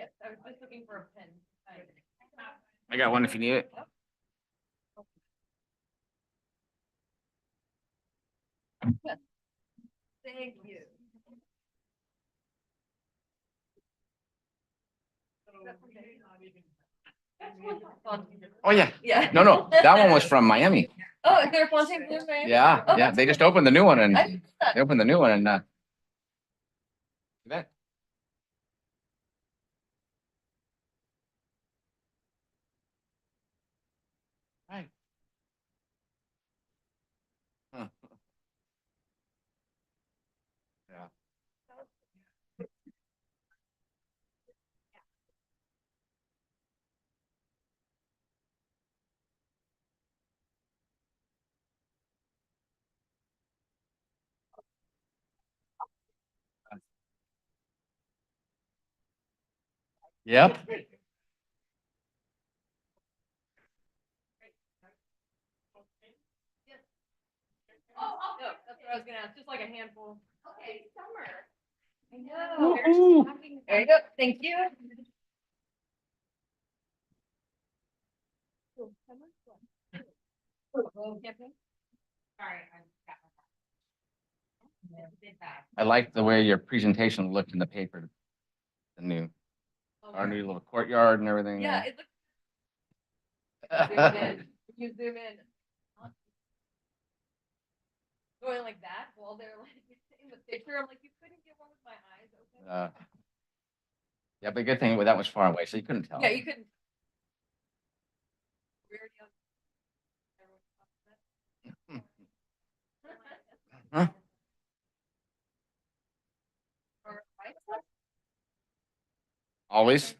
Yes, I was just looking for a pen. I got one if you need it. Thank you. Oh, yeah. Yeah. No, that one was from Miami. Oh, is there a Fontainebleau, Miami? Yeah, Oh, yeah, that's they just cool. opened the new one I and missed that. they opened the new one and, that. Right. Huh. Yeah. Yep. Oh, that's what I was gonna ask, just like a handful. Okay, summer. I Ooh, know. They're just ooh. talking. There you go, thank you. Campaign? Sorry, I like the way your presentation looked in the paper. Our new little courtyard and everything. Yeah, it looks zoom in. You zoom in. Going like that while they're like in the picture, I'm like, you couldn't get one with my eyes open. Yeah, but good thing that was far away, so you couldn't tell. Yeah, you couldn't. We already Huh? Always.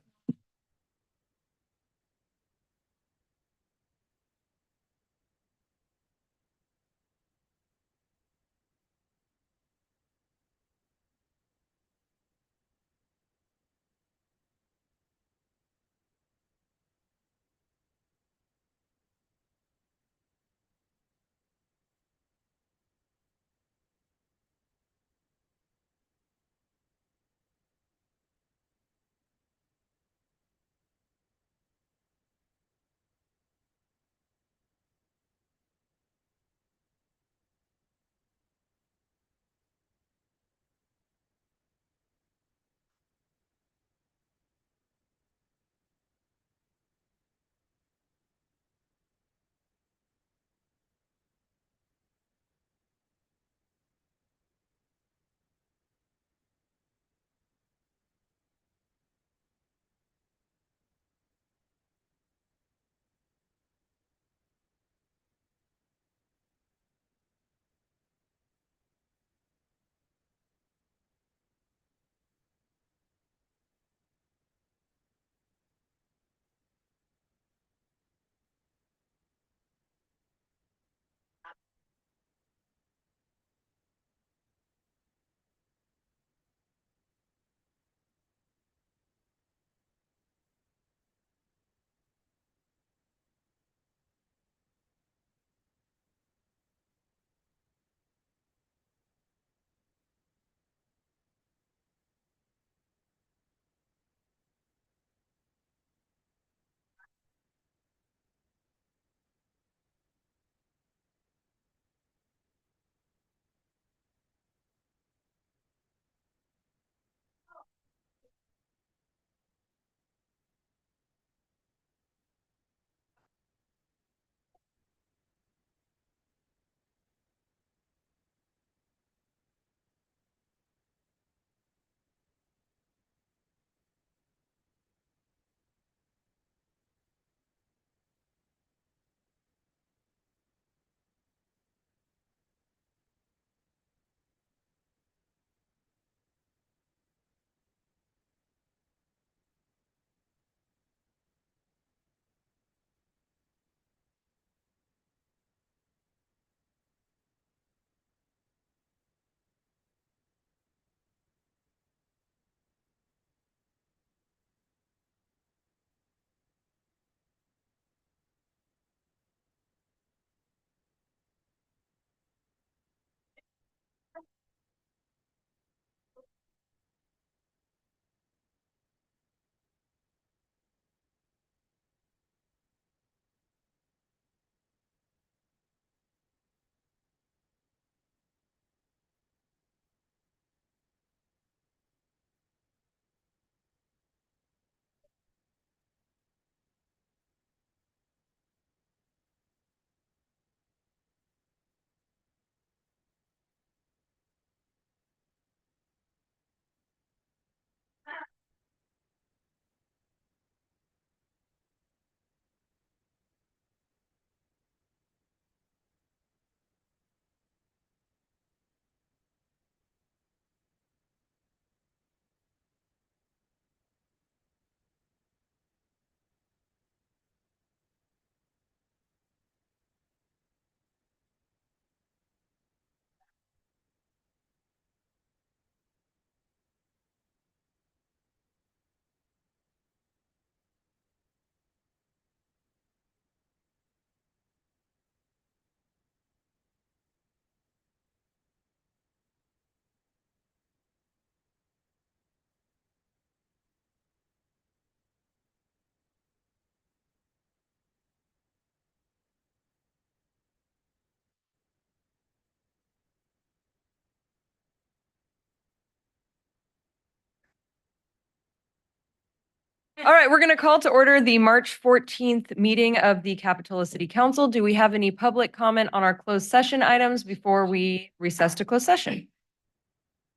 All right, we're going to call to order the March 14th meeting of the Capitola City Council. Do we have any public comment on our closed session items before we recess to closed session?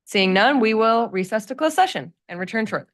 Seeing none, we will recess to closed session and return shortly.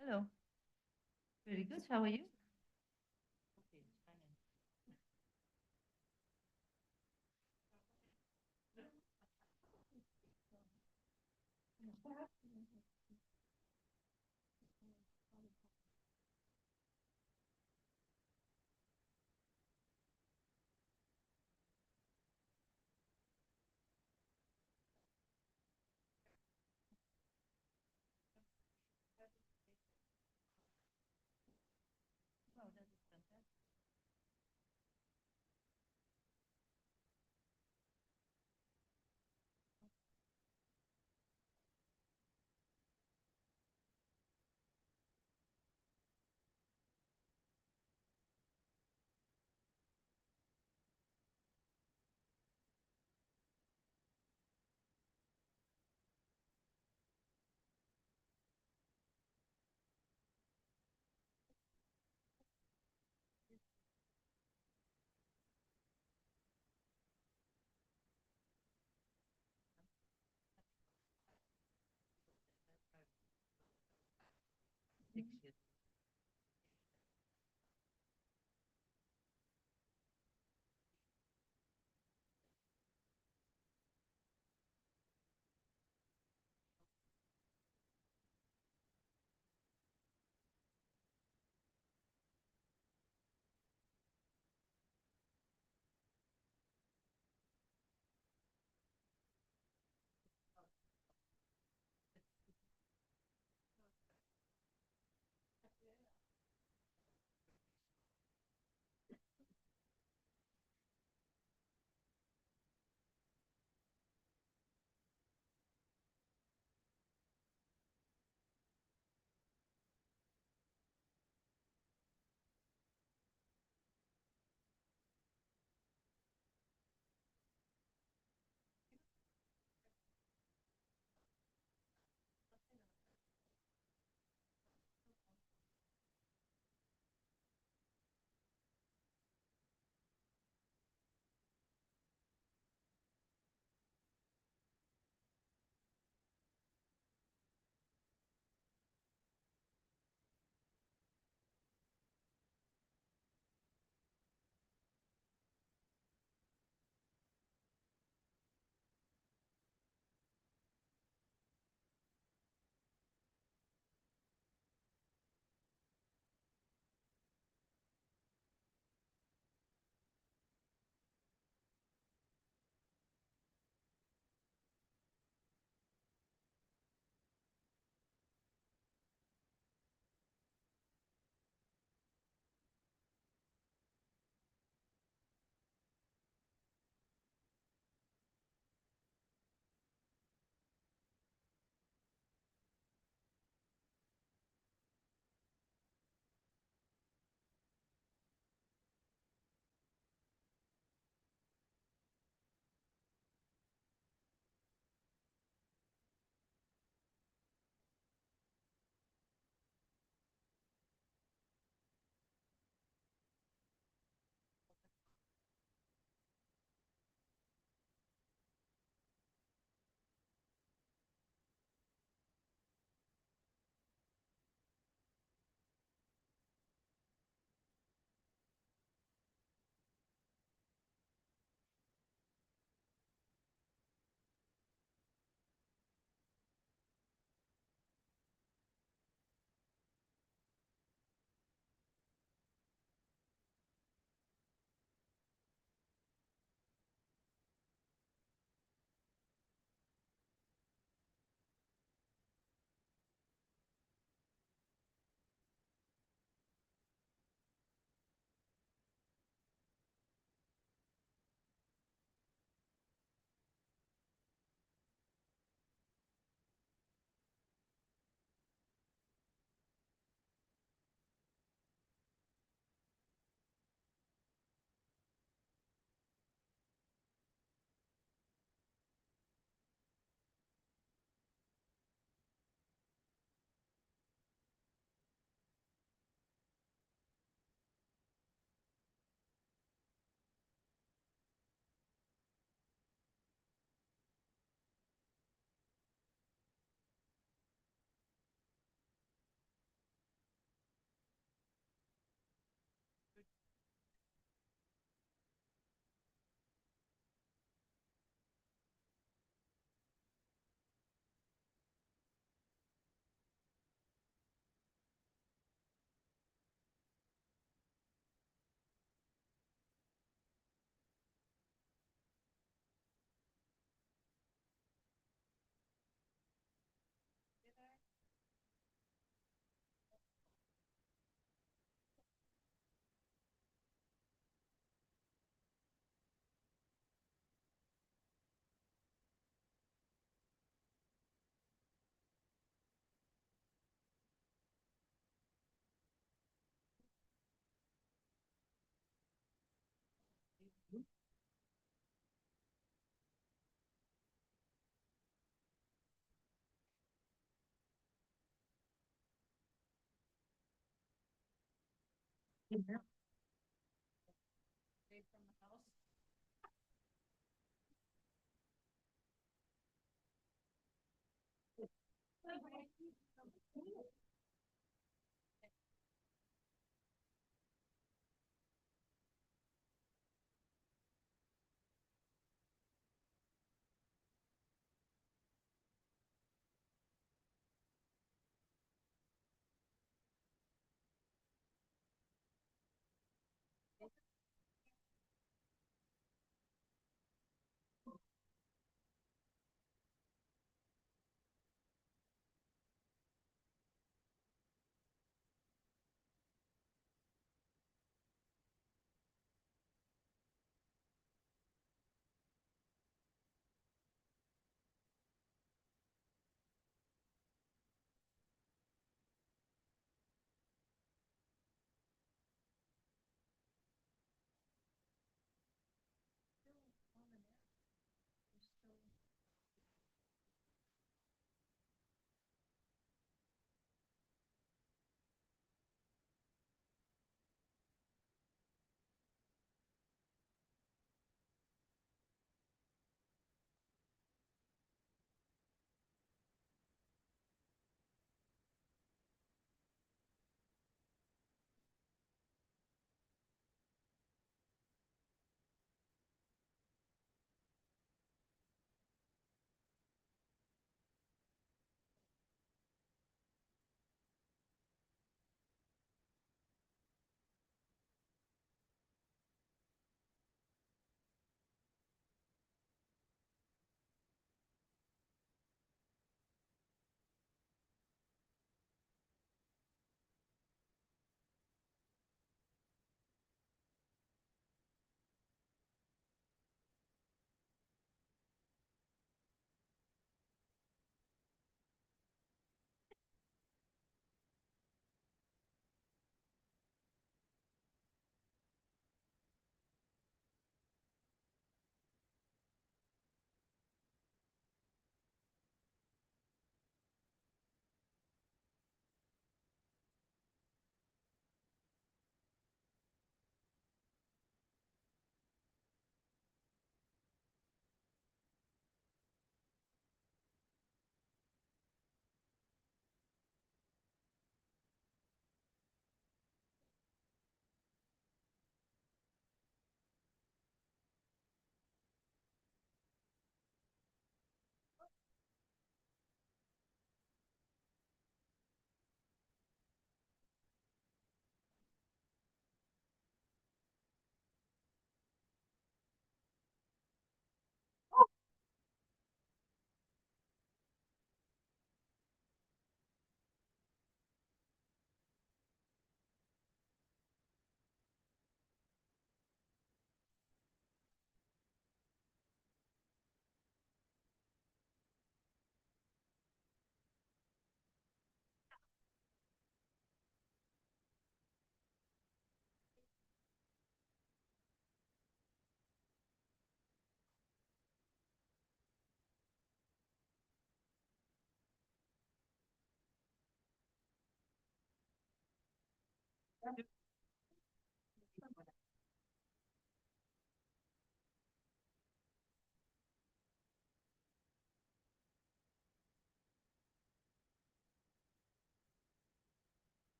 Hello. Very good. How are you? Wow, that is fantastic.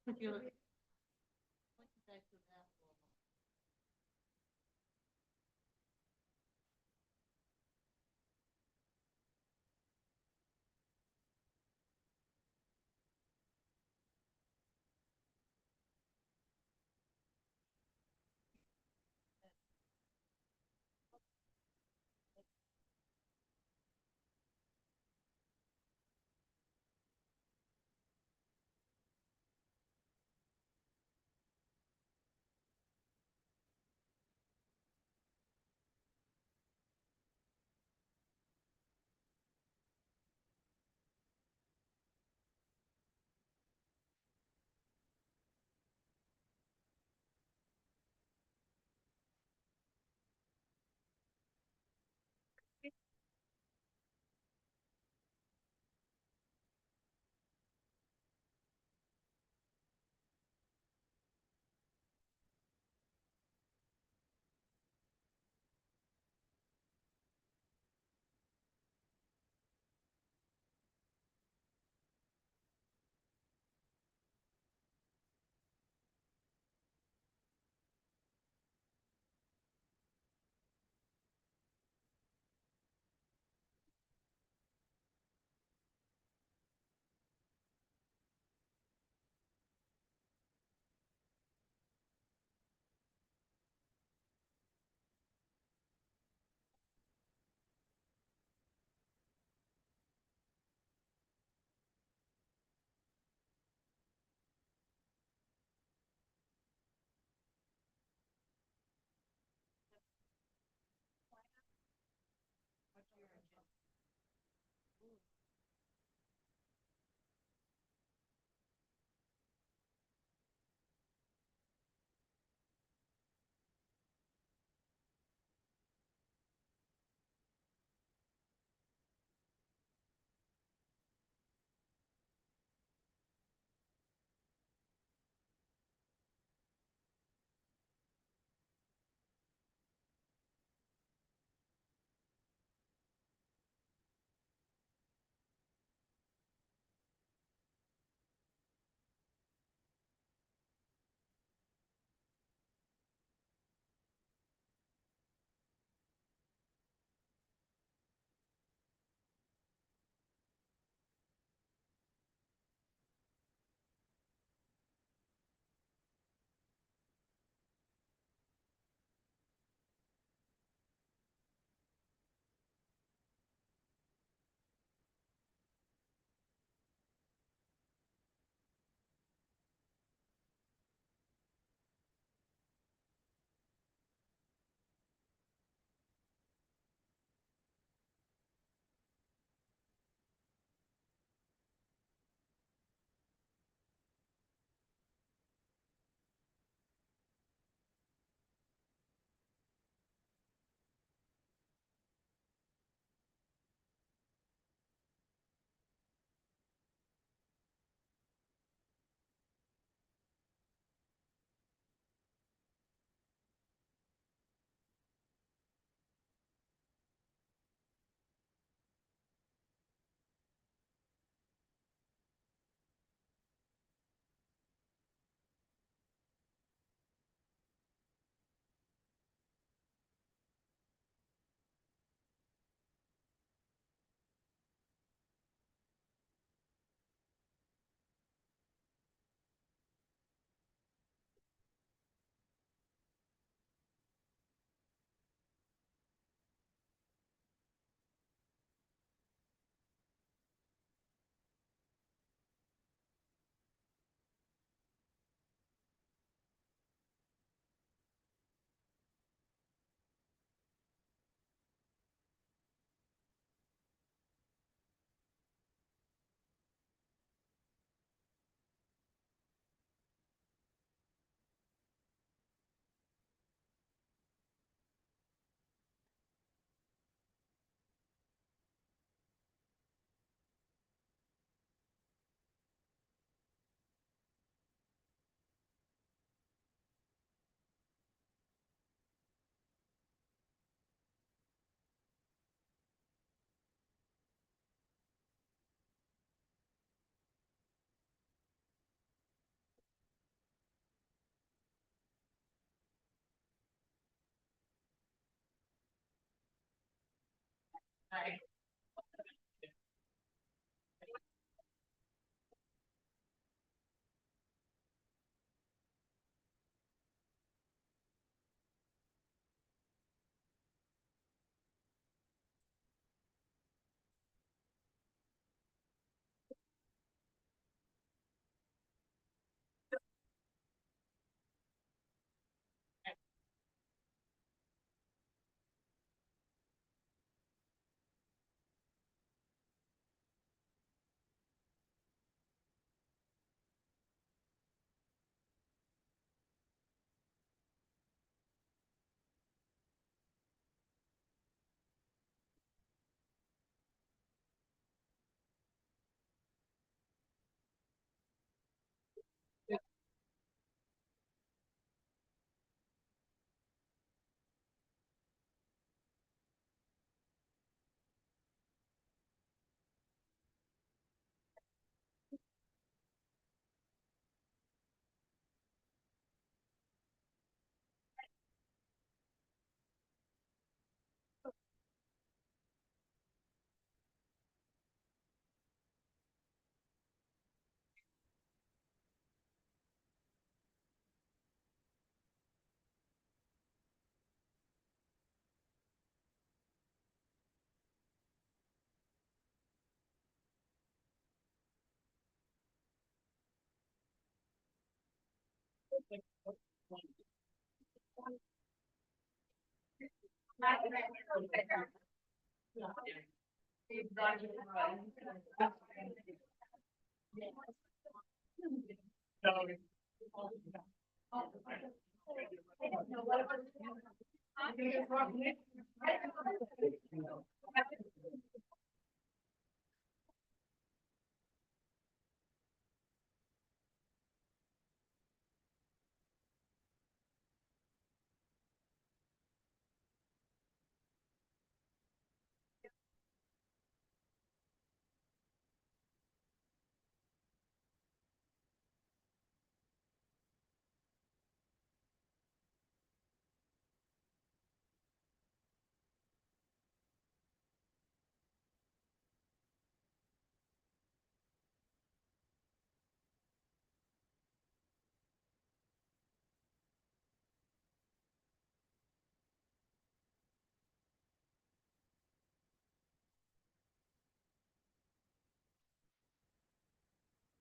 If you look.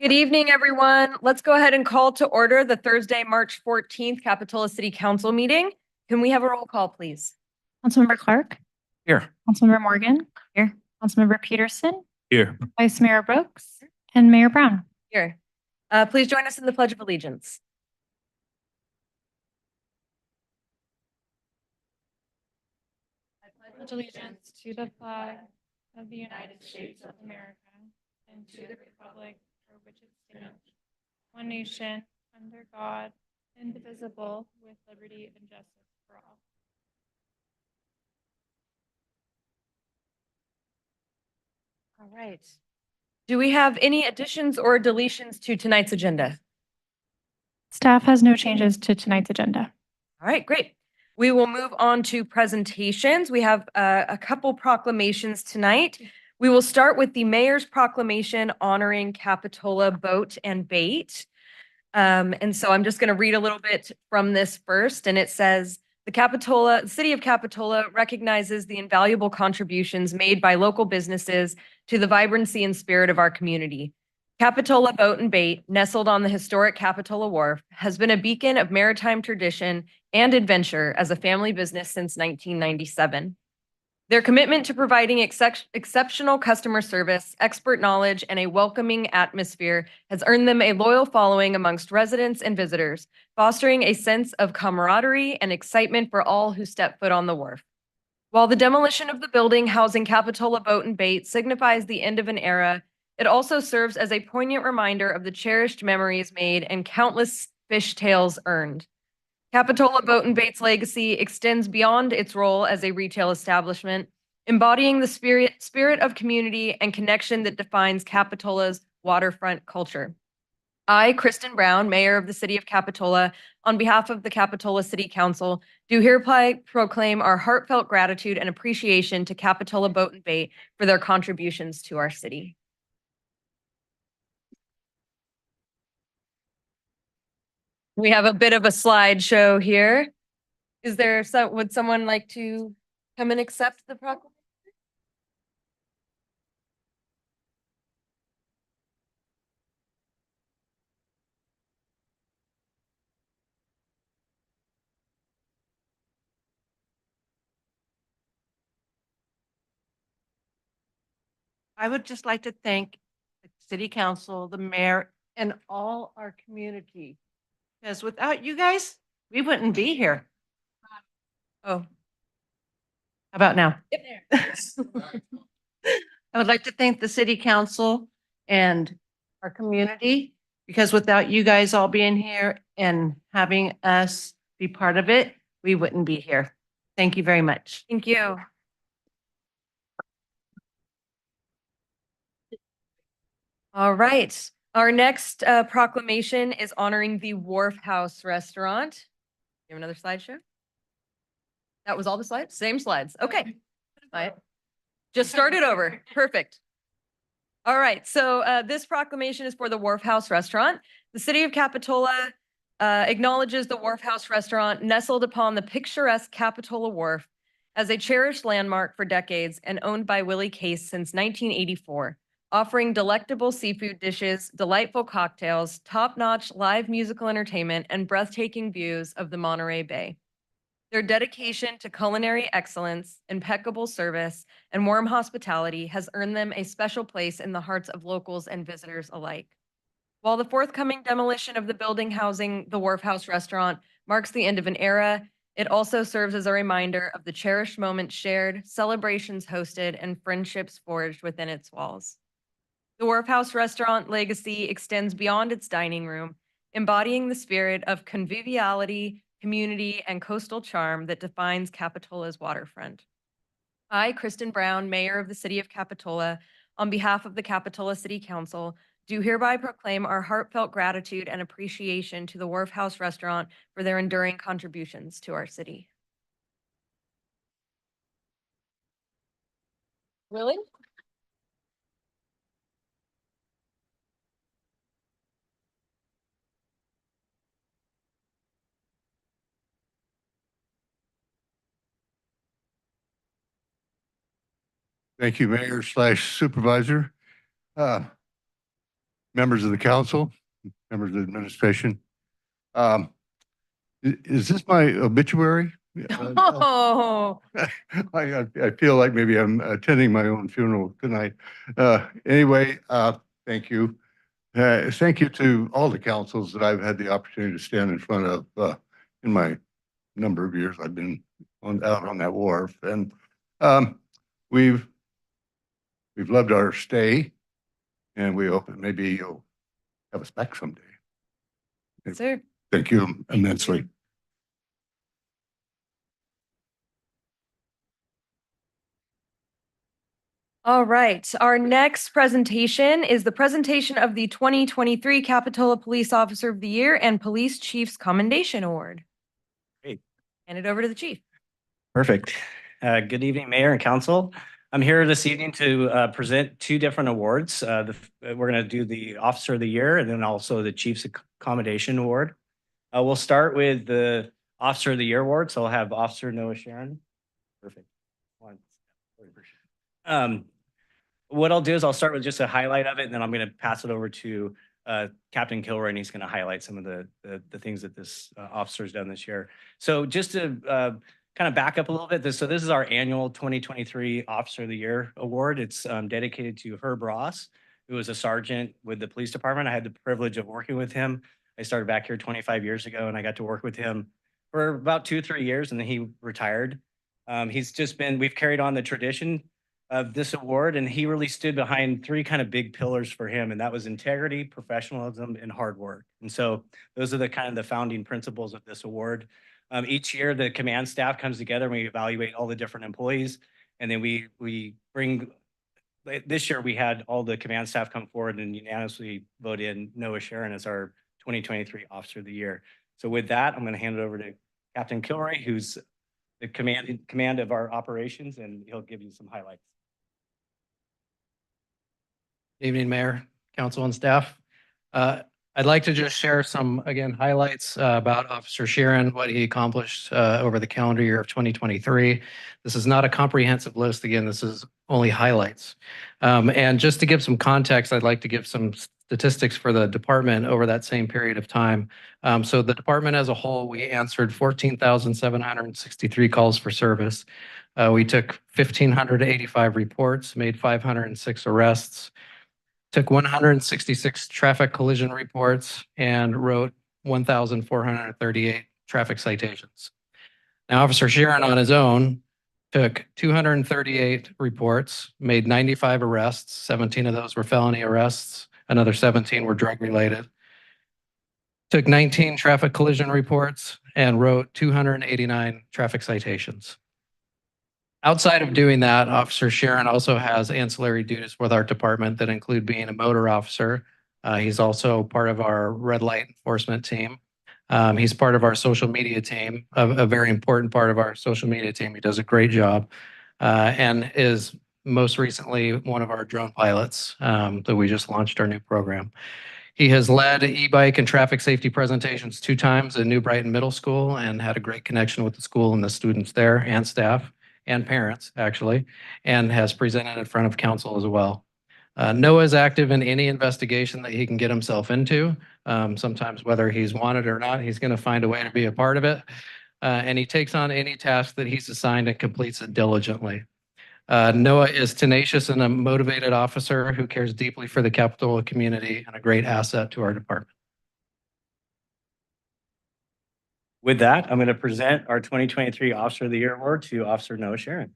Good evening, everyone. Let's go ahead and call to order the Thursday, March 14th Capitola City Council meeting. Can we have a roll call, please? Councilmember Clark, Here. Councilmember Morgan. Here. Councilmember Peterson, Here. Vice Mayor Brooks, and Mayor Brown. Here. Please join us in the Pledge of Allegiance. I pledge allegiance to the flag of the United States of America and to the republic for which it stands, one nation, under God, indivisible, with liberty and justice for all. All right. Do we have any additions or deletions to tonight's agenda? Staff has no changes to tonight's agenda. All right, great. We will move on to presentations. We have a couple proclamations tonight. We will start with the mayor's proclamation honoring Capitola Boat and Bait. And so I'm just going to read a little bit from this first, and it says, the city of Capitola recognizes the invaluable contributions made by local businesses to the vibrancy and spirit of our community. Capitola Boat and Bait, nestled on the historic Capitola Wharf, has been a beacon of maritime tradition and adventure as a family business since 1997. Their commitment to providing exceptional customer service, expert knowledge, and a welcoming atmosphere has earned them a loyal following amongst residents and visitors, fostering a sense of camaraderie and excitement for all who step foot on the wharf. While the demolition of the building housing Capitola Boat and Bait signifies the end of an era, it also serves as a poignant reminder of the cherished memories made and countless fish tales earned. Capitola Boat and Bait's legacy extends beyond its role as a retail establishment, embodying the spirit of community and connection that defines Capitola's waterfront culture. I, Kristen Brown, Mayor of the City of Capitola, on behalf of the Capitola City Council, do hereby proclaim our heartfelt gratitude and appreciation to Capitola Boat and Bait for their contributions to our city. We have a bit of a slideshow here. Would someone like to come and accept the proclamation? I would just like to thank the city council, the mayor, and all our community. Because without you guys, we wouldn't be here. Oh, How about now? yep. I would like to thank the city council and our community, because without you guys all being here and having us be part of it, we wouldn't be here. Thank you very much. Thank you. All right. Our next proclamation is honoring the Wharf House Restaurant. You have another slideshow? That was all the slides? Same slides. Okay. Slide. Just start it over. Perfect. All right. So this proclamation is for the Wharf House Restaurant. The city of Capitola acknowledges the Wharf House Restaurant nestled upon the picturesque Capitola Wharf as a cherished landmark for decades and owned by Willie Case since 1984. Offering delectable seafood dishes, delightful cocktails, top-notch live musical entertainment, and breathtaking views of the Monterey Bay. Their dedication to culinary excellence, impeccable service, and warm hospitality has earned them a special place in the hearts of locals and visitors alike. While the forthcoming demolition of the building housing the Wharf House Restaurant marks the end of an era, it also serves as a reminder of the cherished moments shared, celebrations hosted, and friendships forged within its walls. The Wharf House Restaurant legacy extends beyond its dining room, embodying the spirit of conviviality, community, and coastal charm that defines Capitola's waterfront. I, Kristen Brown, Mayor of the City of Capitola, on behalf of the Capitola City Council, do hereby proclaim our heartfelt gratitude and appreciation to the Wharf House Restaurant for their enduring contributions to our city. Really? Thank you, Mayor / Supervisor, members of the council, members of the administration. Is this my obituary? Oh, I feel like maybe I'm attending my own funeral tonight. Anyway, thank you. Thank you to all the councils that I've had the opportunity to stand in front of in my number of years I've been out on that wharf. And we've loved our stay, and we hope that maybe you'll have us back someday. sir. Thank you immensely. All right, our next presentation is the presentation of the 2023 Capitola Police Officer of the Year and Police Chief's Commendation Award. Great. Hand it over to the chief. Perfect. Good evening, Mayor and Council. I'm here this evening to present two different awards. We're going to do the Officer of the Year and then also the Chief's Accommodation Award. We'll start with the Officer of the Year Award. So I'll have Officer Noah Sharon. Perfect. What I'll do is I'll start with just a highlight of it, and then I'm going to pass it over to Captain Kilroy, and he's going to highlight some of the things that this officer's done this year. So just to kind of back up a little bit, this is our annual 2023 Officer of the Year Award. It's dedicated to Herb Ross, who was a sergeant with the police department. I had the privilege of working with him. I started back here 25 years ago, and I got to work with him for about 2-3 years, and then he retired. We've carried on the tradition of this award, and he really stood behind three kind of big pillars for him, and that was integrity, professionalism, and hard work. And so those are the kind of the founding principles of this award. Each year, the command staff comes together and we evaluate all the different employees, and then we bring this year we had all the command staff come forward and unanimously vote in Noah Sharon as our 2023 Officer of the Year. So with that, I'm going to hand it over to Captain Kilroy, who's the command of our operations, and he'll give you some highlights. Evening, Mayor, Council, and staff. I'd like to just share some, again, highlights about Officer Sheeran, what he accomplished over the calendar year of 2023. This is not a comprehensive list. Again, this is only highlights. And just to give some context, I'd like to give some statistics for the department over that same period of time. So the department as a whole, we answered 14,763 calls for service. We took 1,585 reports, made 506 arrests, took 166 traffic collision reports, and wrote 1,438 traffic citations. Now, Officer Sheeran on his own took 238 reports, made 95 arrests. 17 of those were felony arrests. Another 17 were drug related. Took 19 traffic collision reports and wrote 289 traffic citations. Outside of doing that, Officer Sheeran also has ancillary duties with our department that include being a motor officer. He's also part of our red light enforcement team. He's part of our social media team, a very important part of our social media team. He does a great job and is most recently one of our drone pilots that we just launched our new program. He has led e-bike and traffic safety presentations 2 times at New Brighton Middle School and had a great connection with the school and the students there and staff and parents, actually, and has presented in front of council as well. Noah is active in any investigation that he can get himself into. Sometimes whether he's wanted or not, he's going to find a way to be a part of it. And he takes on any task that he's assigned and completes it diligently. Noah is tenacious and a motivated officer who cares deeply for the Capitola community and a great asset to our department. With that, I'm going to present our 2023 Officer of the Year award to Officer Noah Sharon.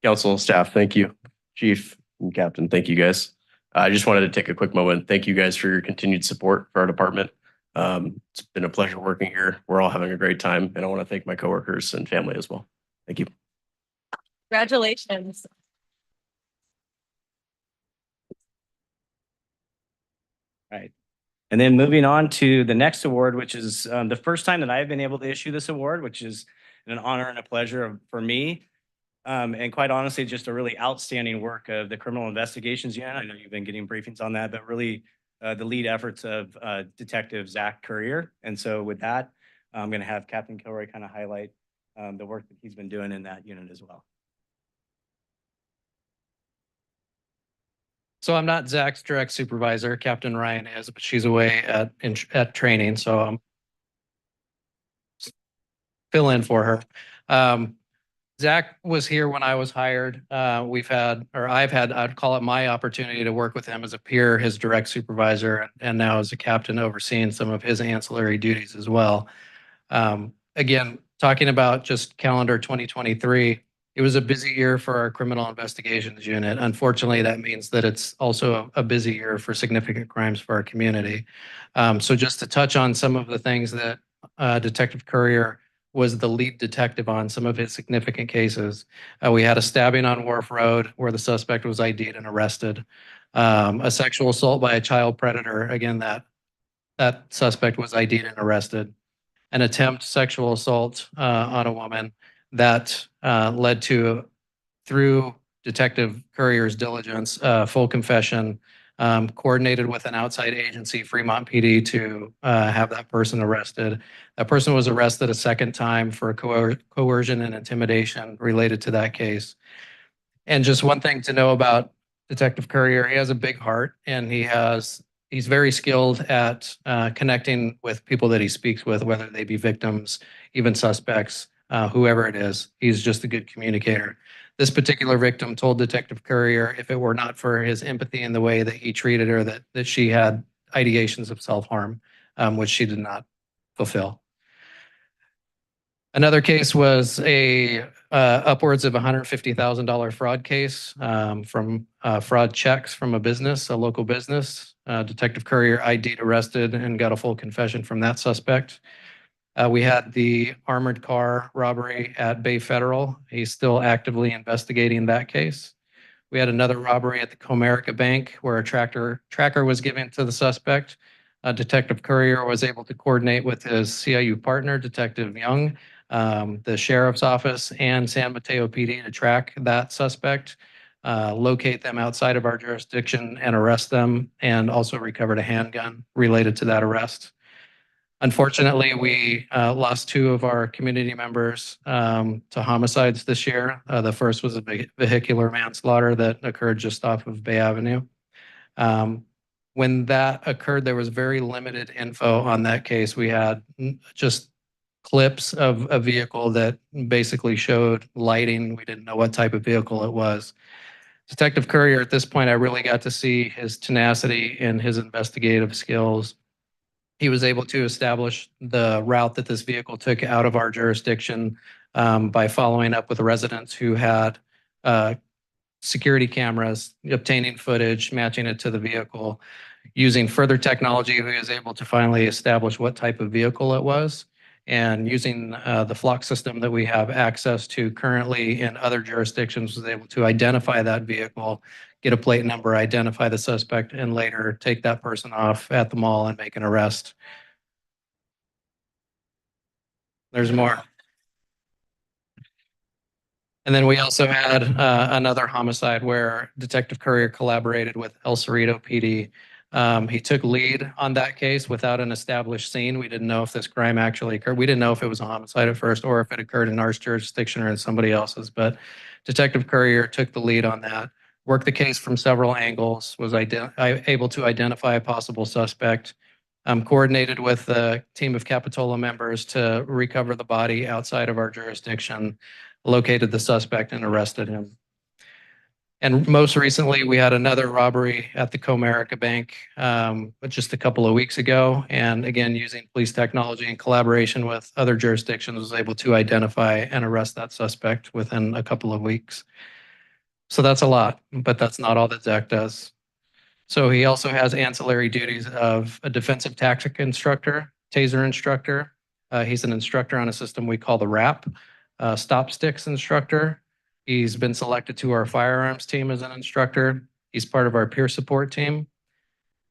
Council, staff, thank you. Chief and Captain, thank you guys. I just wanted to take a quick moment. Thank you guys for your continued support for our department. It's been a pleasure working here. We're all having a great time, and I want to thank my coworkers and family as well. Thank you. Congratulations. Right. And then moving on to the next award, which is the first time that I've been able to issue this award, which is an honor and a pleasure for me. And quite honestly, just a really outstanding work of the Criminal Investigations Unit. I know you've been getting briefings on that, but really the lead efforts of Detective Zach Currier. And so with that, I'm going to have Captain Kilroy kind of highlight the work that he's been doing in that unit as well. So I'm not Zach's direct supervisor. Captain Ryan is, but she's away at training, so I'm fill in for her. Zach was here when I was hired. I've had, I'd call it my opportunity to work with him as a peer, his direct supervisor, and now as a captain overseeing some of his ancillary duties as well. Again, talking about just calendar 2023, it was a busy year for our Criminal Investigations Unit. Unfortunately, that means that it's also a busy year for significant crimes for our community. So just to touch on some of the things that Detective Currier was the lead detective on some of his significant cases. We had a stabbing on Wharf Road where the suspect was ID'd and arrested. A sexual assault by a child predator. Again, that suspect was ID'd and arrested. An attempt sexual assault on a woman that led to, through Detective Currier's diligence, full confession, coordinated with an outside agency, Fremont PD, to have that person arrested. That person was arrested a second time for coercion and intimidation related to that case. And just one thing to know about Detective Currier, he has a big heart, and he's very skilled at connecting with people that he speaks with, whether they be victims, even suspects, whoever it is. He's just a good communicator. This particular victim told Detective Currier if it were not for his empathy in the way that he treated her, that she had ideations of self-harm, which she did not fulfill. Another case was a upwards of $150,000 fraud case from fraud checks from a business, a local business. Detective Courier ID'd, arrested, and got a full confession from that suspect. We had the armored car robbery at Bay Federal. He's still actively investigating that case. We had another robbery at the Comerica Bank where a tracker was given to the suspect. Detective Courier was able to coordinate with his CIU partner, Detective Young, the sheriff's office, and San Mateo PD to track that suspect, locate them outside of our jurisdiction and arrest them, and also recovered a handgun related to that arrest. Unfortunately, we lost two of our community members to homicides this year. The first was a vehicular manslaughter that occurred just off of Bay Avenue. When that occurred, there was very limited info on that case. We had just clips of a vehicle that basically showed lighting. We didn't know what type of vehicle it was. Detective Courier, at this point, I really got to see his tenacity and his investigative skills. He was able to establish the route that this vehicle took out of our jurisdiction by following up with residents who had security cameras, obtaining footage, matching it to the vehicle. Using further technology, he was able to finally establish what type of vehicle it was. And using the flock system that we have access to currently in other jurisdictions, was able to identify that vehicle, get a plate number, identify the suspect, and later take that person off at the mall and make an arrest. There's more. And then we also had another homicide where Detective Courier collaborated with El Cerrito PD. He took lead on that case without an established scene. We didn't know if this crime actually occurred. We didn't know if it was a homicide at first or if it occurred in our jurisdiction or in somebody else's. But Detective Courier took the lead on that, worked the case from several angles, was able to identify a possible suspect, coordinated with the team of Capitola members to recover the body outside of our jurisdiction, located the suspect, and arrested him. And most recently, we had another robbery at the Comerica Bank just a couple of weeks ago. And again, using police technology in collaboration with other jurisdictions, was able to identify and arrest that suspect within a couple of weeks. So that's a lot, but that's not all that Zach does. So he also has ancillary duties of a defensive tactic instructor, taser instructor. He's an instructor on a system we call the RAP, stop sticks instructor. He's been selected to our firearms team as an instructor. He's part of our peer support team.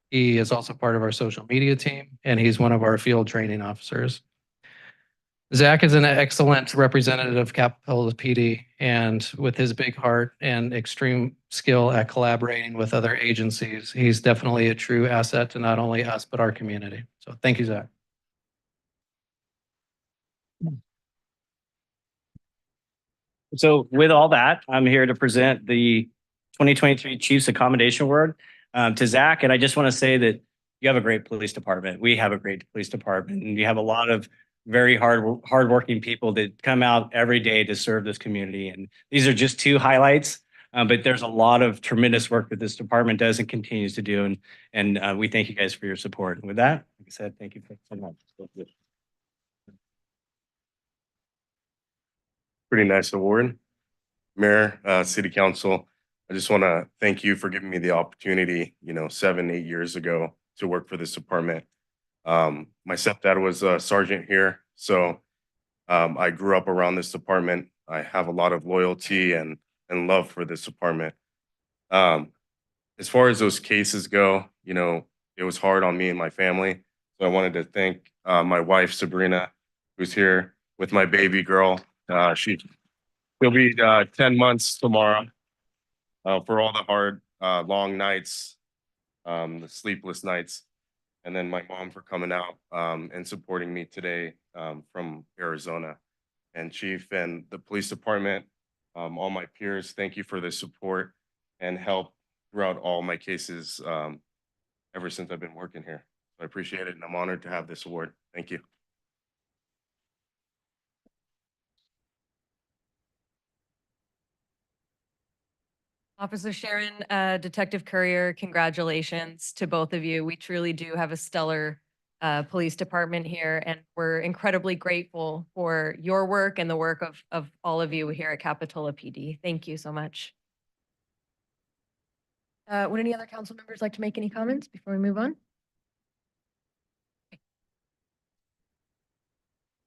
He is also part of our social media team, and he's one of our field training officers. Zach is an excellent representative of Capitola PD, and with his big heart and extreme skill at collaborating with other agencies, he's definitely a true asset to not only us, but our community. So thank you, Zach. So with all that, I'm here to present the 2023 Chiefs Accommodation Award to Zach. And I just want to say that you have a great police department. We have a great police department, and you have a lot of very hardworking people that come out every day to serve this community. And these are just two highlights, but there's a lot of tremendous work that this department does and continues to do. And we thank you guys for your support. And with that, like I said, thank you so much. Pretty nice award. Mayor, City Council, I just want to thank you for giving me the opportunity, 7-8 years ago to work for this department. My stepdad was a sergeant here, so I grew up around this department. I have a lot of loyalty and love for this department. As far as those cases go, it was hard on me and my family. So I wanted to thank my wife, Sabrina, who's here with my baby girl. She'll be 10 months tomorrow, for all the hard, long nights, the sleepless nights. And then my mom for coming out and supporting me today from Arizona. And Chief and the police department, all my peers, thank you for the support and help throughout all my cases ever since I've been working here. I appreciate it, and I'm honored to have this award. Thank you. Officer Sharon, Detective Courier, congratulations to both of you. We truly do have a stellar police department here, and we're incredibly grateful for your work and the work of all of you here at Capitola PD. Thank you so much. Would any other council members like to make any comments before we move on?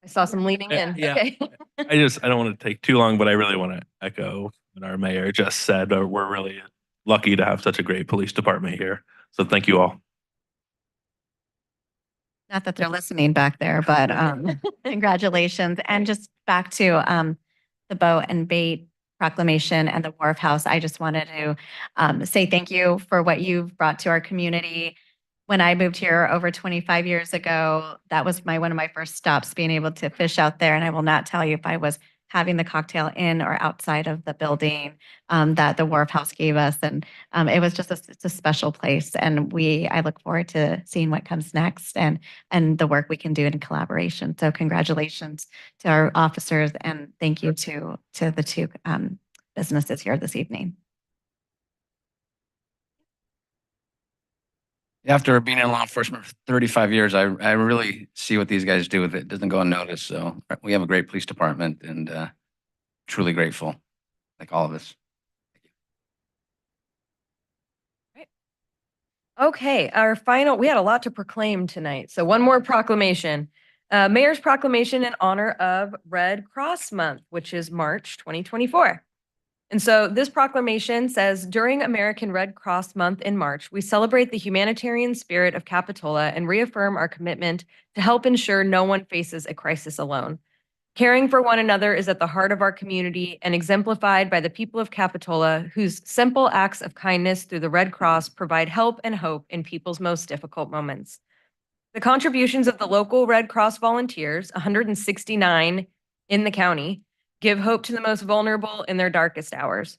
I saw some leaning in. Yeah. Okay. I don't want to take too long, but I really want to echo what our mayor just said. We're really lucky to have such a great police department here. So thank you all. Not that they're listening back there, but congratulations. And just back to the boat and bait proclamation and the Wharf House, I just wanted to say thank you for what you've brought to our community. When I moved here over 25 years ago, that was one of my first stops, being able to fish out there. And I will not tell you if I was having the cocktail in or outside of the building that the Wharf House gave us. And it was just it's a special place. And I look forward to seeing what comes next and the work we can do in collaboration. So congratulations to our officers, and thank you to the two businesses here this evening. After being in law enforcement for 35 years, I really see what these guys do with it. It doesn't go unnoticed. So we have a great police department, and truly grateful, like all of us. Okay, we had a lot to proclaim tonight. So one more proclamation. Mayor's proclamation in honor of Red Cross Month, which is March 2024. And so this proclamation says, during American Red Cross Month in March, we celebrate the humanitarian spirit of Capitola and reaffirm our commitment to help ensure no one faces a crisis alone. Caring for one another is at the heart of our community and exemplified by the people of Capitola, whose simple acts of kindness through the Red Cross provide help and hope in people's most difficult moments. The contributions of the local Red Cross volunteers, 169 in the county, give hope to the most vulnerable in their darkest hours.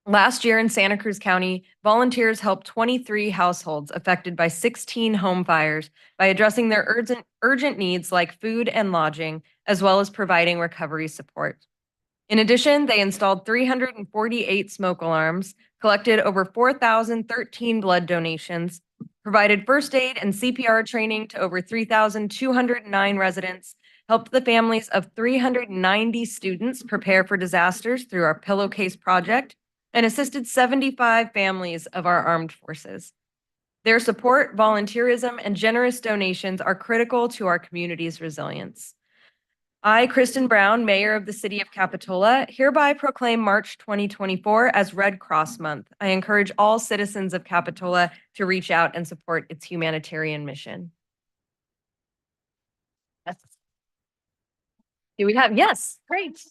Last year in Santa Cruz County, volunteers helped 23 households affected by 16 home fires by addressing their urgent needs like food and lodging, as well as providing recovery support. In addition, they installed 348 smoke alarms, collected over 4,013 blood donations, provided first aid and CPR training to over 3,209 residents, helped the families of 390 students prepare for disasters through our Pillowcase project, and assisted 75 families of our armed forces. Their support, volunteerism, and generous donations are critical to our community's resilience. I, Kristen Brown, Mayor of the City of Capitola, hereby proclaim March 2024 as Red Cross Month. I encourage all citizens of Capitola to reach out and support its humanitarian mission. Yes. Do we have? Yes, great.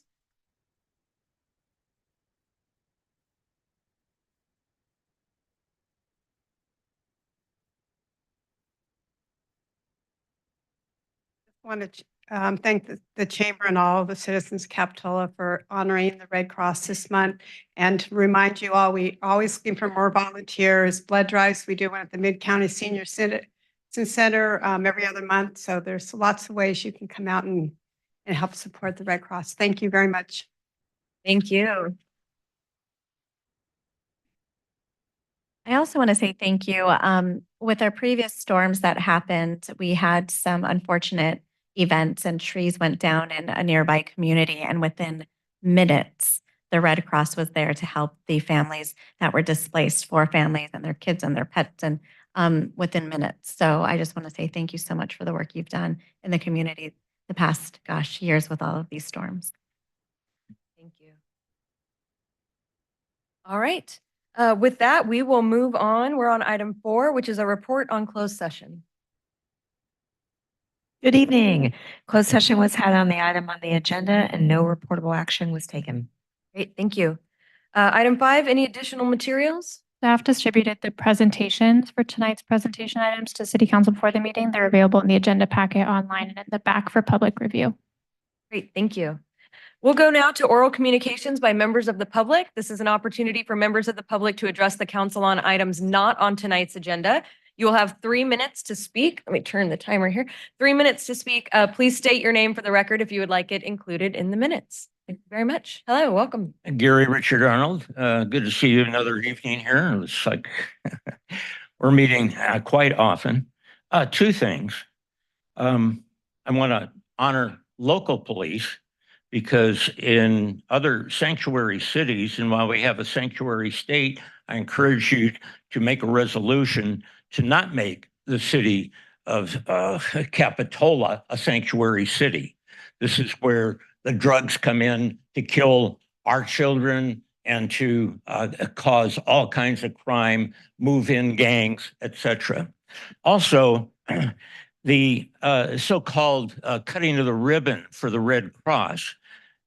Want to thank the Chamber and all the citizens of Capitola for honoring the Red Cross this month, and to remind you all, we always looking for more volunteers. Blood drives, we do one at the Mid-County Senior Center every other month. So there's lots of ways you can come out and help support the Red Cross. Thank you very much. Thank you. I also want to say thank you. With our previous storms that happened, we had some unfortunate events and trees went down in a nearby community. And within minutes, the Red Cross was there to help the families that were displaced, 4 families and their kids and their pets, and within minutes. So I just want to say thank you so much for the work you've done in the community the past, years with all of these storms. Thank you. All right. With that, we will move on. We're on item 4, which is a report on closed session. Good evening. Closed session was had on the item on the agenda and no reportable action was taken. Great, thank you. Item 5, any additional materials? Staff distributed the presentations for tonight's presentation items to City Council before the meeting. They're available in the agenda packet online and in the back for public review. Great, thank you. We'll go now to oral communications by members of the public. This is an opportunity for members of the public to address the council on items not on tonight's agenda. You will have 3 minutes to speak. Let me turn the timer here. 3 minutes to speak. Please state your name for the record if you would like it included in the minutes. Thank you very much. Hello, welcome. Gary Richard Arnold. Good to see you another evening here. It's like we're meeting quite often. 2 things. I want to honor local police because in other sanctuary cities, and while we have a sanctuary state, I encourage you to make a resolution to not make the city of Capitola a sanctuary city. This is where the drugs come in to kill our children and to cause all kinds of crime, move in gangs, etc. Also, the so-called cutting of the ribbon for the Red Cross,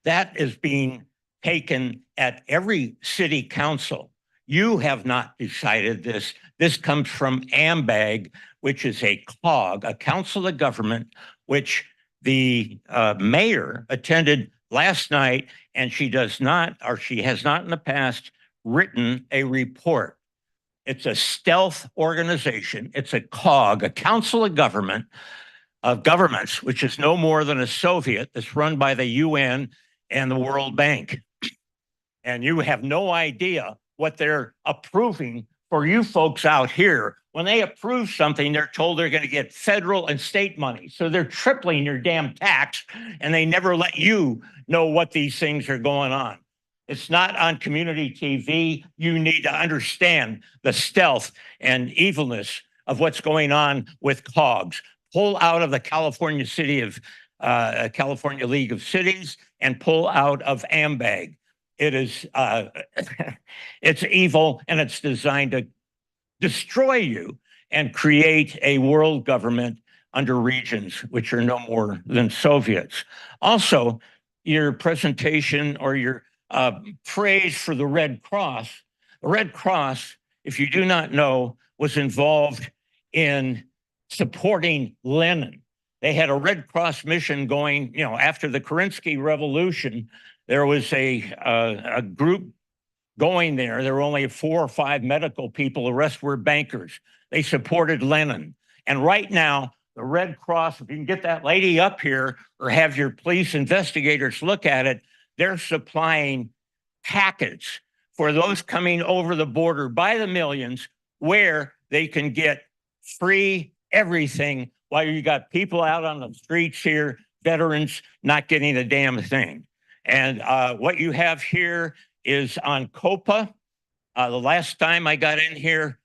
that is being taken at every city council. You have not decided this. This comes from AMBAG, which is a COG, a council of government, which the mayor attended last night, and she does not, or she has not in the past, written a report. It's a stealth organization. It's a COG, a council of governments, which is no more than a Soviet that's run by the UN and the World Bank. And you have no idea what they're approving for you folks out here. When they approve something, they're told they're going to get federal and state money. So they're tripling your damn tax, and they never let you know what these things are going on. It's not on community TV. You need to understand the stealth and evilness of what's going on with COGS. Pull out of the California League of Cities and pull out of AMBAG. It is, it's evil, and it's designed to destroy you and create a world government under regions, which are no more than Soviets. Also, your presentation or your praise for the Red Cross. The Red Cross, if you do not know, was involved in supporting Lenin. They had a Red Cross mission going, you know, after the Kerensky Revolution. There was a group going there. There were only 4 or 5 medical people. The rest were bankers. They supported Lenin. And right now, the Red Cross, if you can get that lady up here or have your police investigators look at it, they're supplying packets for those coming over the border by the millions where they can get free everything while you got people out on the streets here, veterans not getting a damn thing. And what you have here is on COPA. The last time I got in here,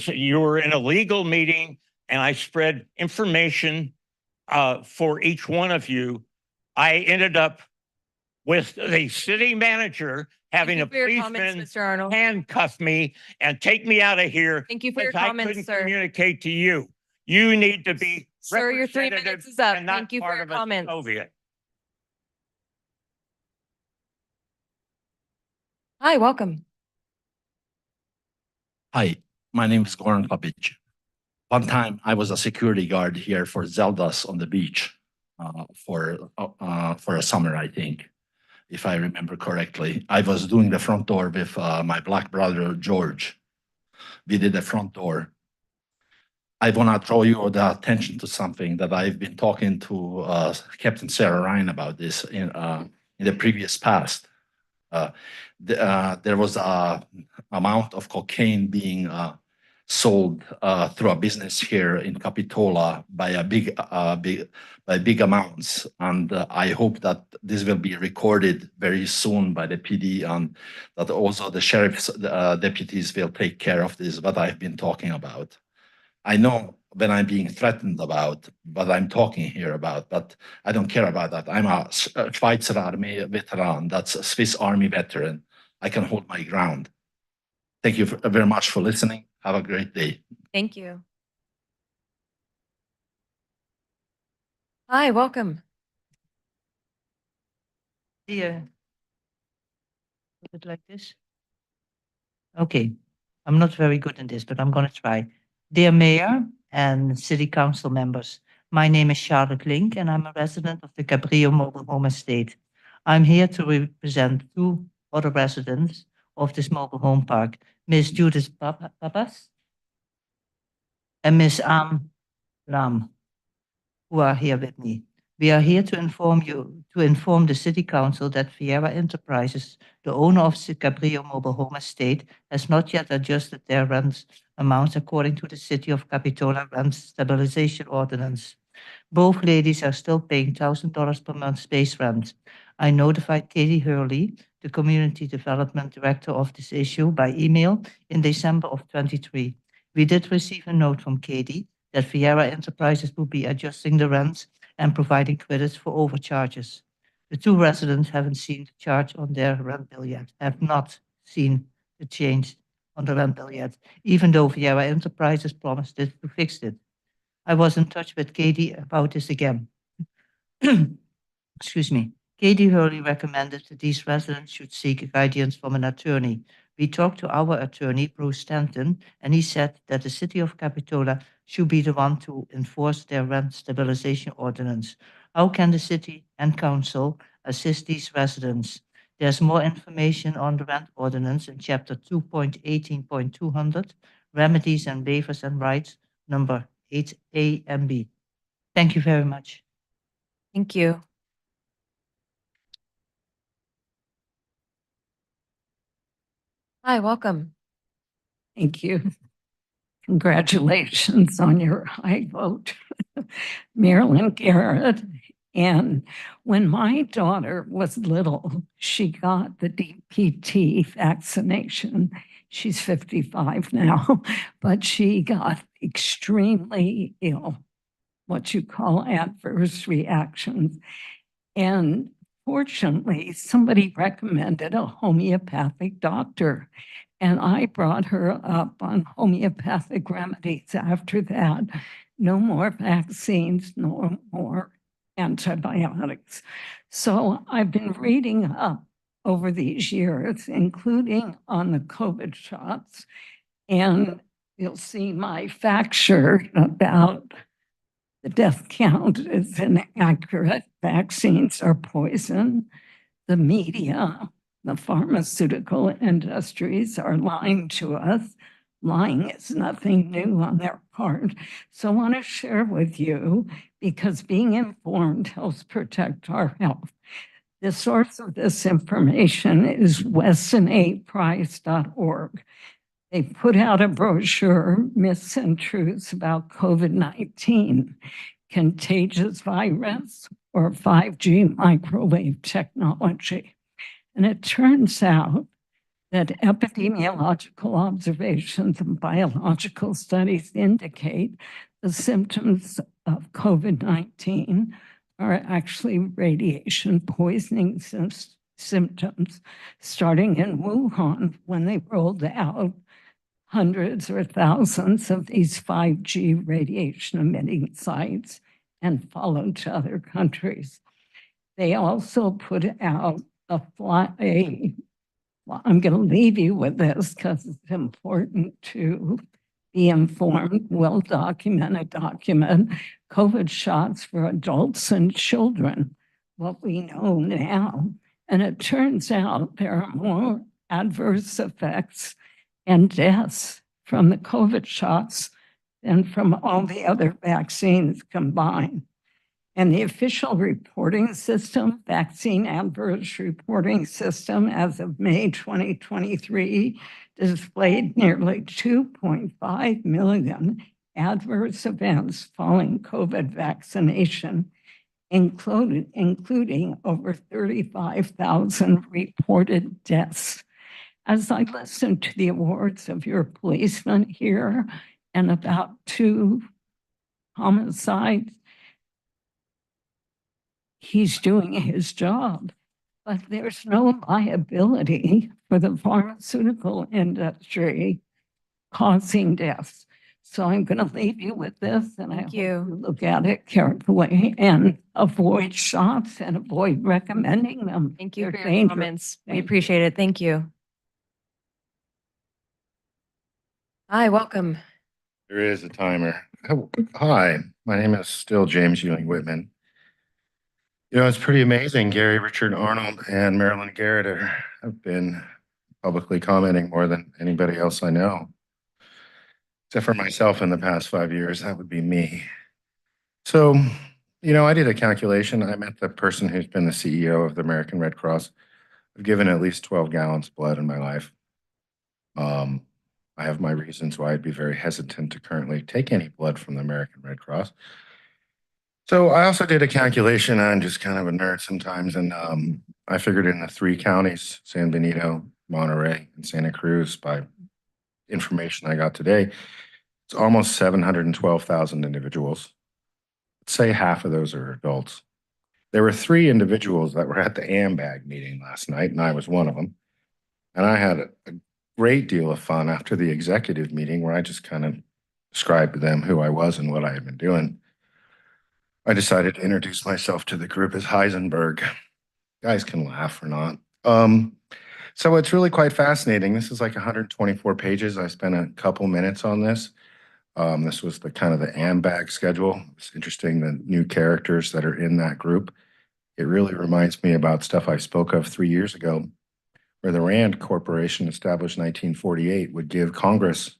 you were in a legal meeting, and I spread information for each one of you. I ended up with the city manager having a policeman handcuff me and take me out of here. Thank you for your because comments, I couldn't sir. communicate to you. You need to be Sir, your 3 representative minutes is up. and not Thank you for part your of a comments. Soviet. Hi, welcome. Hi, my name is Goran Papic. One time I was a security guard here for Zeldas on the beach for a summer, I think, if I remember correctly. I was doing the front door with my black brother, George. We did the front door. I want to draw your attention to something that I've been talking to Captain Sarah Ryan about this in the previous past. There was a amount of cocaine being sold through a business here in Capitola by big amounts, and I hope that this will be recorded very soon by the PD, and that also the sheriff's deputies will take care of this. What I've been talking about. I know when I'm being threatened about what I'm talking here about, but I don't care about that. I'm a Schweizer Army veteran. That's a Swiss Army veteran. I can hold my ground. Thank you very much for listening. Have a great day. Thank you. Hi, welcome. Dear, is it like this? Okay, I'm not very good in this, but I'm going to try. Dear Mayor and City Council members, my name is Charlotte Link, and I'm a resident of the Cabrillo Mobile Home Estate. I'm here to represent 2 other residents of this mobile home park, Ms. Judith Babas and Ms. Lam, who are here with me. We are here to inform the City Council that Viera Enterprises, the owner of Cabrillo Mobile Home Estate, has not yet adjusted their rent amounts according to the City of Capitola Rent Stabilization Ordinance. Both ladies are still paying $1,000 per month space rent. I notified Katie Hurley, the Community Development Director, of this issue by email in December of 23. We did receive a note from Katie that Viera Enterprises will be adjusting the rents and providing credits for overcharges. The two residents haven't seen the charge on their rent bill yet, have not seen the change on the rent bill yet, even though Viera Enterprises promised to fix it. I was in touch with Katie about this again. Excuse me. Katie Hurley recommended that these residents should seek guidance from an attorney. We talked to our attorney, Bruce Stanton, and he said that the City of Capitola should be the one to enforce their rent stabilization ordinance. How can the city and council assist these residents? There's more information on the rent ordinance in chapter 2.18.200, remedies and waivers and rights, number 8A and B. Thank you very much. Thank you. Hi, welcome. Thank you. Congratulations on your high vote, Marilyn Garrett. And when my daughter was little, she got the DPT vaccination. She's 55 now, but she got extremely ill, what you call adverse reactions. And fortunately, somebody recommended a homeopathic doctor. And I brought her up on homeopathic remedies after that. No more vaccines, no more antibiotics. So I've been reading up over these years, including on the COVID shots. And you'll see my fact sheet about the death count is inaccurate. Vaccines are poison. The media, the pharmaceutical industries are lying to us. Lying is nothing new on their part. So I want to share with you, because being informed helps protect our health. The source of this information is WestonAPrice.org. They put out a brochure, Myths and Truths about COVID-19, Contagious Virus or 5G Microwave Technology. And it turns out that epidemiological observations and biological studies indicate the symptoms of COVID-19 are actually radiation poisoning symptoms, starting in Wuhan when they rolled out hundreds or thousands of these 5G radiation emitting sites and followed to other countries. They also put out I'm going to leave you with this because it's important to be informed, well-documented document, COVID shots for adults and children, what we know now. And it turns out there are more adverse effects and deaths from the COVID shots than from all the other vaccines combined. And the official reporting system, Vaccine Adverse Reporting System, as of May 2023, displayed nearly 2.5 million adverse events following COVID vaccination, including over 35,000 reported deaths. As I listened to the awards of your policemen here and about 2 homicides, he's doing his job, but there's no liability for the pharmaceutical industry causing deaths. So I'm going to leave you with this, and I hope you look at it carefully and avoid shots and avoid recommending them. Thank you for They're your dangerous. comments. We Thank you. appreciate it. Thank you. Hi, welcome. There is a timer. Oh, hi, my name is still James Ewing Whitman. You know, it's pretty amazing. Gary Richard Arnold and Marilyn Garrett have been publicly commenting more than anybody else I know. Except for myself in the past 5 years, that would be me. So I did a calculation. I met the person who's been the CEO of the American Red Cross. I've given at least 12 gallons of blood in my life. I have my reasons why I'd be very hesitant to currently take any blood from the American Red Cross. So I also did a calculation. I'm just kind of a nerd sometimes, and I figured in the 3 counties, San Benito, Monterey, and Santa Cruz, by information I got today, it's almost 712,000 individuals. Let's say half of those are adults. There were 3 individuals that were at the AMBAG meeting last night, and I was one of them. And I had a great deal of fun after the executive meeting where I just kind of described to them who I was and what I had been doing. I decided to introduce myself to the group as Heisenberg. Guys can laugh or not. So it's really quite fascinating. This is like 124 pages. I spent a couple minutes on this. This was the kind of the AMBAG schedule. It's interesting, the new characters that are in that group. It really reminds me about stuff I spoke of 3 years ago, where the Rand Corporation, established in 1948, would give Congress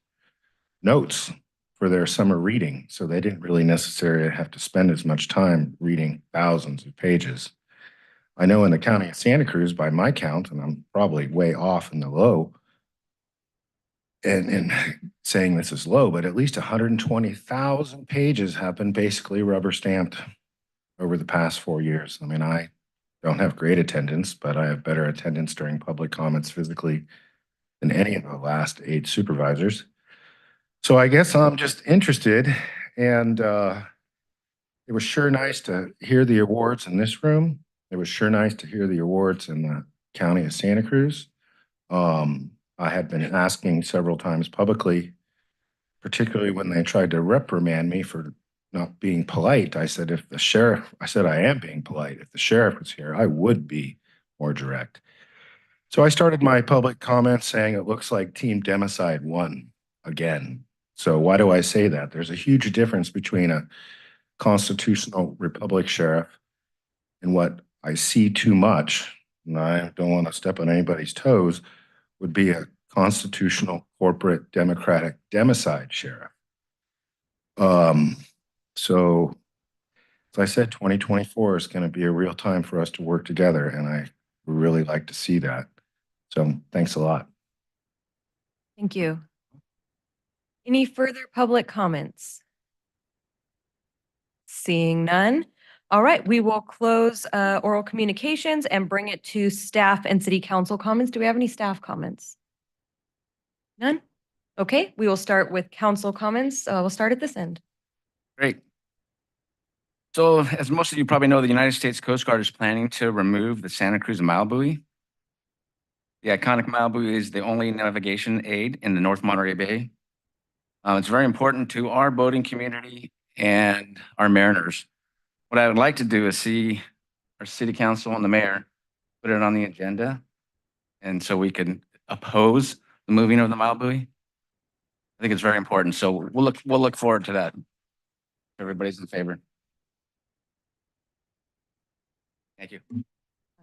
notes for their summer reading. So they didn't really necessarily have to spend as much time reading thousands of pages. I know in the county of Santa Cruz, by my count, and I'm probably way off in the low, and saying this is low, but at least 120,000 pages have been basically rubber stamped over the past 4 years. I mean, I don't have great attendance, but I have better attendance during public comments physically than any of the last 8 supervisors. So I guess I'm just interested, and it was sure nice to hear the awards in this room. It was sure nice to hear the awards in the county of Santa Cruz. I had been asking several times publicly, particularly when they tried to reprimand me for not being polite. I said, I am being polite. If the sheriff was here, I would be more direct. So I started my public comments saying it looks like Team Democide won again. So why do I say that? There's a huge difference between a constitutional republic sheriff and what I see too much, and I don't want to step on anybody's toes, would be a constitutional corporate democratic democide sheriff. So as I said, 2024 is going to be a real time for us to work together, and I would really like to see that. So thanks a lot. Thank you. Any further public comments? Seeing none. All right, we will close oral communications and bring it to staff and city council comments. Do we have any staff comments? None? Okay, we will start with council comments. We'll start at this end. Great. So as most of you probably know, the United States Coast Guard is planning to remove the Santa Cruz Mile Buoy. The iconic Mile Buoy is the only navigation aid in the North Monterey Bay. It's very important to our boating community and our mariners. What I would like to do is see our city council and the mayor put it on the agenda, and so we can oppose the moving of the Mile Buoy. I think it's very important. So we'll look forward to that. Everybody's in favor. Thank you. All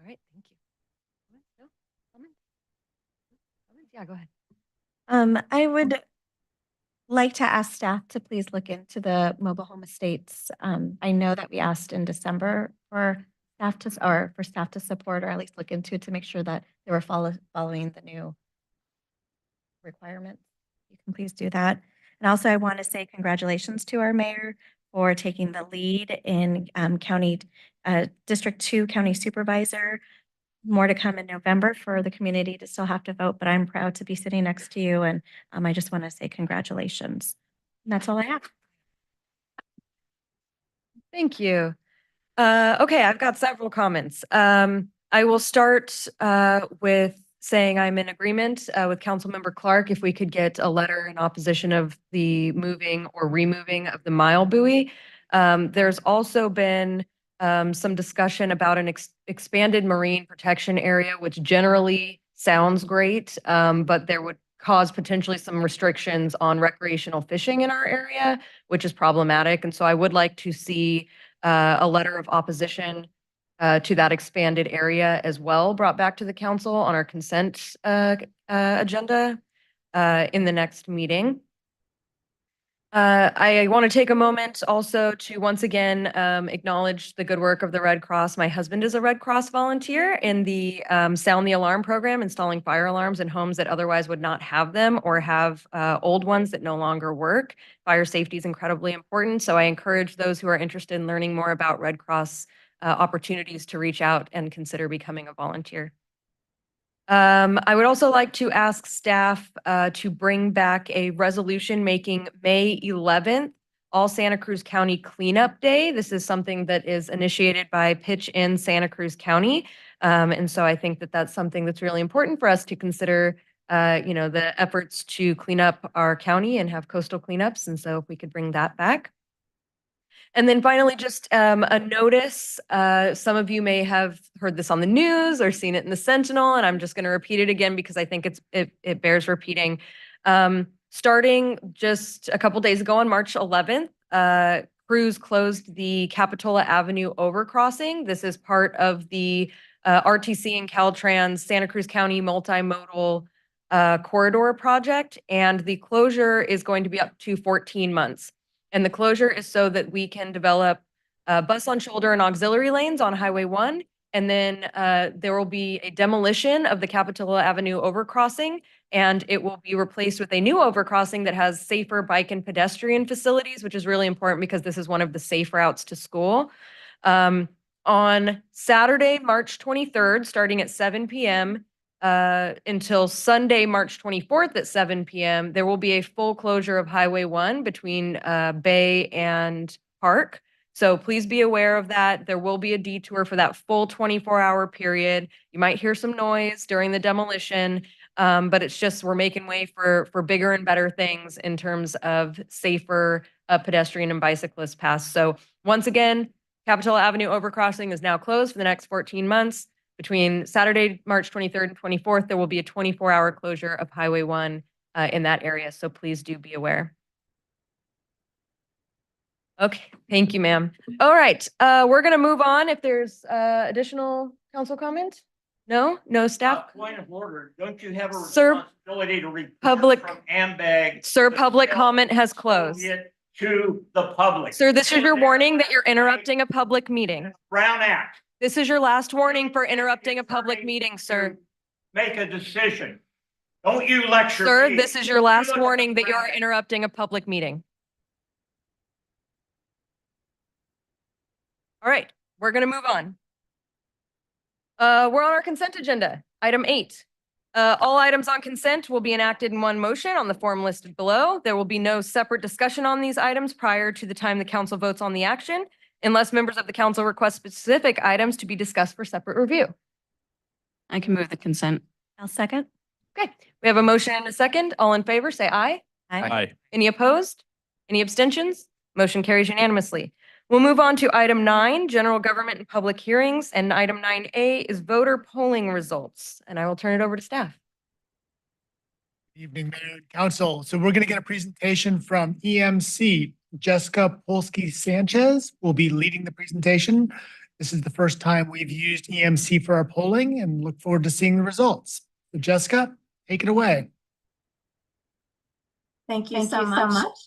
right, thank you. No comment? Yeah, go ahead. I would like to ask staff to please look into the mobile home estates. I know that we asked in December for staff to support, or at least look into it to make sure that they were following the new requirements. You can please do that. And also I want to say congratulations to our mayor for taking the lead in District 2 County Supervisor. More to come in November for the community to still have to vote, but I'm proud to be sitting next to you, and I just want to say congratulations. And that's all I have. Thank you. Okay, I've got several comments. I will start with saying I'm in agreement with Councilmember Clark if we could get a letter in opposition of the moving or removing of the Mile Buoy. There's also been some discussion about an expanded marine protection area, which generally sounds great, but there would cause potentially some restrictions on recreational fishing in our area, which is problematic. And so I would like to see a letter of opposition to that expanded area as well brought back to the council on our consent agenda in the next meeting. I want to take a moment also to once again acknowledge the good work of the Red Cross. My husband is a Red Cross volunteer in the Sound the Alarm program, installing fire alarms in homes that otherwise would not have them or have old ones that no longer work. Fire safety is incredibly important, so I encourage those who are interested in learning more about Red Cross opportunities to reach out and consider becoming a volunteer. I would also like to ask staff to bring back a resolution making May 11th All Santa Cruz County Cleanup Day. This is something that is initiated by Pitch in Santa Cruz County. And so I think that that's something that's really important for us to consider, the efforts to clean up our county and have coastal cleanups. And so if we could bring that back. And then finally, just a notice. Some of you may have heard this on the news or seen it in the Sentinel, and I'm just going to repeat it again because I think it bears repeating. Starting just a couple days ago on March 11th, crews closed the Capitola Avenue overcrossing. This is part of the RTC and Caltrans Santa Cruz County multimodal corridor project, and the closure is going to be up to 14 months. And the closure is so that we can develop bus on shoulder and auxiliary lanes on Highway 1. And then there will be a demolition of the Capitola Avenue overcrossing, and it will be replaced with a new overcrossing that has safer bike and pedestrian facilities, which is really important because this is one of the safe routes to school. On Saturday, March 23rd, starting at 7 p.m., until Sunday, March 24th at 7 p.m., there will be a full closure of Highway 1 between Bay and Park. So please be aware of that. There will be a detour for that full 24-hour period. You might hear some noise during the demolition, but it's just we're making way for bigger and better things in terms of safer pedestrian and bicyclist paths. So once again, Capitola Avenue overcrossing is now closed for the next 14 months. Between Saturday, March 23rd and 24th, there will be a 24-hour closure of Highway 1 in that area. So please do be aware. Okay, thank you, ma'am. All right, we're going to move on. If there's additional council comment? No staff? Point of order, don't you have a Sir, responsibility to report public- from AMBAG? Sir, public comment has closed. To the public. Sir, this is your warning that you're interrupting a public meeting. Brown Act, This is your last warning for interrupting a public meeting, sir. make a decision. Don't you lecture Sir, me. this is your last warning that you are interrupting a public meeting. All right, we're going to move on. We're on our consent agenda. Item 8. All items on consent will be enacted in one motion on the form listed below. There will be no separate discussion on these items prior to the time the council votes on the action, unless members of the council request specific items to be discussed for separate review. I can move the consent. I'll second. Okay, we have a motion and a second. All in favor, say aye. Aye. Any opposed? Any abstentions? Motion carries unanimously. We'll move on to item 9, general government and public hearings, and item 9A is voter polling results. And I will turn it over to staff. Evening, Mayor and Council. So we're going to get a presentation from EMC. Jessica Polsky Sanchez will be leading the presentation. This is the first time we've used EMC for our polling and look forward to seeing the results. So Jessica, take it away. Thank you so much.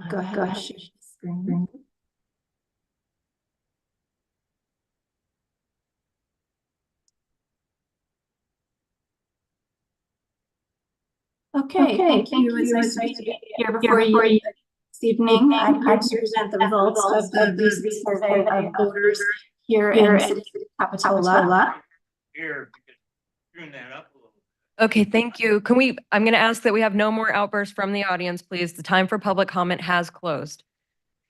Go ahead. Share the screen. Okay, thank you. It's nice to be here before you this evening. I'm here to present the results of the recent survey of voters here in City Capitola. Here, tune that up a little. Okay, thank you. I'm going to ask that we have no more outbursts from the audience, please. The time for public comment has closed.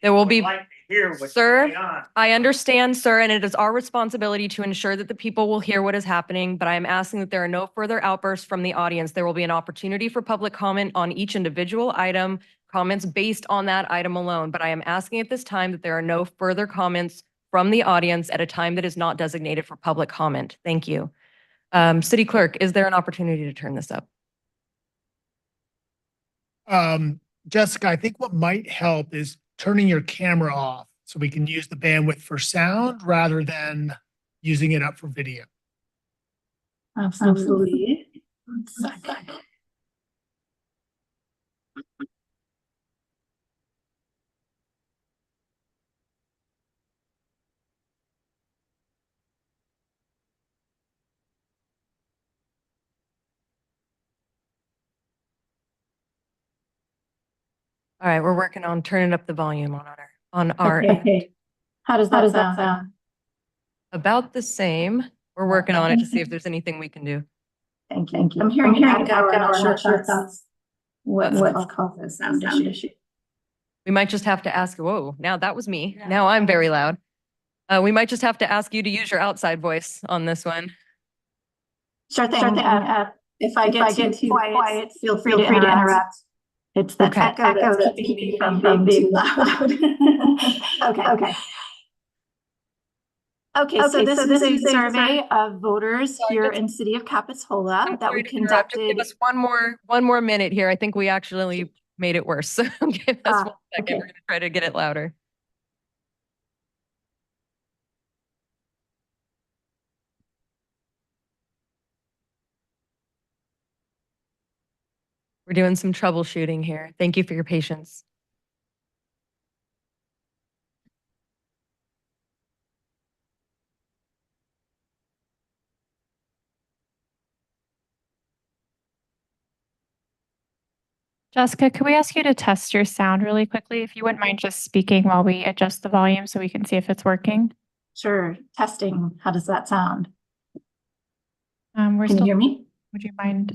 There will be, Like to hear what's sir, going on. I understand, sir, and it is our responsibility to ensure that the people will hear what is happening, but I am asking that there are no further outbursts from the audience. There will be an opportunity for public comment on each individual item, comments based on that item alone. But I am asking at this time that there are no further comments from the audience at a time that is not designated for public comment. Thank you. City Clerk, is there an opportunity to turn this up? Jessica, I think what might help is turning your camera off so we can use the bandwidth for sound rather than using it up for video. Absolutely. 1 second. All right, we're working on turning up the volume on our end. Okay. How does that sound? About the same. We're working on it to see if there's anything we can do. Thank you. I'm hearing an echo. I'm not sure if that's what's causing the sound issue. We might just have to ask, whoa, now that was me. Now I'm very loud. We might just have to ask you to use your outside voice on this one. Sure thing. If I get too quiet, feel free to interrupt. It's the echo that's keeping me from being too loud. Okay, so this is a survey of voters here in City of Capitola that we conducted. Give us one more minute here. I think we actually made it worse. So give us 1 second. We're gonna try to get it louder. We're doing some troubleshooting here. Thank you for your patience. Jessica, could we ask you to test your sound really quickly? If you wouldn't mind just speaking while we adjust the volume so we can see if it's working. Sure, testing. How does that sound? Can you hear me? Would you mind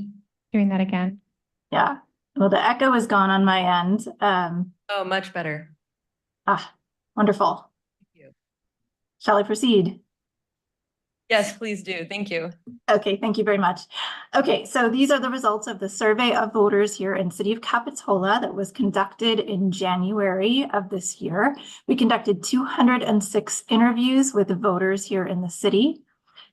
doing that again? Yeah. Well, the echo is gone on my end. Oh, much better. Wonderful. Thank you. Shall I proceed? Yes, please do. Thank you. Okay, thank you very much. Okay, so these are the results of the survey of voters here in City of Capitola that was conducted in January of this year. We conducted 206 interviews with the voters here in the city.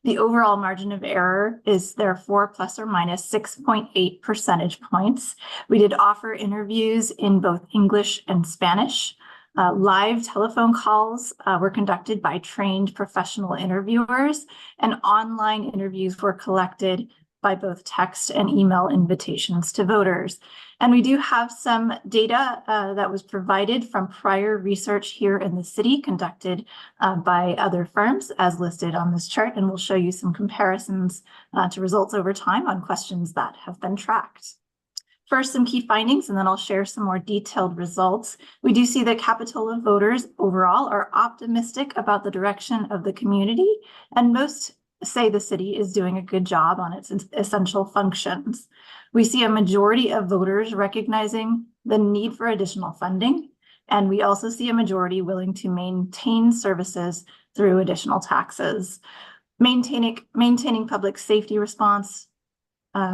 The overall margin of error is therefore plus or minus 6.8 percentage points. We did offer interviews in both English and Spanish. Live telephone calls were conducted by trained professional interviewers, and online interviews were collected by both text and email invitations to voters. And we do have some data that was provided from prior research here in the city conducted by other firms as listed on this chart, and we'll show you some comparisons to results over time on questions that have been tracked. First, some key findings, and then I'll share some more detailed results. We do see that Capitola voters overall are optimistic about the direction of the community, and most say the city is doing a good job on its essential functions. We see a majority of voters recognizing the need for additional funding, and we also see a majority willing to maintain services through additional taxes. Maintaining public safety response,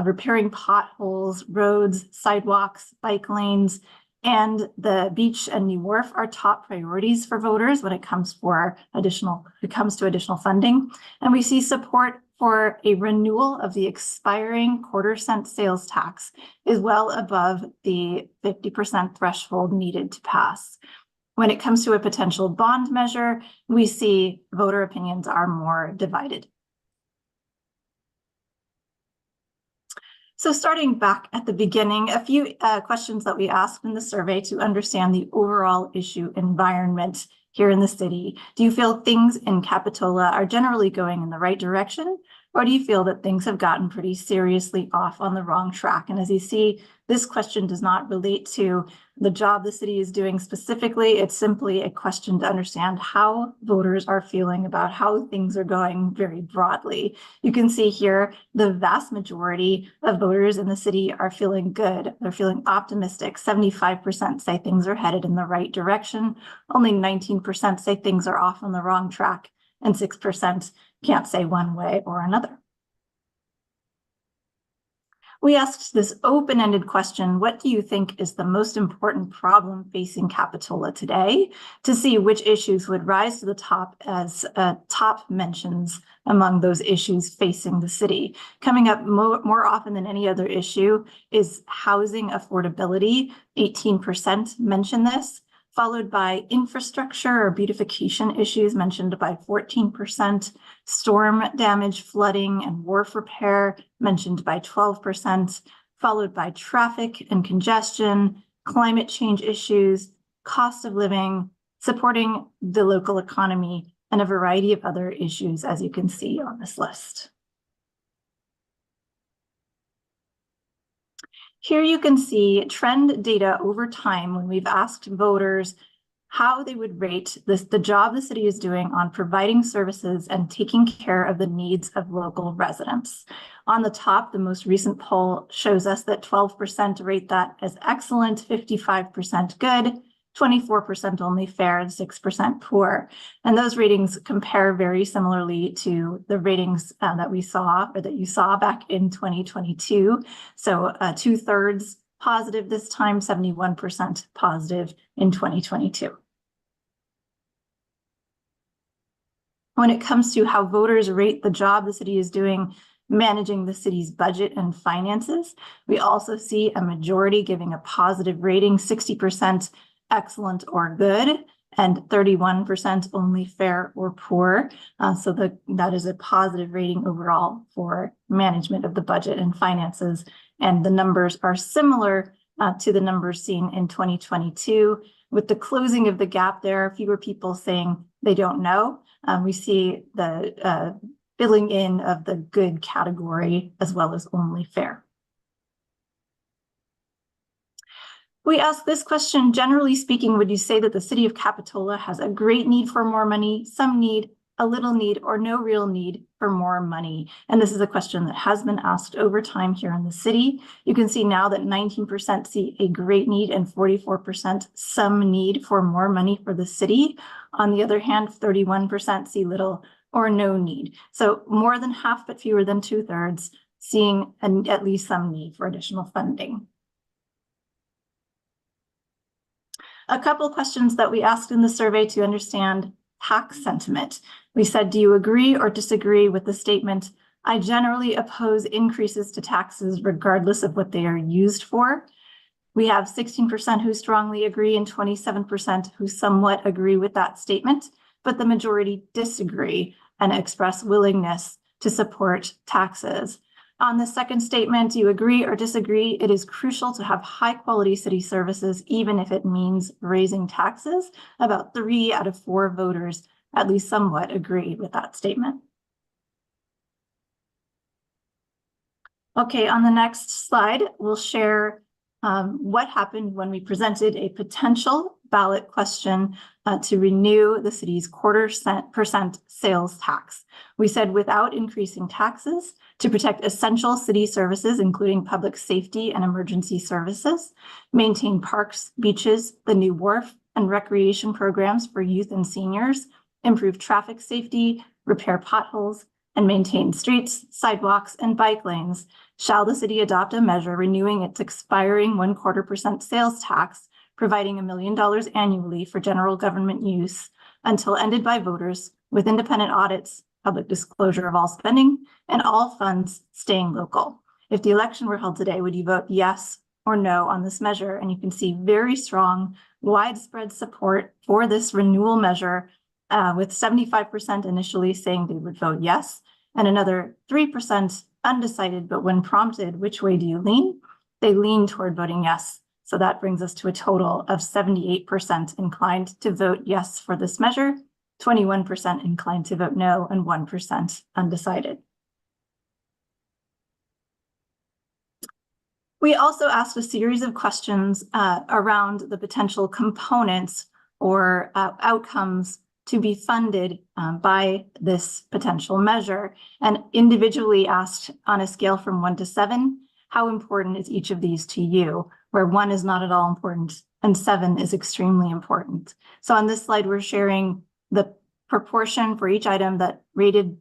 repairing potholes, roads, sidewalks, bike lanes, and the beach and New Wharf are top priorities for voters when it comes to additional funding. And we see support for a renewal of the expiring quarter-cent sales tax is well above the 50% threshold needed to pass. When it comes to a potential bond measure, we see voter opinions are more divided. So starting back at the beginning, a few questions that we asked in the survey to understand the overall issue environment here in the city. Do you feel things in Capitola are generally going in the right direction? Or do you feel that things have gotten pretty seriously off on the wrong track? And as you see, this question does not relate to the job the city is doing specifically. It's simply a question to understand how voters are feeling about how things are going very broadly. You can see here, the vast majority of voters in the city are feeling good. They're feeling optimistic. 75% say things are headed in the right direction. Only 19% say things are off on the wrong track, and 6% can't say one way or another. We asked this open-ended question, what do you think is the most important problem facing Capitola today, to see which issues would rise to the top as top mentions among those issues facing the city. Coming up more often than any other issue is housing affordability. 18% mention this, followed by infrastructure or beautification issues mentioned by 14%, storm damage, flooding, and wharf repair mentioned by 12%, followed by traffic and congestion, climate change issues, cost of living, supporting the local economy, and a variety of other issues, as you can see on this list. Here you can see trend data over time when we've asked voters how they would rate the job the city is doing on providing services and taking care of the needs of local residents. On the top, the most recent poll shows us that 12% rate that as excellent, 55% good, 24% only fair, and 6% poor. And those ratings compare very similarly to the ratings that we saw, or that you saw back in 2022. So 2/3 positive this time, 71% positive in 2022. When it comes to how voters rate the job the city is doing managing the city's budget and finances, we also see a majority giving a positive rating, 60% excellent or good, and 31% only fair or poor. So that is a positive rating overall for management of the budget and finances. And the numbers are similar to the numbers seen in 2022. With the closing of the gap there, fewer people saying they don't know. We see the filling in of the good category as well as only fair. We ask this question, generally speaking, would you say that the city of Capitola has a great need for more money, some need, a little need, or no real need for more money? And this is a question that has been asked over time here in the city. You can see now that 19% see a great need and 44% some need for more money for the city. On the other hand, 31% see little or no need. So more than half, but fewer than 2/3 seeing at least some need for additional funding. A couple questions that we asked in the survey to understand tax sentiment. We said, do you agree or disagree with the statement, I generally oppose increases to taxes regardless of what they are used for? We have 16% who strongly agree and 27% who somewhat agree with that statement, but the majority disagree and express willingness to support taxes. On the second statement, do you agree or disagree? It is crucial to have high quality city services, even if it means raising taxes. About 3 out of 4 voters at least somewhat agree with that statement. Okay, on the next slide, we'll share what happened when we presented a potential ballot question to renew the city's 0.25% sales tax. We said without increasing taxes, to protect essential city services, including public safety and emergency services, maintain parks, beaches, the new wharf, and recreation programs for youth and seniors, improve traffic safety, repair potholes, and maintain streets, sidewalks, and bike lanes, shall the city adopt a measure renewing its expiring 0.25% sales tax, providing $1 million annually for general government use until ended by voters with independent audits, public disclosure of all spending, and all funds staying local. If the election were held today, would you vote yes or no on this measure? And you can see very strong, widespread support for this renewal measure, with 75% initially saying they would vote yes, and another 3% undecided, but when prompted, which way do you lean? They lean toward voting yes. So that brings us to a total of 78% inclined to vote yes for this measure, 21% inclined to vote no, and 1% undecided. We also asked a series of questions around the potential components or outcomes to be funded by this potential measure, and individually asked on a scale from 1 to 7, how important is each of these to you, where 1 is not at all important and 7 is extremely important. So on this slide, we're sharing the proportion for each item that rated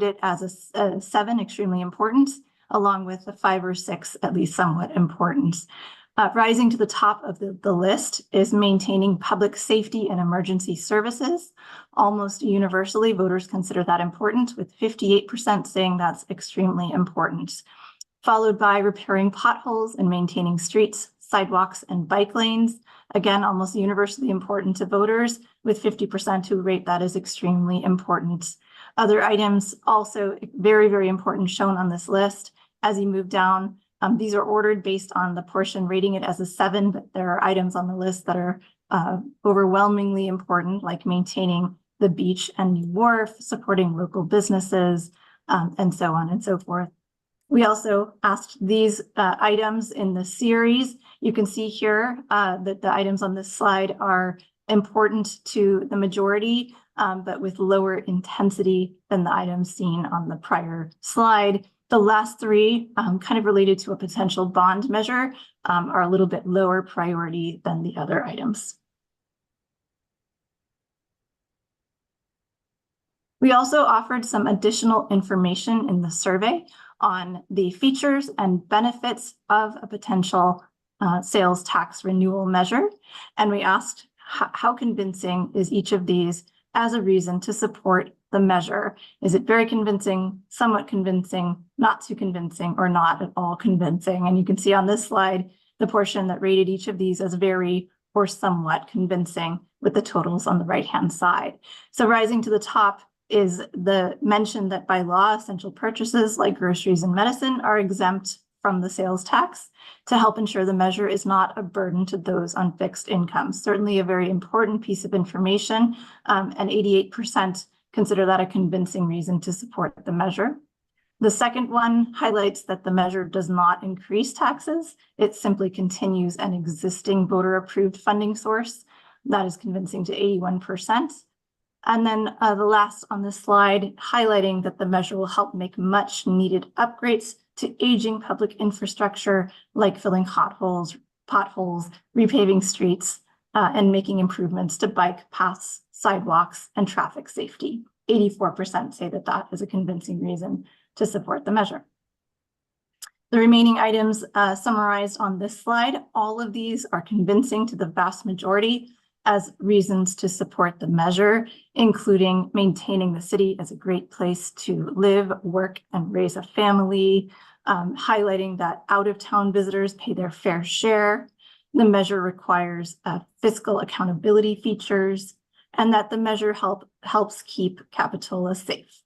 it as a 7, extremely important, along with a 5 or 6, at least somewhat important. Rising to the top of the list is maintaining public safety and emergency services. Almost universally, voters consider that important, with 58% saying that's extremely important. Followed by repairing potholes and maintaining streets, sidewalks, and bike lanes. Again, almost universally important to voters, with 50% who rate that as extremely important. Other items also very, very important shown on this list. As you move down, these are ordered based on the portion rating it as a 7, but there are items on the list that are overwhelmingly important, like maintaining the beach and new wharf, supporting local businesses, and so on and so forth. We also asked these items in the series. You can see here that the items on this slide are important to the majority, but with lower intensity than the items seen on the prior slide. The last three, kind of related to a potential bond measure, are a little bit lower priority than the other items. We also offered some additional information in the survey on the features and benefits of a potential sales tax renewal measure. And we asked how convincing is each of these as a reason to support the measure? Is it very convincing, somewhat convincing, not too convincing, or not at all convincing? And you can see on this slide the portion that rated each of these as very or somewhat convincing, with the totals on the right-hand side. So rising to the top is the mention that by law, essential purchases like groceries and medicine are exempt from the sales tax to help ensure the measure is not a burden to those on fixed incomes. Certainly a very important piece of information, and 88% consider that a convincing reason to support the measure. The second one highlights that the measure does not increase taxes. It simply continues an existing voter-approved funding source. That is convincing to 81%. And then the last on this slide, highlighting that the measure will help make much needed upgrades to aging public infrastructure, like filling potholes, repaving streets, and making improvements to bike paths, sidewalks, and traffic safety. 84% say that that is a convincing reason to support the measure. The remaining items summarized on this slide, all of these are convincing to the vast majority as reasons to support the measure, including maintaining the city as a great place to live, work, and raise a family, highlighting that out-of-town visitors pay their fair share. The measure requires fiscal accountability features, and that the measure helps keep Capitola safe.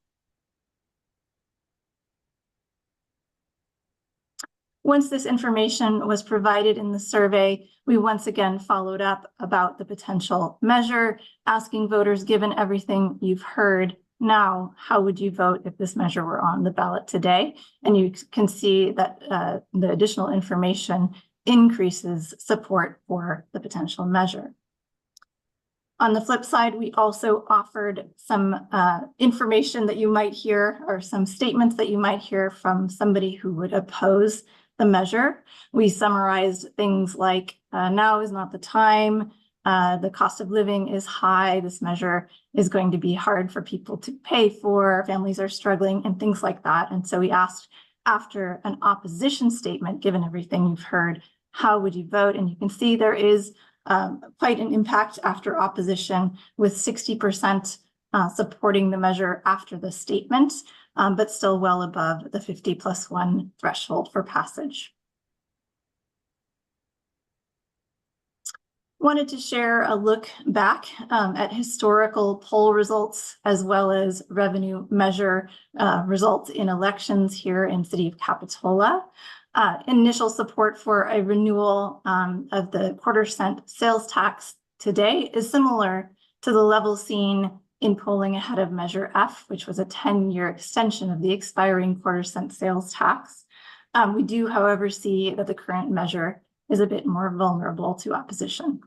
Once this information was provided in the survey, we once again followed up about the potential measure, asking voters, given everything you've heard now, how would you vote if this measure were on the ballot today? And you can see that the additional information increases support for the potential measure. On the flip side, we also offered some information that you might hear, or some statements that you might hear from somebody who would oppose the measure. We summarized things like, now is not the time, the cost of living is high, this measure is going to be hard for people to pay for, families are struggling, and things like that. And so we asked, after an opposition statement, given everything you've heard, how would you vote? And you can see there is quite an impact after opposition, with 60% supporting the measure after the statement, but still well above the 50+1 threshold for passage. Wanted to share a look back at historical poll results, as well as revenue measure results in elections here in City of Capitola. Initial support for a renewal of the quarter-cent sales tax today is similar to the level seen in polling ahead of Measure F, which was a 10-year extension of the expiring quarter-cent sales tax. We do, however, see that the current measure is a bit more vulnerable to opposition.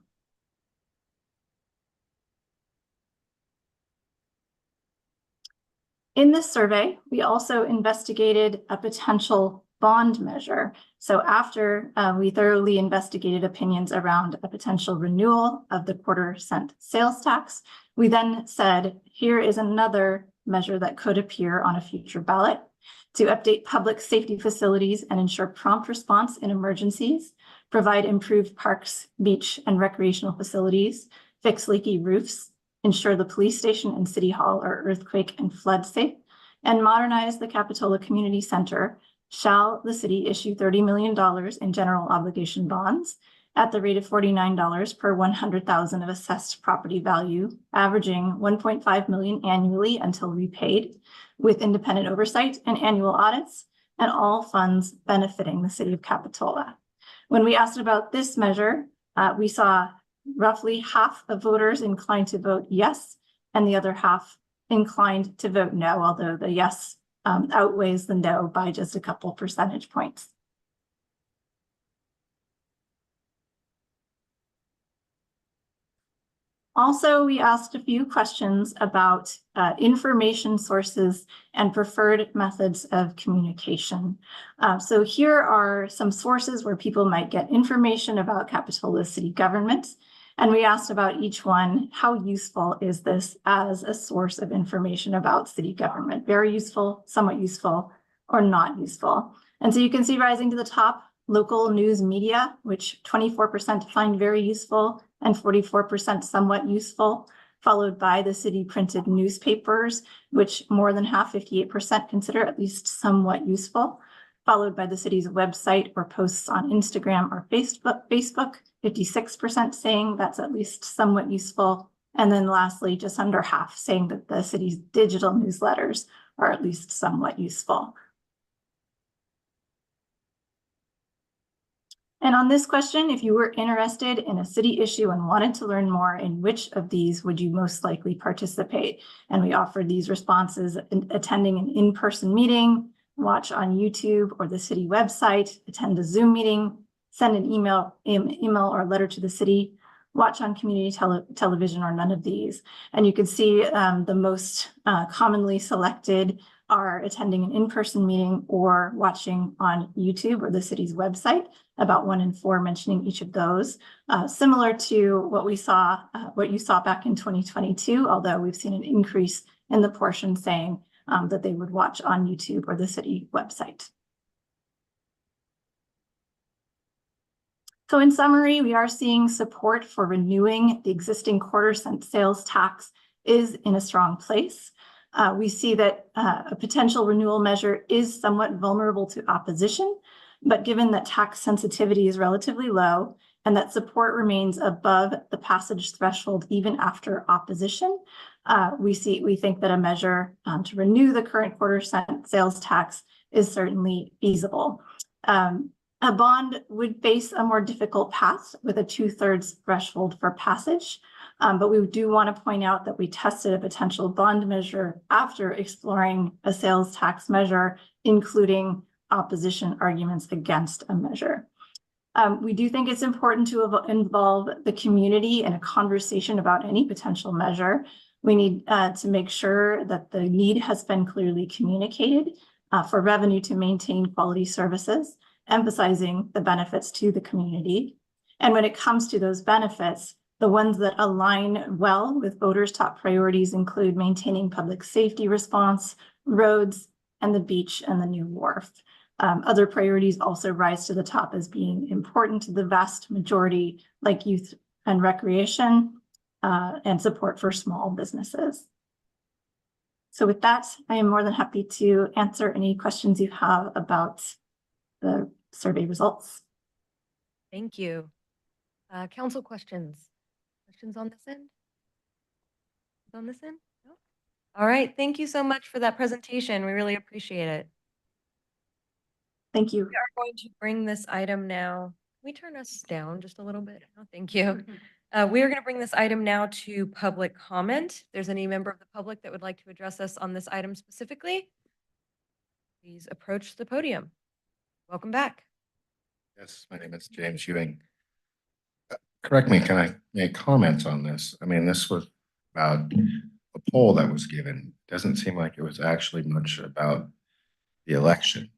In this survey, we also investigated a potential bond measure. So after we thoroughly investigated opinions around a potential renewal of the quarter-cent sales tax, we then said, here is another measure that could appear on a future ballot to update public safety facilities and ensure prompt response in emergencies, provide improved parks, beach, and recreational facilities, fix leaky roofs, ensure the police station and city hall are earthquake and flood safe, and modernize the Capitola Community Center. Shall the city issue $30 million in general obligation bonds at the rate of $49 per 100,000 of assessed property value, averaging $1.5 million annually until repaid, with independent oversight and annual audits, and all funds benefiting the City of Capitola. When we asked about this measure, we saw roughly half of voters inclined to vote yes, and the other half inclined to vote no, although the yes outweighs the no by just a couple percentage points. Also, we asked a few questions about information sources and preferred methods of communication. So here are some sources where people might get information about Capitola city government. And we asked about each one, how useful is this as a source of information about city government? Very useful, somewhat useful, or not useful. And so you can see rising to the top, local news media, which 24% find very useful and 44% somewhat useful, followed by the city printed newspapers, which more than half, 58%, consider at least somewhat useful, followed by the city's website or posts on Instagram or Facebook, 56% saying that's at least somewhat useful. And then lastly, just under half saying that the city's digital newsletters are at least somewhat useful. And on this question, if you were interested in a city issue and wanted to learn more, in which of these would you most likely participate? And we offered these responses: attending an in-person meeting, watch on YouTube or the city website, attend a Zoom meeting, send an email or letter to the city, watch on community television, or none of these. And you can see the most commonly selected are attending an in-person meeting or watching on YouTube or the city's website, about 1 in 4 mentioning each of those. Similar to what we saw, what you saw back in 2022, although we've seen an increase in the portion saying that they would watch on YouTube or the city website. So in summary, we are seeing support for renewing the existing quarter-cent sales tax is in a strong place. We see that a potential renewal measure is somewhat vulnerable to opposition, but given that tax sensitivity is relatively low and that support remains above the passage threshold even after opposition, we think that a measure to renew the current quarter-cent sales tax is certainly feasible. A bond would face a more difficult path with a 2/3 threshold for passage. But we do want to point out that we tested a potential bond measure after exploring a sales tax measure, including opposition arguments against a measure. We do think it's important to involve the community in a conversation about any potential measure. We need to make sure that the need has been clearly communicated for revenue to maintain quality services, emphasizing the benefits to the community. And when it comes to those benefits, the ones that align well with voters' top priorities include maintaining public safety response, roads, and the beach and the new wharf. Other priorities also rise to the top as being important to the vast majority, like youth and recreation, and support for small businesses. So with that, I am more than happy to answer any questions you have about the survey results. Thank you. Council questions? Questions on this end? On this end? No? All right. Thank you so much for that presentation. We really appreciate it. Thank you. We are going to bring this item now. Can we turn us down just a little bit? Oh, thank you. We are going to bring this item now to public comment. If there's any member of the public that would like to address us on this item specifically, please approach the podium. Welcome back. Yes, my name is James Ewing. Correct me, can I make comments on this? I mean, this was about a poll that was given. Doesn't seem like it was actually much about the election.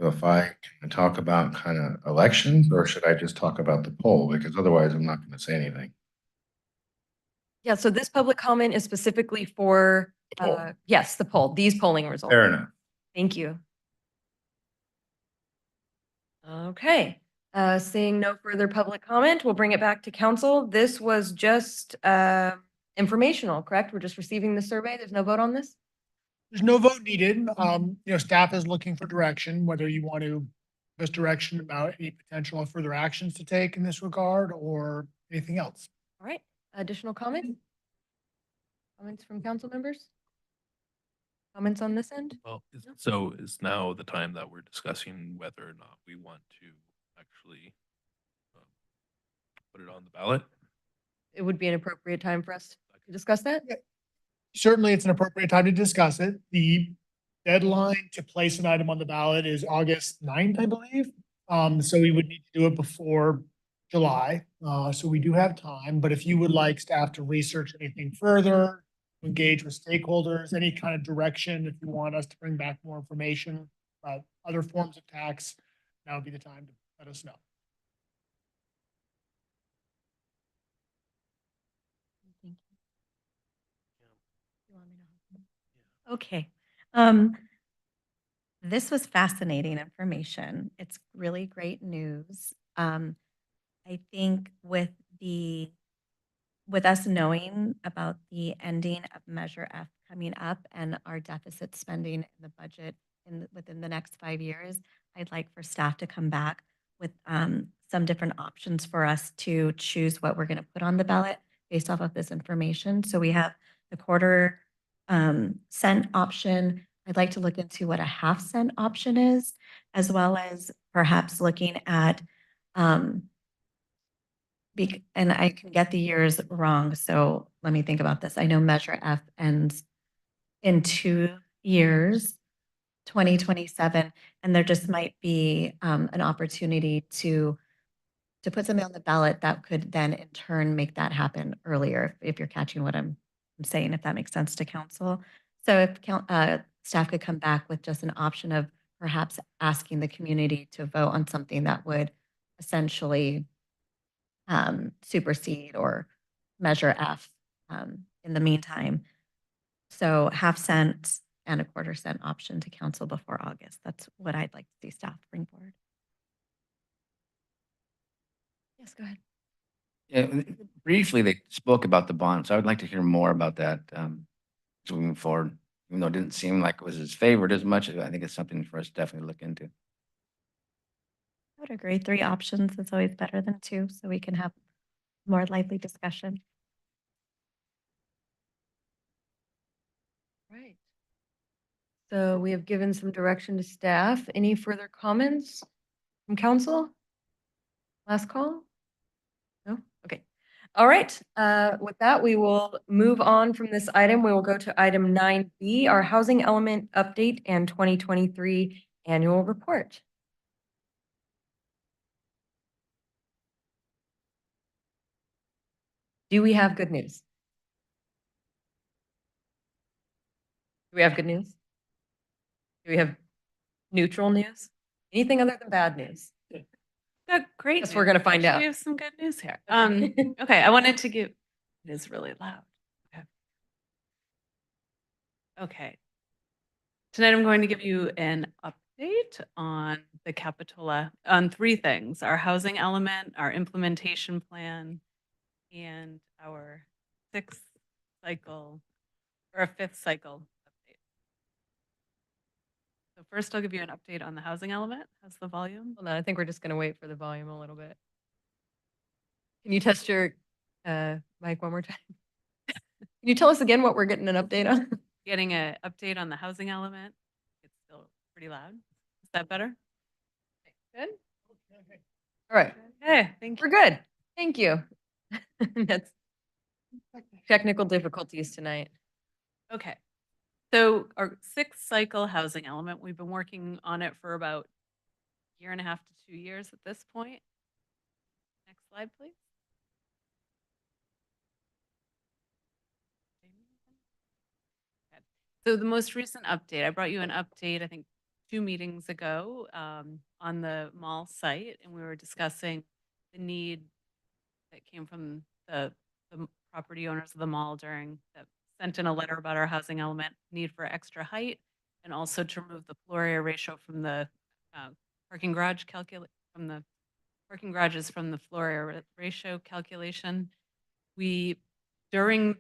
So if I can talk about kind of elections, or should I just talk about the poll? Because otherwise I'm not going to say anything. Yeah, so this public comment is specifically for, yes, the poll, these polling results. Fair enough. Thank you. Okay, seeing no further public comment, we'll bring it back to council. This was just informational, correct? We're just receiving the survey. There's no vote on this? There's no vote needed. Staff is looking for direction, whether you want to give us direction about any potential further actions to take in this regard or anything else. All right, additional comment? Comments from council members? Comments on this end? Well, so is now the time that we're discussing whether or not we want to actually put it on the ballot? It would be an appropriate time for us to discuss that? Certainly, it's an appropriate time to discuss it. The deadline to place an item on the ballot is August 9th, I believe. So we would need to do it before July. So we do have time, but if you would like staff to research anything further, engage with stakeholders, any kind of direction, if you want us to bring back more information about other forms of tax, now would be the time to let us know. Okay. This was fascinating information. It's really great news. I think with us knowing about the ending of Measure F coming up and our deficit spending in the budget within the next 5 years, I'd like for staff to come back with some different options for us to choose what we're going to put on the ballot based off of this information. So we have the quarter cent option. I'd like to look into what a half cent option is, as well as perhaps looking at, and I can get the years wrong, so let me think about this. I know Measure F ends in 2 years, 2027, and there just might be an opportunity to put something on the ballot that could then in turn make that happen earlier, if you're catching what I'm saying, if that makes sense to council. So if staff could come back with just an option of perhaps asking the community to vote on something that would essentially supersede or Measure F in the meantime. So half cent and a quarter cent option to council before August. That's what I'd like to see staff bring forward. Yes, go ahead. Yeah, briefly, they spoke about the bond, so I would like to hear more about that moving forward. Even though it didn't seem like it was as favored as much, I think it's something for us to definitely look into. I would agree. 3 options is always better than 2, so we can have more lively discussion. Right. So we have given some direction to staff. Any further comments from council? Last call? No? Okay. All right. With that, we will move on from this item. We will go to item 9B, our housing element update and 2023 annual report. Do we have good news? Do we have good news? Do we have neutral news? Anything other than bad news? Got great. Guess we're gonna find Actually, out. We have some good news here. Okay, I wanted to give, it is really loud. Okay. Okay. Tonight I'm going to give you an update on the Capitola on 3 things: our housing element, our implementation plan, and our 6th cycle or a 5th cycle update. So first I'll give you an update on the housing element. How's the volume? Hold on, I think we're just gonna wait for the volume a little bit. Can you test your mic one more time? Can you tell us again what we're getting an update on? Getting an update on the housing element. It's still pretty loud. Is that better? Good. All right. Okay, thank you. We're good. Thank you. That's technical difficulties tonight. Okay. So our 6th cycle housing element, we've been working on it for about 1.5 to 2 years at this point. Next slide, please. Okay. So the most recent update, I brought you an update, I think 2 meetings ago on the mall site, and we were discussing the need that came from the property owners of the mall during that sent in a letter about our housing element need for extra height, and also to remove the floor area ratio from the parking garages from the floor area ratio calculation. We during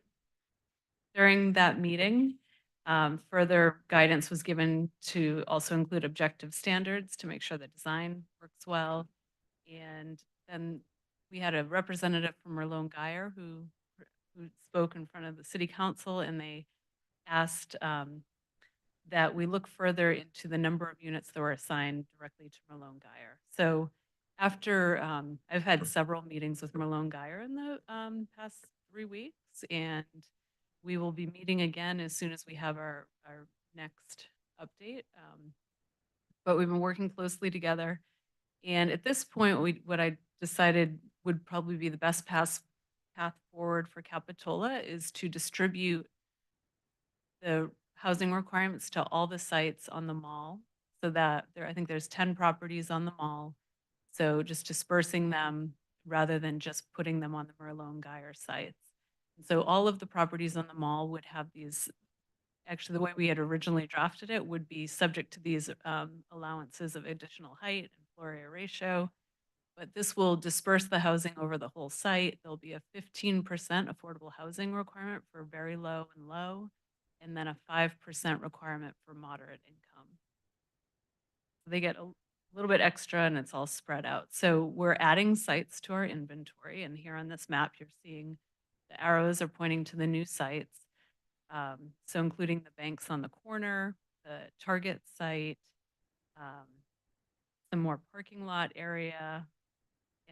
that meeting, further guidance was given to also include objective standards to make sure the design works well. And then we had a representative from Merlone Geyer who spoke in front of the city council, and they asked that we look further into the number of units that were assigned directly to Merlone Geyer. So after I've had several meetings with Merlone Geyer in the past 3 weeks, and we will be meeting again as soon as we have our next update. But we've been working closely together. And at this point, what I decided would probably be the best path forward for Capitola is to distribute the housing requirements to all the sites on the mall, so that I think there's 10 properties on the mall. So just dispersing them rather than just putting them on the Merlot and Geyer sites. And so all of the properties on the mall would have these, actually the way we had originally drafted it would be subject to these allowances of additional height and floor area ratio. But this will disperse the housing over the whole site. There'll be a 15% affordable housing requirement for very low and low, and then a 5% requirement for moderate income. So they get a little bit extra and it's all spread out. So we're adding sites to our inventory, and here on this map, you're seeing the arrows are pointing to the new sites. So including the banks on the corner, the Target site, some more parking lot area,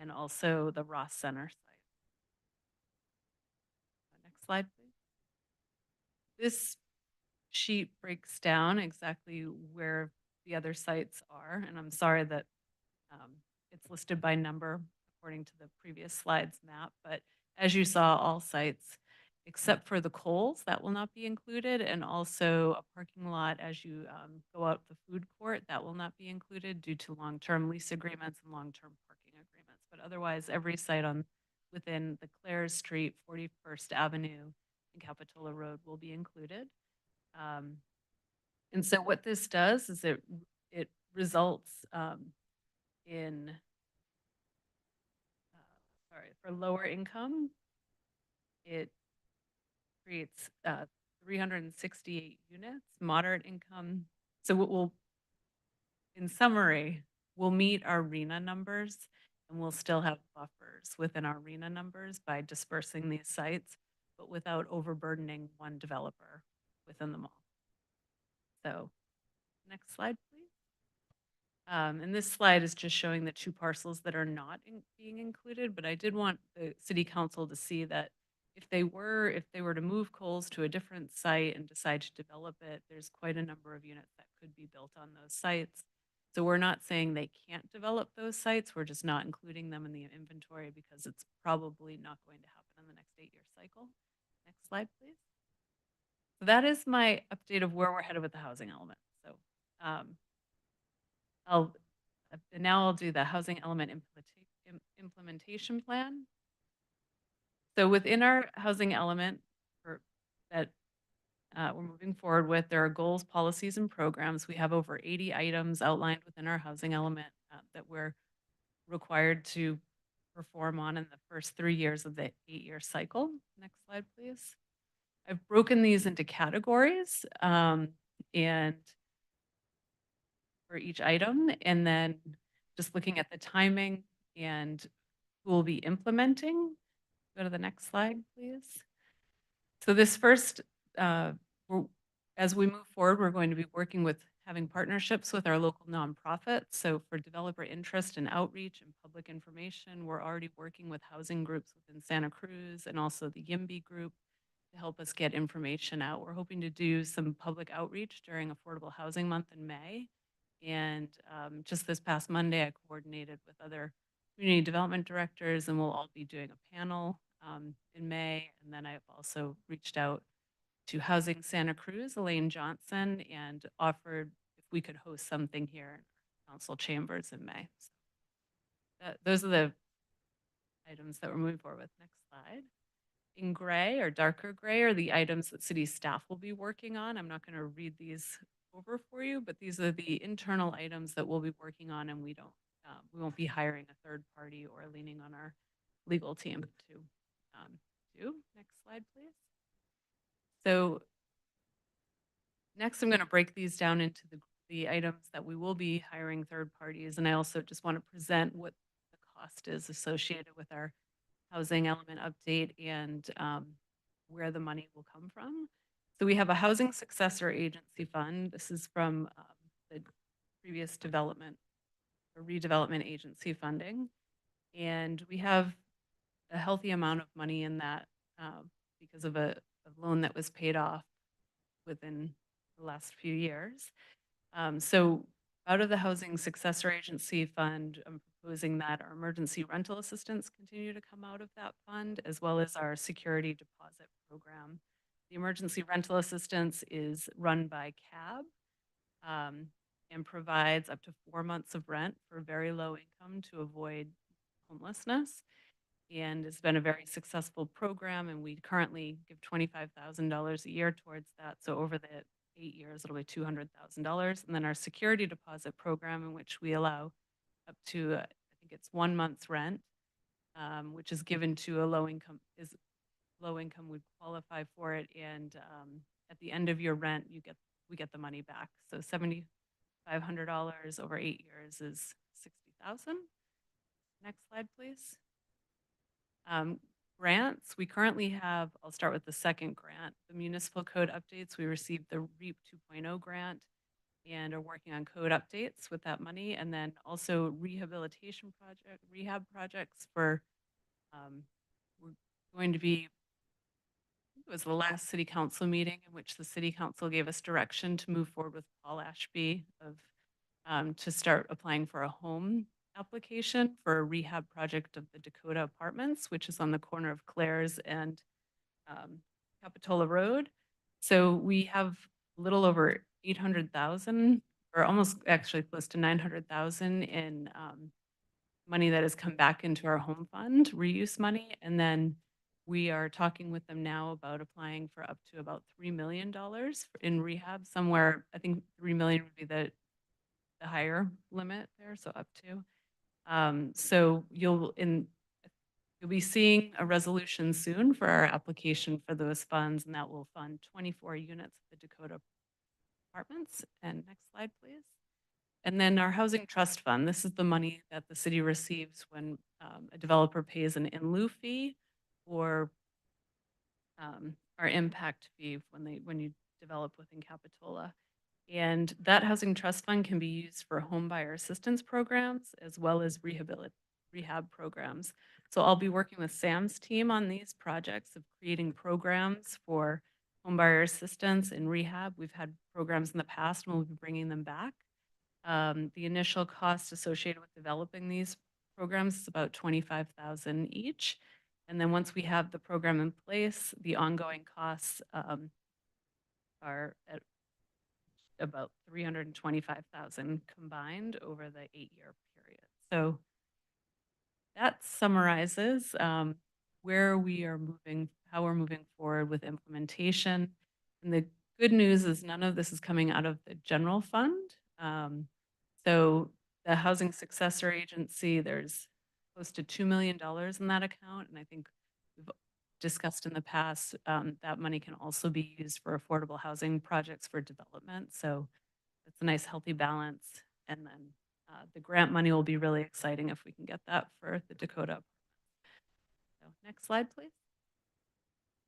and also the Ross Center site. Next slide, please. This sheet breaks down exactly where the other sites are, and I'm sorry that it's listed by number according to the previous slide's map, but as you saw, all sites except for the Kohl's, that will not be included, and also a parking lot as you go out the food court, that will not be included due to long-term lease agreements and long-term parking agreements. But otherwise, every site within the Clares Street, 41st Avenue, and Capitola Road will be included. And so what this does is it results in, for lower income, it creates 368 units, moderate income. So what will, in summary, we'll meet our RENA numbers and we'll still have buffers within our RENA numbers by dispersing these sites, but without overburdening one developer within the mall. So next slide, please. And this slide is just showing the two parcels that are not being included, but I did want the city council to see that if they were to move Kohl's to a different site and decide to develop it, there's quite a number of units that could be built on those sites. So we're not saying they can't develop those sites, we're just not including them in the inventory because it's probably not going to happen in the next 8-year cycle. Next slide, please. So that is my update of where we're headed with the housing element. So now I'll do the housing element implementation plan. So within our housing element that we're moving forward with, there are goals, policies, and programs. We have over 80 items outlined within our housing element that we're required to perform on in the first 3 years of the 8-year cycle. Next slide, please. I've broken these into categories and for each item, and then just looking at the timing and who will be implementing. Go to the next slide, please. So this first, as we move forward, we're going to be working with having partnerships with our local nonprofits. So for developer interest and outreach and public information, we're already working with housing groups within Santa Cruz and also the YIMBY group to help us get information out. We're hoping to do some public outreach during Affordable Housing Month in May. And just this past Monday, I coordinated with other community development directors, and we'll all be doing a panel in May. And then I've also reached out to Housing Santa Cruz, Elaine Johnson, and offered if we could host something here in our council chambers in May. So those are the items that we're moving forward with. Next slide. In gray or darker gray are the items that city staff will be working on. I'm not going to read these over for you, but these are the internal items that we'll be working on, and we won't be hiring a third party or leaning on our legal team to do. Next slide, please. So next, I'm going to break these down into the items that we will be hiring third parties, and I also just want to present what the cost is associated with our housing element update and where the money will come from. So we have a housing successor agency fund. This is from the previous development or redevelopment agency funding. And we have a healthy amount of money in that because of a loan that was paid off within the last few years. So out of the Housing Successor Agency Fund, I'm proposing that our emergency rental assistance continue to come out of that fund, as well as our security deposit program. The emergency rental assistance is run by CAB and provides up to 4 months of rent for very low income to avoid homelessness. And it's been a very successful program, and we currently give $25,000 a year towards that. So over the 8 years, it'll be $200,000. And then our security deposit program, in which we allow up to, I think it's 1 month's rent, which is given to a low income would qualify for it. And at the end of your rent, we get the money back. So $7,500 over 8 years is $60,000. Next slide, please. Grants, we currently have, I'll start with the second grant, the municipal code updates. We received the REAP 2.0 grant and are working on code updates with that money. And then also rehab projects for, we're going to be, it was the last city council meeting in which the city council gave us direction to move forward with Paul Ashby to start applying for a home application for a rehab project of the Dakota Apartments, which is on the corner of Claire's and Capitola Road. So we have a little over 800,000, or almost actually close to 900,000 in money that has come back into our home fund, reuse money. And then we are talking with them now about applying for up to about $3 million in rehab. Somewhere, I think 3 million would be the higher limit there, so up to. So you'll be seeing a resolution soon for our application for those funds, and that will fund 24 units of the Dakota Apartments. And next slide, please. And then our Housing Trust Fund, this is the money that the city receives when a developer pays an in lieu fee or our impact fee when you develop within Capitola. And that Housing Trust Fund can be used for home buyer assistance programs as well as rehab programs. So I'll be working with Sam's team on these projects of creating programs for home buyer assistance and rehab. We've had programs in the past and we'll be bringing them back. The initial cost associated with developing these programs is about $25,000 each. And then once we have the program in place, the ongoing costs are at about $325,000 combined over the 8-year period. So that summarizes where we are moving, how we're moving forward with implementation. And the good news is none of this is coming out of the general fund. So the Housing Successor Agency, there's close to $2 million in that account. And I think we've discussed in the past, that money can also be used for affordable housing projects for development. So it's a nice healthy balance. And then the grant money will be really exciting if we can get that for the Dakota. So next slide, please.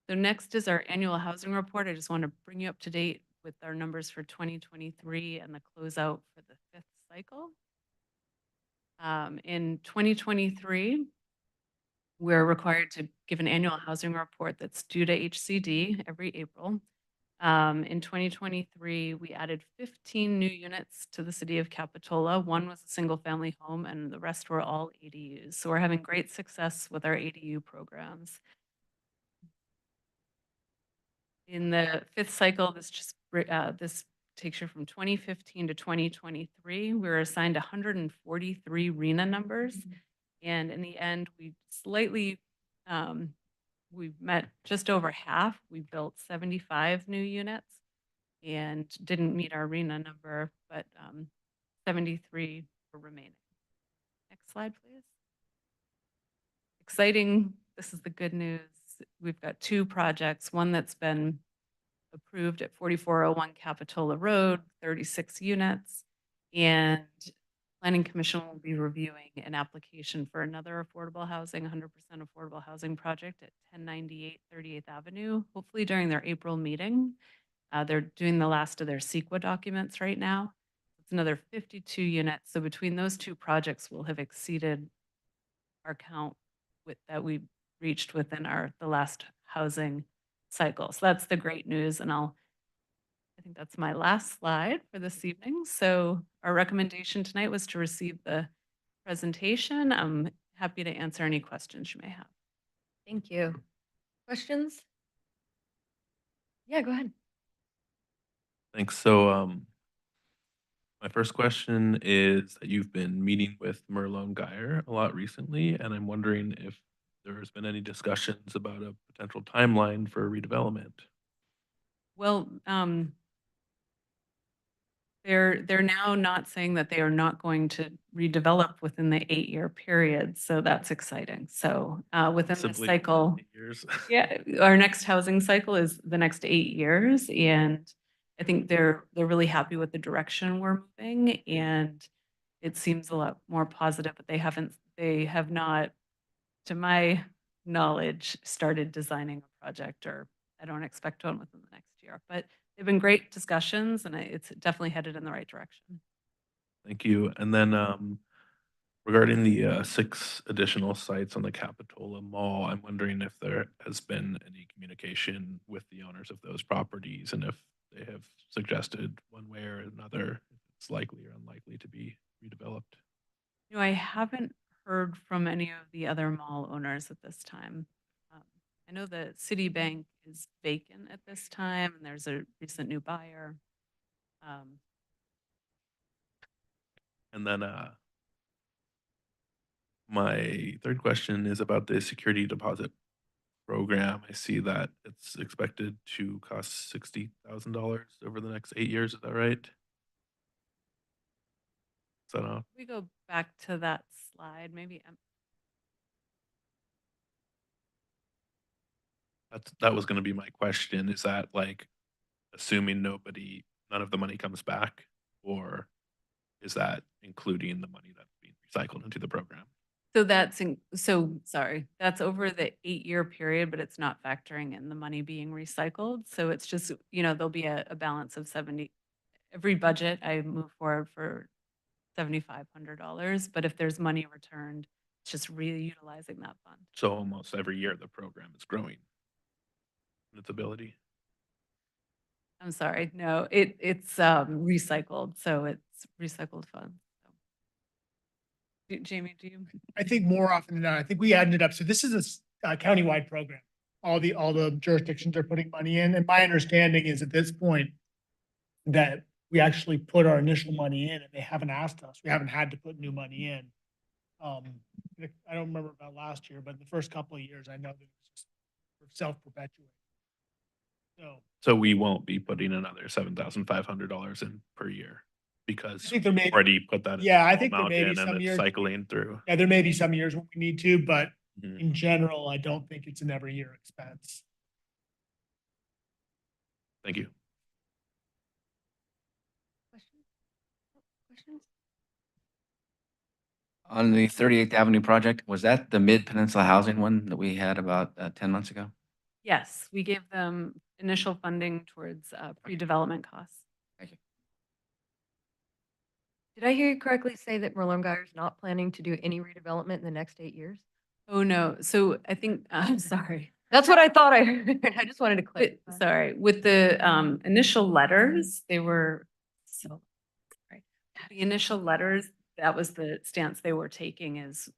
So next is our annual housing report. I just want to bring you up to date with our numbers for 2023 and the closeout for the 5th cycle. In 2023, we're required to give an annual housing report that's due to HCD every April. In 2023, we added 15 new units to the city of Capitola. One was a single family home and the rest were all ADUs. So we're having great success with our ADU programs. In the 5th cycle, this takes you from 2015 to 2023. We were assigned 143 RHNA numbers. And in the end, we met just over half. We built 75 new units and didn't meet our RHNA number, but 73 were remaining. Next slide, please. Exciting, this is the good news. We've got 2 projects, one that's been approved at 4401 Capitola Road, 36 units, and Planning Commission will be reviewing an application for another affordable housing, 100% affordable housing project at 1098 38th Avenue, hopefully during their April meeting. They're doing the last of their CEQA documents right now. It's another 52 units. So between those 2 projects, we'll have exceeded our count that we reached within the last housing cycle. So that's the great news. And I think that's my last slide for this evening. So our recommendation tonight was to receive the presentation. I'm happy to answer any questions you may have. Thank you. Questions? Yeah, go ahead. Thanks. So, my first question is that you've been meeting with Merlone Geyer a lot recently, and I'm wondering if there's been any discussions about a potential timeline for redevelopment. Well, they're now not saying that they are not going to redevelop within the 8-year period, so that's exciting. So, within the Simply cycle, 8 years. yeah, our next housing cycle is the next 8 years, and I think they're really happy with the direction we're moving, and it seems a lot more positive, but they have not, to my knowledge, started designing a project, or I don't expect one within the next year. But they've been great discussions, and it's definitely headed in the right direction. Thank you. And then, regarding the 6 additional sites on the Capitola Mall, I'm wondering if there has been any communication with the owners of those properties and if they have suggested one way or another if it's likely or unlikely to be redeveloped. You know, I haven't heard from any of the other mall owners at this time. I know the Citibank is vacant at this time, and there's a recent new buyer. And then, my third question is about the security deposit program. I see that it's expected to cost $60,000 over the next 8 years. Is that right? Is that off? We go back to that slide, maybe. That was gonna be my question. Is that like assuming none of the money comes back? Or is that including the money that's being recycled into the program? So sorry, that's over the 8-year period, but it's not factoring in the money being recycled. So it's just, there'll be a balance of 70. Every budget I move forward for $7,500, but if there's money returned, it's just reutilizing that fund. So almost every year the program is growing in its ability. I'm sorry, no, it's recycled, so it's recycled funds. Jamie, do you? I think more often than not, I think we ended up, so this is a countywide program. All the jurisdictions are putting money in, and my understanding is at this point that we actually put our initial money in and they haven't asked us. We haven't had to put new money in. I don't remember about last year, but the first couple of years, I know that it was just self-perpetuating. So we won't be putting another $7,500 in per year I because think there may, we already put that yeah, I think there amount may be in and some it's years. cycling through. Yeah, there may be some years when we need to, but Mhm. in general, I don't think it's an every year expense. Thank you. Questions? On the 38th Avenue project, was that the Mid-Peninsula Housing one that we had about 10 months ago? Yes, we gave them initial funding towards pre-development costs. Thank you. Did I hear you correctly say that Merlone Geyer is not planning to do any redevelopment in the next 8 years? Oh, no. So I think, I'm sorry. That's what I thought I heard. I just wanted to clarify. Sorry, with the initial letters, they were, so, sorry. The initial letters, that was the stance they were taking, is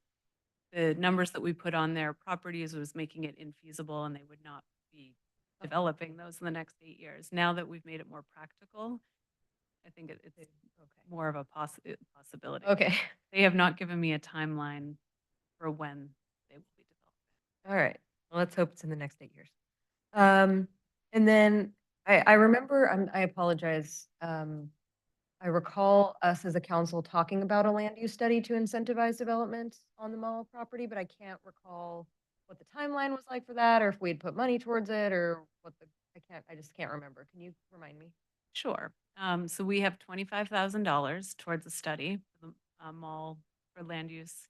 the numbers that we put on their properties was making it infeasible and they would not be developing those in the next 8 years. Now that we've made it more practical, I think it's more of a possibility. Okay. They have not given me a timeline for when they will be developed. All right. Well, let's hope it's in the next 8 years. And then I remember, I apologize. I recall us as a council talking about a land use study to incentivize development on the mall property, but I can't recall what the timeline was like for that, or if we had put money towards it, or I just can't remember. Can you remind me? Sure. So we have $25,000 towards a study for the mall for land use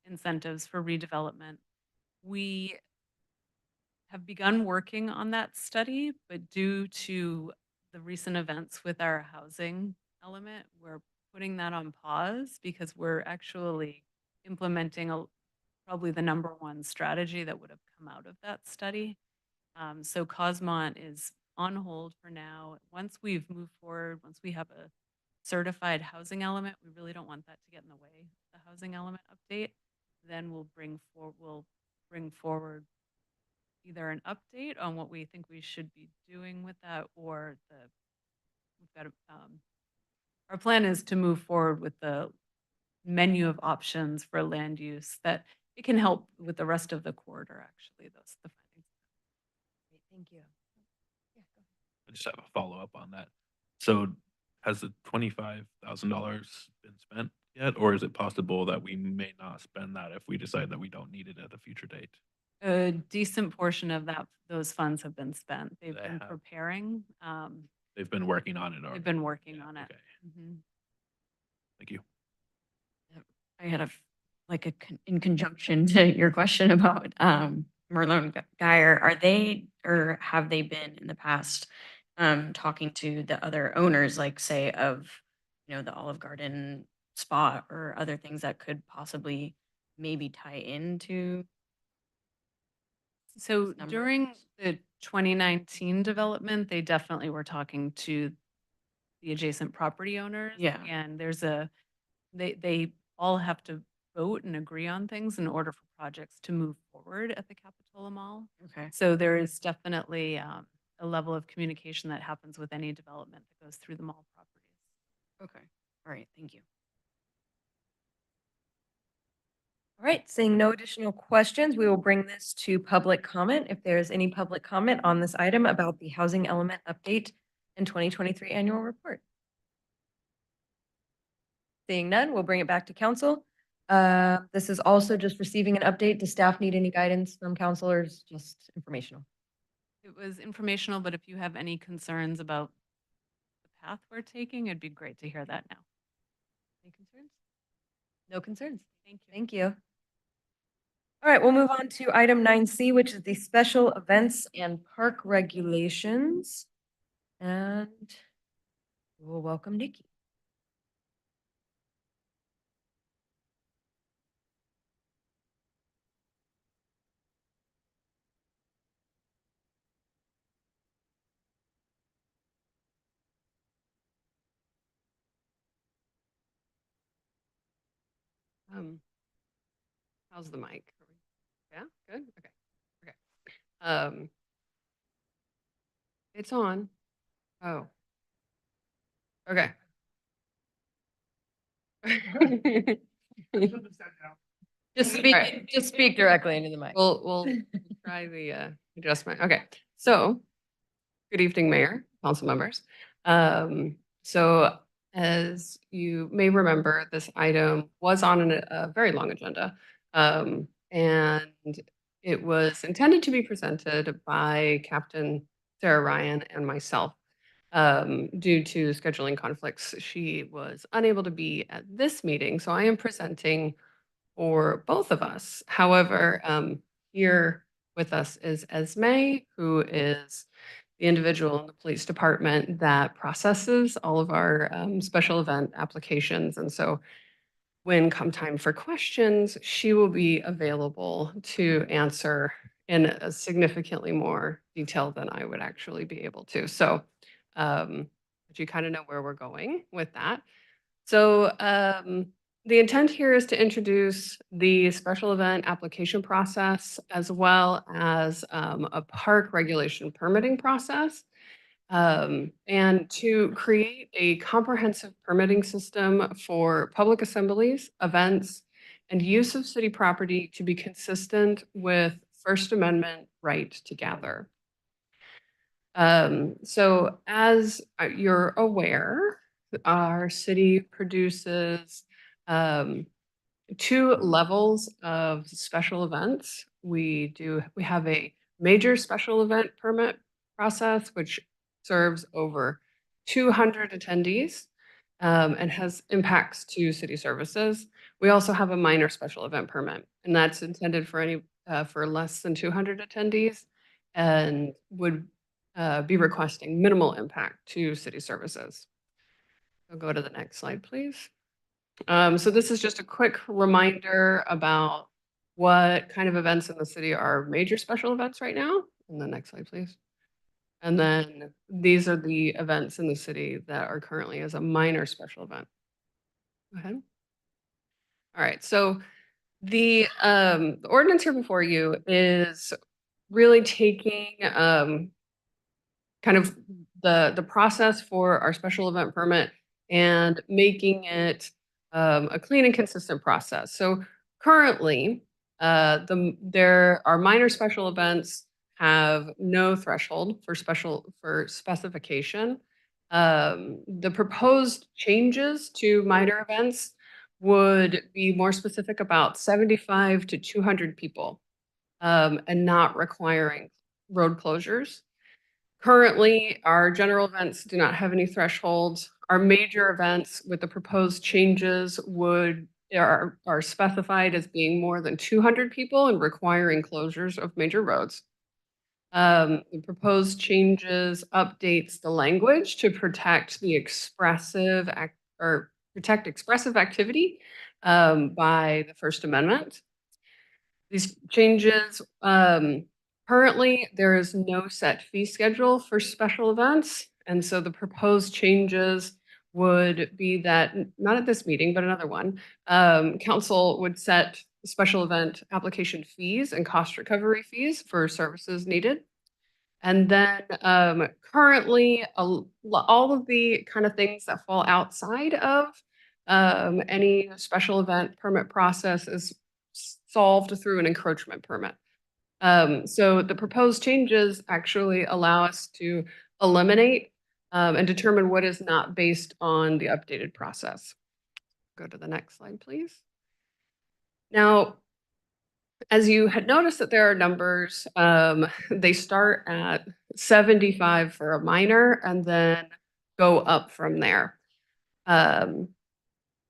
incentives for redevelopment. We have begun working on that study, but due to the recent events with our housing element, we're putting that on pause because we're actually implementing probably the #1 strategy that would have come out of that study. So Cosmont is on hold for now. Once we've moved forward, once we have a certified housing element, we really don't want that to get in the way of the housing element update. Then we'll bring forward either an update on what we think we should be doing with that, or we've got our plan is to move forward with the menu of options for land use that it can help with the rest of the corridor, actually. Those the findings. Thank you. I just have a follow-up on that. So has the $25,000 been spent yet, or is it possible that we may not spend that if we decide that we don't need it at a future date? A decent portion of those funds have been spent. They've They been have. preparing. They've been working on it They've already. been working on it. Okay, Mhm. thank you. I had in conjunction to your question about Merlin Geyer, are they or have they been in the past talking to the other owners, like say of, the Olive Garden spot or other things that could possibly maybe tie into? So numbers? during the 2019 development, they definitely were talking to the adjacent property owners. Yeah. And they all have to vote and agree on things in order for projects to move forward at the Capitola Mall. Okay. So there is definitely a level of communication that happens with any development that goes through the mall properties. Okay. All right. Thank you. All right, seeing no additional questions, we will bring this to public comment. If there is any public comment on this item about the housing element update and 2023 annual report. Seeing none, we'll bring it back to council. This is also just receiving an update. Does staff need any guidance from councilors? Just informational. It was informational, but if you have any concerns about the path we're taking, it'd be great to hear that now. Any concerns? No concerns. Thank you. Thank you. All right, we'll move on to item 9C, which is the special events and park regulations. And we'll welcome Nikki. How's the mic? Yeah, good. Okay. Okay. It's on. Oh. Okay. Just speak directly into the mic. We'll try the adjustment. Okay. So, good evening, Mayor, council members. So as you may remember, this item was on a very long agenda. And it was intended to be presented by Captain Sarah Ryan and myself. Due to scheduling conflicts, she was unable to be at this meeting, so I am presenting for both of us. However, here with us is Esme, who is the individual in the police department that processes all of our special event applications. And so when come time for questions, she will be available to answer in a significantly more detail than I would actually be able to. So but you kind of know where we're going with that. So the intent here is to introduce the special event application process as well as a park regulation permitting process, and to create a comprehensive permitting system for public assemblies, events, and use of city property to be consistent with First Amendment right to gather. So as you're aware, our city produces 2 levels of special events. We have a major special event permit process, which serves over 200 attendees and has impacts to city services. We also have a minor special event permit, and that's intended for for less than 200 attendees and would be requesting minimal impact to city services. I'll go to the next slide, please. So this is just a quick reminder about what kind of events in the city are major special events right now. And the next slide, please. And then these are the events in the city that are currently as a minor special event. Go ahead. All right, so the ordinance here before you is really taking kind of the process for our special event permit and making it a clean and consistent process. So currently, there are minor special events have no threshold for specification. The proposed changes to minor events would be more specific about 75 to 200 people and not requiring road closures. Currently, our general events do not have any thresholds. Our major events with the proposed changes are specified as being more than 200 people and requiring closures of major roads. The proposed changes updates the language to protect the protect expressive activity by the First Amendment. These changes, currently, there is no set fee schedule for special events. And so the proposed changes would be that, not at this meeting, but another one, council would set special event application fees and cost recovery fees for services needed. And then currently, all of the kind of things that fall outside of any special event permit process is solved through an encroachment permit. So the proposed changes actually allow us to eliminate and determine what is not based on the updated process. Go to the next slide, please. Now, as you had noticed that there are numbers, they start at 75 for a minor and then go up from there.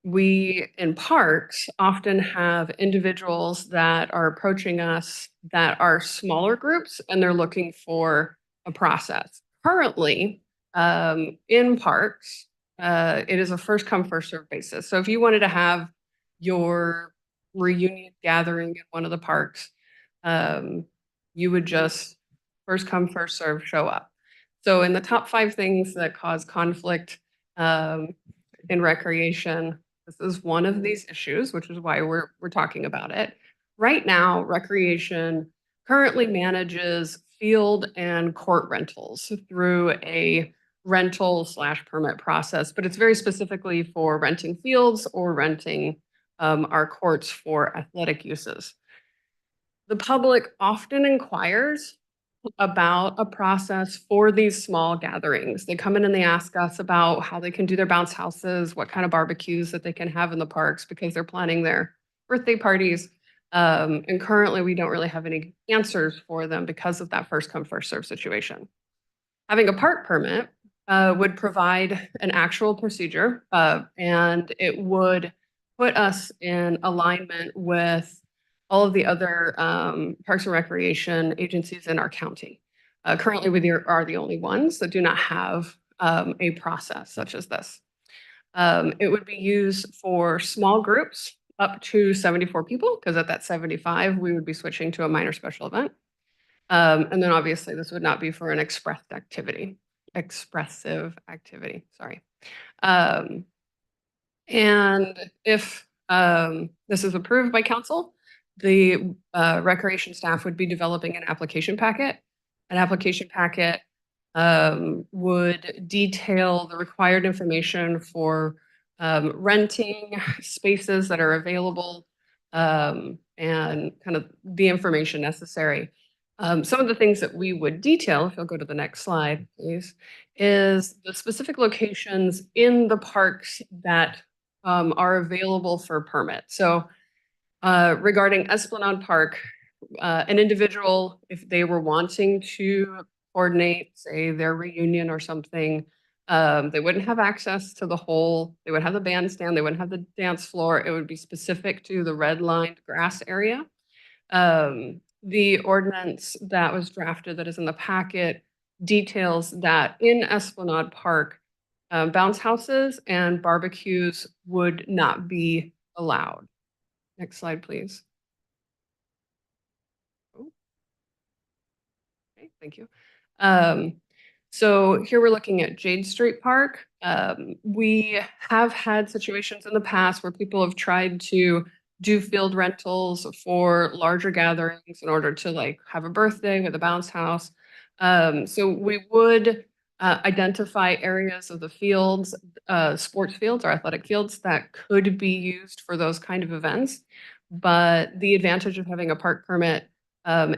We in parks often have individuals that are approaching us that are smaller groups and they're looking for a process. Currently, in parks, it is a first come, first served basis. So if you wanted to have your reunion gathering in one of the parks, you would just first come, first serve, show up. So in the top 5 things that cause conflict in recreation, this is one of these issues, which is why we're talking about it. Right now, recreation currently manages field and court rentals through a rental/permit process, but it's very specifically for renting fields or renting our courts for athletic uses. The public often inquires about a process for these small gatherings. They come in and they ask us about how they can do their bounce houses, what kind of barbecues that they can have in the parks because they're planning their birthday parties. And currently we don't really have any answers for them because of that first come, first serve situation. Having a park permit would provide an actual procedure and it would put us in alignment with all of the other parks and recreation agencies in our county. Currently, we are the only ones that do not have a process such as this. It would be used for small groups up to 74 people, because at that 75, we would be switching to a minor special event. And then obviously this would not be for an expressive activity, sorry. And if this is approved by council, the recreation staff would be developing an application packet. An application packet would detail the required information for renting spaces that are available and kind of the information necessary. Some of the things that we would detail, if you'll go to the next slide, please, is the specific locations in the parks that are available for permit. So regarding Esplanade Park, an individual, if they were wanting to coordinate, say, their reunion or something, they wouldn't have access to the whole, they would have the bandstand, they wouldn't have the dance floor. It would be specific to the red-lined grass area. The ordinance that was drafted that is in the packet details that in Esplanade Park, bounce houses and barbecues would not be allowed. Next slide, please. Oh. Okay, thank you. So here we're looking at Jade Street Park. We have had situations in the past where people have tried to do field rentals for larger gatherings in order to like have a birthday with a bounce house. So we would identify areas of the fields, sports fields or athletic fields that could be used for those kind of events. But the advantage of having a park permit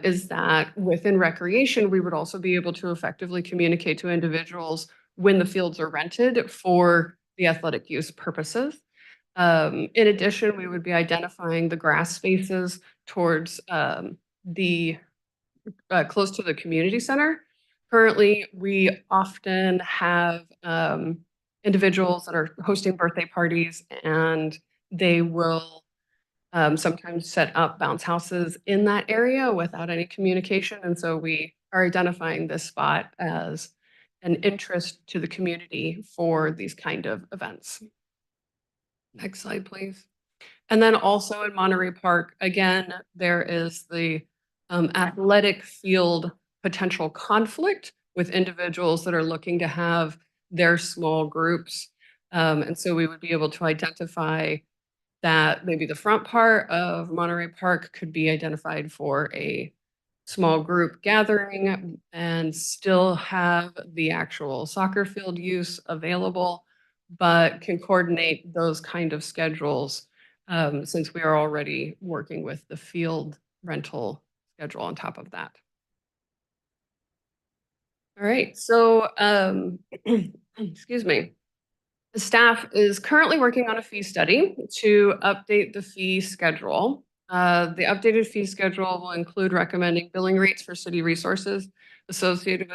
is that within recreation, we would also be able to effectively communicate to individuals when the fields are rented for the athletic use purposes. In addition, we would be identifying the grass spaces towards the close to the community center. Currently, we often have individuals that are hosting birthday parties, and they will sometimes set up bounce houses in that area without any communication. And so we are identifying this spot as an interest to the community for these kind of events. Next slide, please. And then also in Monterey Park, again, there is the athletic field potential conflict with individuals that are looking to have their small groups. And so we would be able to identify that maybe the front part of Monterey Park could be identified for a small group gathering and still have the actual soccer field use available, but can coordinate those kind of schedules since we are already working with the field rental schedule on top of that. All right, so excuse me. The staff is currently working on a fee study to update the fee schedule. The updated fee schedule will include recommending billing rates for city resources associated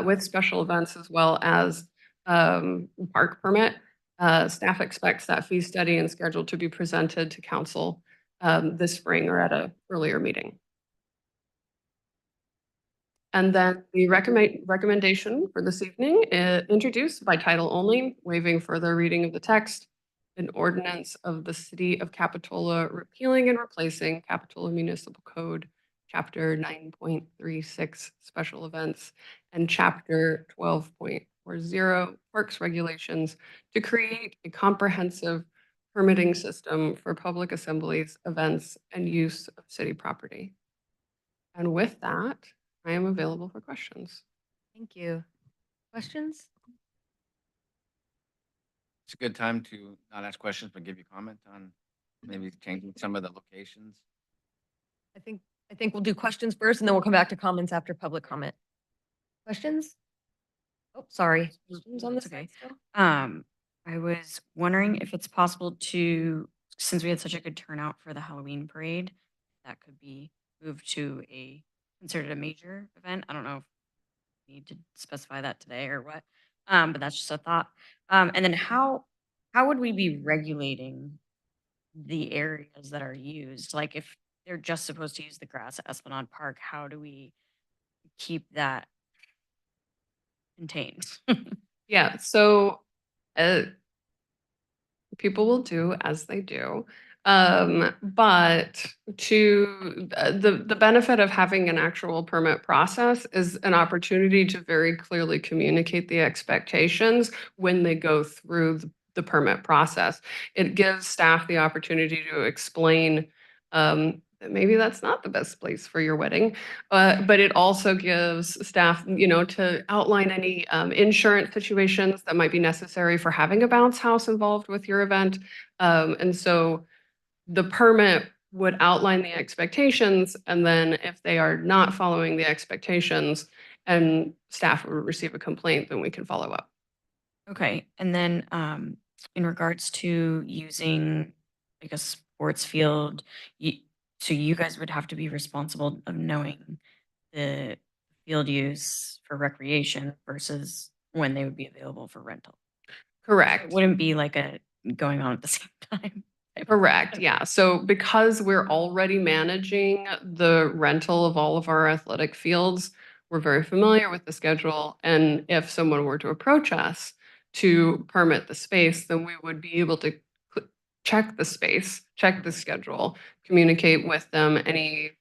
with special events as well as park permit. Staff expects that fee study and schedule to be presented to council this spring or at an earlier meeting. And then the recommendation for this evening is introduced by title only, waiving further reading of the text, an ordinance of the City of Capitola repealing and replacing Capitola Municipal Code, Chapter 9.36 Special Events, and Chapter 12.40 Parks Regulations to create a comprehensive permitting system for public assemblies, events, and use of city property. And with that, I am available for questions. Thank you. Questions? It's a good time to not ask questions, but give you comment on maybe changing some of the locations. I think we'll do questions first and then we'll come back to comments after public comment. Questions? Oh, sorry. Questions on this? Okay. I was wondering if it's possible to, since we had such a good turnout for the Halloween parade, that could be moved to a considered a major event. I don't know if we need to specify that today or what, but that's just a thought. And then how would we be regulating the areas that are used? Like if they're just supposed to use the grass at Esplanade Park, how do we keep that contained? Yeah, so people will do as they do. But to the benefit of having an actual permit process is an opportunity to very clearly communicate the expectations when they go through the permit process. It gives staff the opportunity to explain that maybe that's not the best place for your wedding, but it also gives staff, to outline any insurance situations that might be necessary for having a bounce house involved with your event. And so the permit would outline the expectations, and then if they are not following the expectations and staff will receive a complaint, then we can follow up. Okay, and then in regards to using like a sports field, so you guys would have to be responsible of knowing the field use for recreation versus when they would be available for rental. Correct. It wouldn't be like a going on at the same time. Correct, yeah. So because we're already managing the rental of all of our athletic fields, we're very familiar with the schedule. And if someone were to approach us to permit the space, then we would be able to check the space, check the schedule, communicate with them anything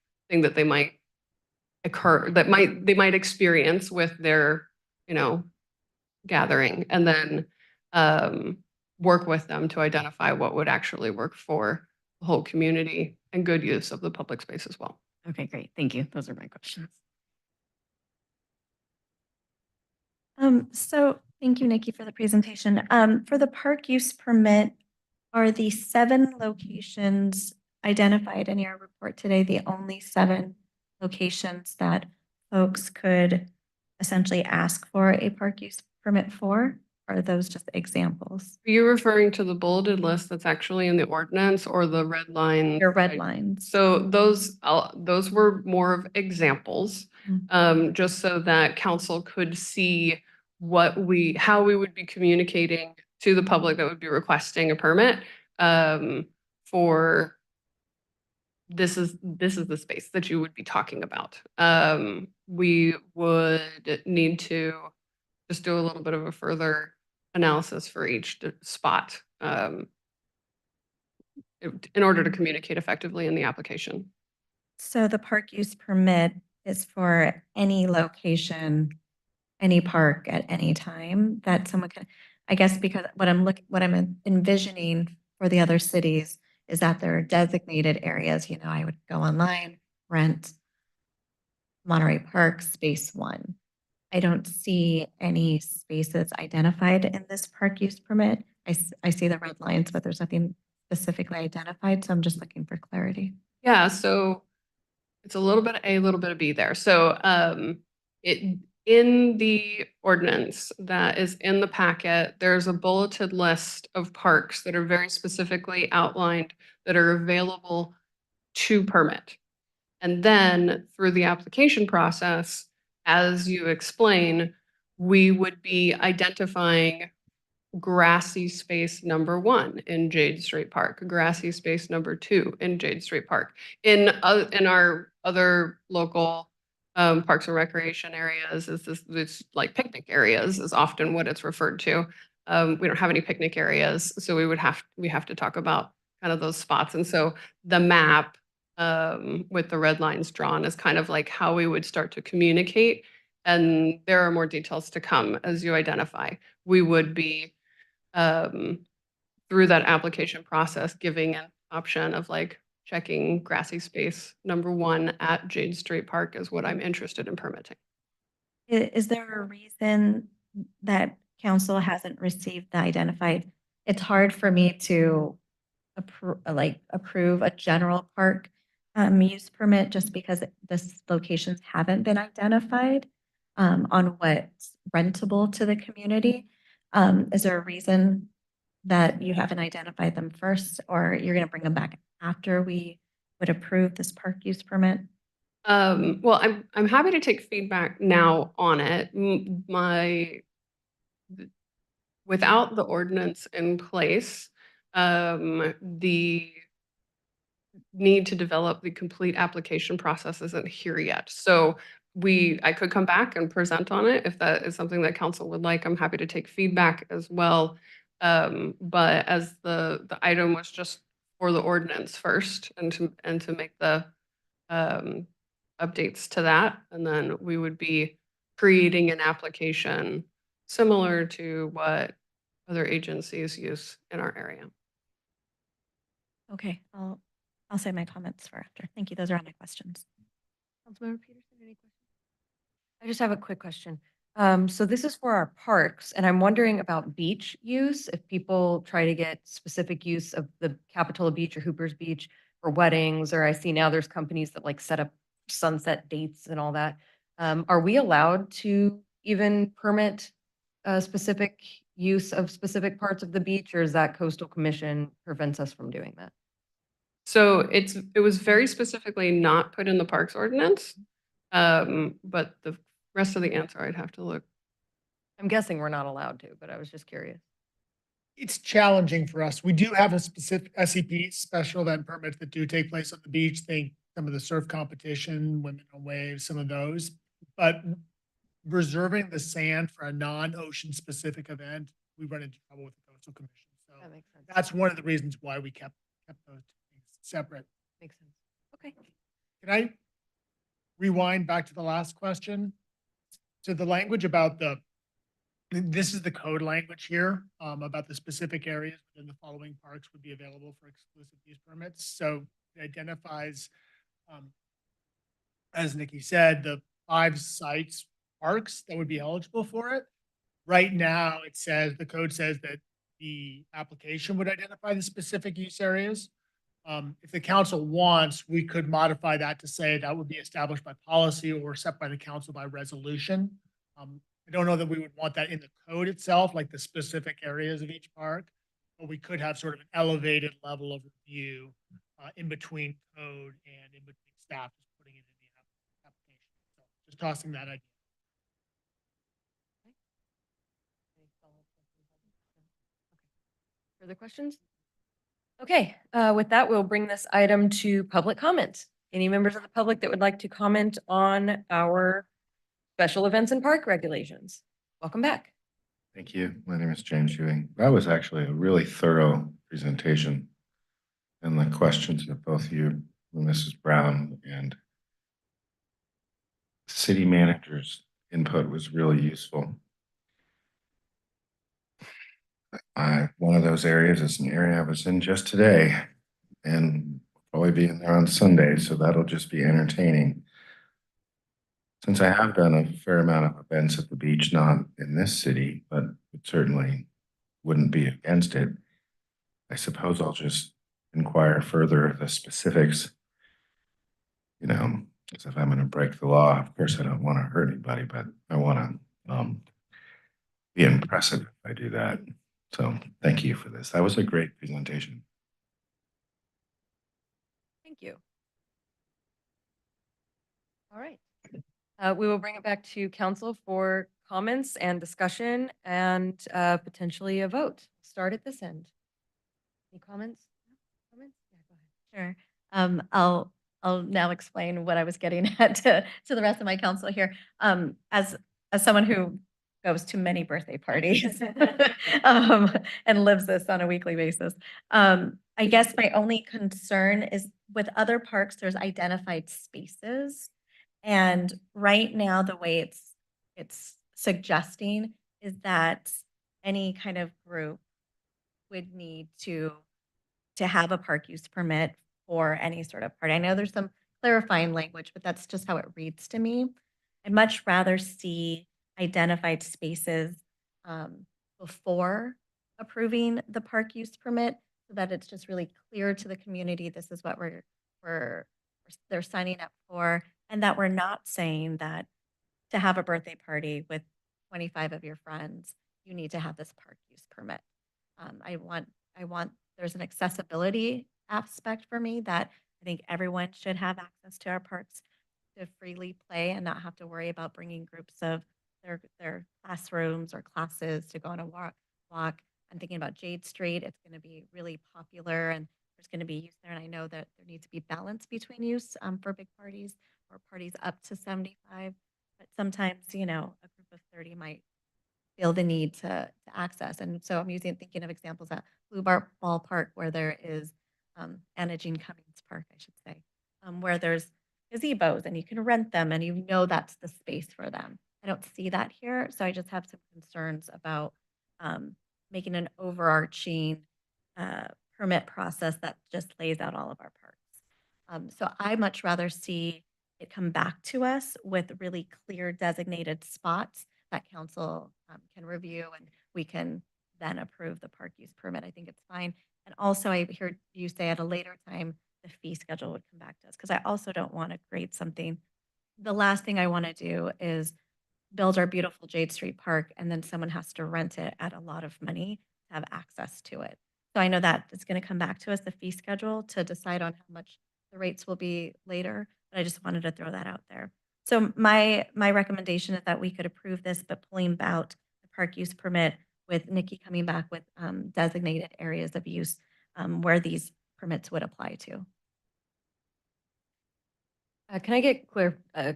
that they might they might experience with their gathering, and then work with them to identify what would actually work for the whole community and good use of the public space as well. Okay, great. Thank you. Those are my questions. So thank you, Nikki, for the presentation. For the park use permit, are the 7 locations identified in your report today the only 7 locations that folks could essentially ask for a park use permit for? Or are those just examples? Are you referring to the bulleted list that's actually in the ordinance or the red line? Your red lines. So those were more of examples, just so that council could see how we would be communicating to the public that would be requesting a permit for this is the space that you would be talking about. We would need to just do a little bit of a further analysis for each spot in order to communicate effectively in the application. So the park use permit is for any location, any park at any time that someone can, I guess, because what I'm envisioning for the other cities is that there are designated areas. I would go online, rent Monterey Park Space 1. I don't see any spaces identified in this park use permit. I see the red lines, but there's nothing specifically identified, so I'm just looking for clarity. Yeah, so it's a little bit of A, a little bit of B there. So in the ordinance that is in the packet, there's a bulleted list of parks that are very specifically outlined that are available to permit. And then through the application process, as you explain, we would be identifying grassy space number 1 in Jade Street Park, grassy space number 2 in Jade Street Park. In our other local parks and recreation areas, it's like picnic areas is often what it's referred to. We don't have any picnic areas, so we have to talk about kind of those spots. And so the map with the red lines drawn is kind of like how we would start to communicate. And there are more details to come as you identify. We would be through that application process giving an option of like checking grassy space number 1 at Jade Street Park is what I'm interested in permitting. Is there a reason that council hasn't received the identified? It's hard for me to approve a general park use permit just because this locations haven't been identified on what's rentable to the community. Is there a reason that you haven't identified them first, or you're going to bring them back after we would approve this park use permit? Well, I'm happy to take feedback now on it. Without the ordinance in place, the need to develop the complete application process isn't here yet. So I could come back and present on it if that is something that council would like. I'm happy to take feedback as well. But as the item was just for the ordinance first and to make the updates to that, and then we would be creating an application similar to what other agencies use in our area. Okay, I'll save my comments for after. Thank you. Those are all my questions. Councilmember Peterson, any questions? I just have a quick question. So this is for our parks, and I'm wondering about beach use. If people try to get specific use of the Capitola Beach or Hoopers Beach for weddings, or I see now there's companies that like set up sunset dates and all that. Are we allowed to even permit specific use of specific parts of the beach, or is that Coastal Commission prevents us from doing that? So it was very specifically not put in the parks ordinance, but the rest of the answer I'd have to look. I'm guessing we're not allowed to, but I was just curious. It's challenging for us. We do have a specific SEP, special event permits that do take place on the beach. Think some of the surf competition, women on waves, some of those. But reserving the sand for a non-ocean specific event, we run into trouble with the Coastal Commission. So that makes sense. that's one of the reasons why we kept those things separate. Makes sense. Okay. Can I rewind back to the last question? To the language about the This is the code language here, about the specific areas within the following parks would be available for exclusive use permits. So it identifies, as Nikki said, the 5 sites, parks that would be eligible for it. Right now, it says, the code says that the application would identify the specific use areas. If the council wants, we could modify that to say that would be established by policy or set by the council by resolution. I don't know that we would want that in the code itself, like the specific areas of each park, but we could have sort of an elevated level of review in between code and in between staff just putting it in the application. So just tossing that idea. Further questions? Okay, with that, we'll bring this item to public comment. Any members of the public that would like to comment on our special events and park regulations? Welcome back. Thank you. My name is James Ewing. That was actually a really thorough presentation. And the questions that both you, Mrs. Brown, and city manager's input was really useful. One of those areas is an area I was in just today, and probably be in there on Sunday, so that'll just be entertaining. Since I have done a fair amount of events at the beach, not in this city, but it certainly wouldn't be against it, I suppose I'll just inquire further of the specifics. You know, as if I'm going to break the law. Of course, I don't want to hurt anybody, but I want to be impressive if I do that. So thank you for this. That was a great presentation. Thank you. All right. We will bring it back to council for comments and discussion and potentially a vote. Start at this end. Any comments? Comments? Yeah, go ahead. Sure. I'll now explain what I was getting at to the rest of my council here. As someone who goes to many birthday parties and lives this on a weekly basis, I guess my only concern is with other parks, there's identified spaces. And right now, the way it's suggesting is that any kind of group would need to have a park use permit for any sort of party. I know there's some clarifying language, but that's just how it reads to me. I'd much rather see identified spaces before approving the park use permit, so that it's just really clear to the community this is what they're signing up for, and that we're not saying that to have a birthday party with 25 of your friends, you need to have this park use permit. I want there's an accessibility aspect for me that I think everyone should have access to our parks to freely play and not have to worry about bringing groups of their classrooms or classes to go on a walk. I'm thinking about Jade Street. It's going to be really popular and there's going to be use there. And I know that there needs to be balance between use for big parties or parties up to 75. But sometimes, you know, a group of 30 might feel the need to access. And so I'm thinking of examples at Blue Ball Park where there is Anna Jean Cummings Park, I should say, where there's gazebos and you can rent them and you know that's the space for them. I don't see that here. So I just have some concerns about making an overarching permit process that just lays out all of our parks. So I much rather see it come back to us with really clear designated spots that council can review and we can then approve the park use permit. I think it's fine. And also I heard you say at a later time, the fee schedule would come back to us because I also don't want to create something. The last thing I want to do is build our beautiful Jade Street Park and then someone has to rent it at a lot of money to have access to it. So I know that it's going to come back to us, the fee schedule, to decide on how much the rates will be later, but I just wanted to throw that out there. So my recommendation is that we could approve this, but pulling out the park use permit with Nikki coming back with designated areas of use where these permits would apply to. Can I get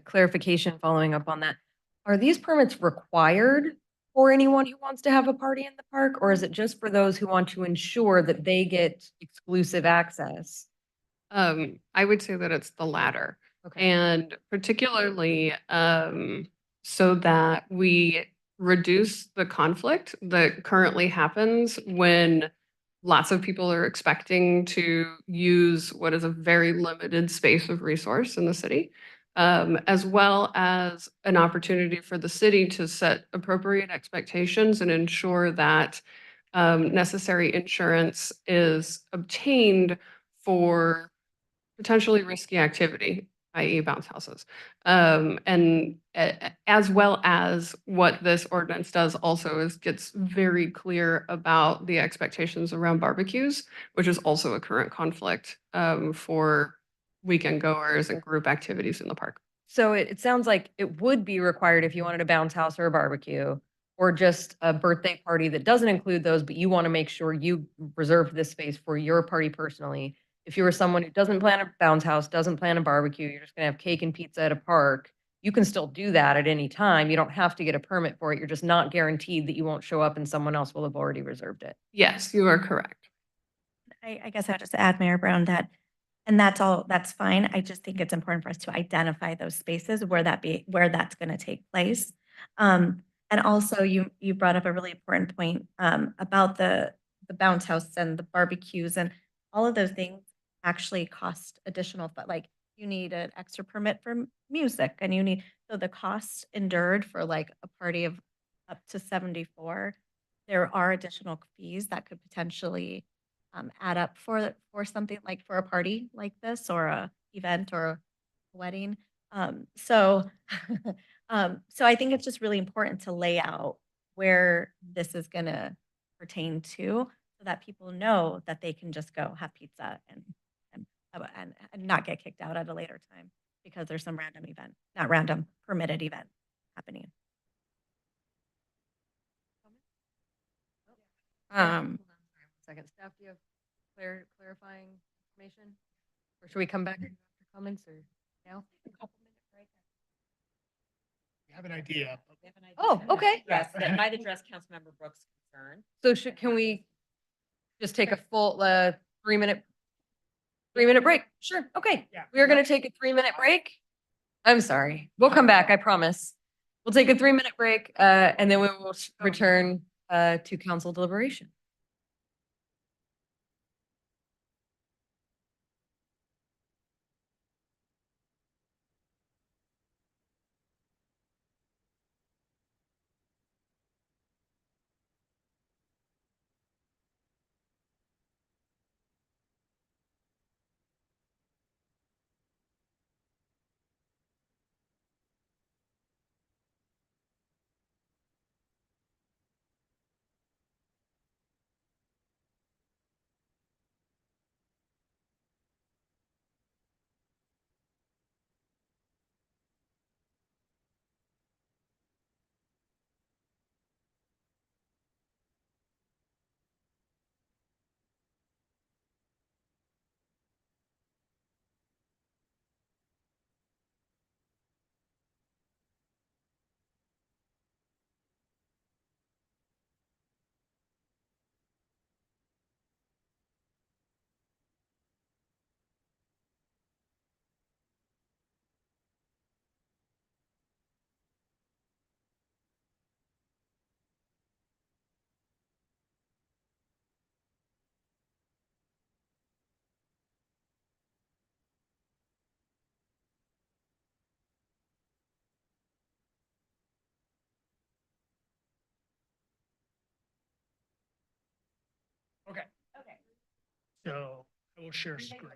clarification following up on that? Are these permits required for anyone who wants to have a party in the park, or is it just for those who want to ensure that they get exclusive access? I would say that it's the latter. Okay. And particularly so that we reduce the conflict that currently happens when lots of people are expecting to use what is a very limited space of resource in the city, as well as an opportunity for the city to set appropriate expectations and ensure that necessary insurance is obtained for potentially risky activity, i.e. bounce houses. As well as what this ordinance does also is gets very clear about the expectations around barbecues, which is also a current conflict for weekend goers and group activities in the park. So it sounds like it would be required if you wanted a bounce house or a barbecue, or just a birthday party that doesn't include those, but you want to make sure you reserve this space for your party personally. If you were someone who doesn't plan a bounce house, doesn't plan a barbecue, you're just gonna have cake and pizza at a park, you can still do that at any time. You don't have to get a permit for it. You're just not guaranteed that you won't show up and someone else will have already reserved it. Yes, you are correct. I guess I'll just add, Mayor Brown, that, and that's all, that's fine. I just think it's important for us to identify those spaces where that's going to take place. And also you brought up a really important point about the bounce house and the barbecues, and all of those things actually cost additional, but like you need an extra permit for music, and so the cost endured for like a party of up to 74, there are additional fees that could potentially add up for something like for a party like this, or a event, or a wedding. So so I think it's just really important to lay out where this is going to pertain to, so that people know that they can just go have pizza and not get kicked out at a later time because there's some random event, not random, permitted event happening. Second, staff, do you have clarifying information? Or should we come back after comments, or now? We have an idea. Oh, okay. Yes, that might address Councilmember Brooks' concern. So can we just take a full 3-minute break? Sure. Okay. Yeah. We are going to take a 3-minute break. I'm sorry. We'll come back. I promise. We'll take a 3-minute break and then we will return to council deliberation. Okay. So I will share screen.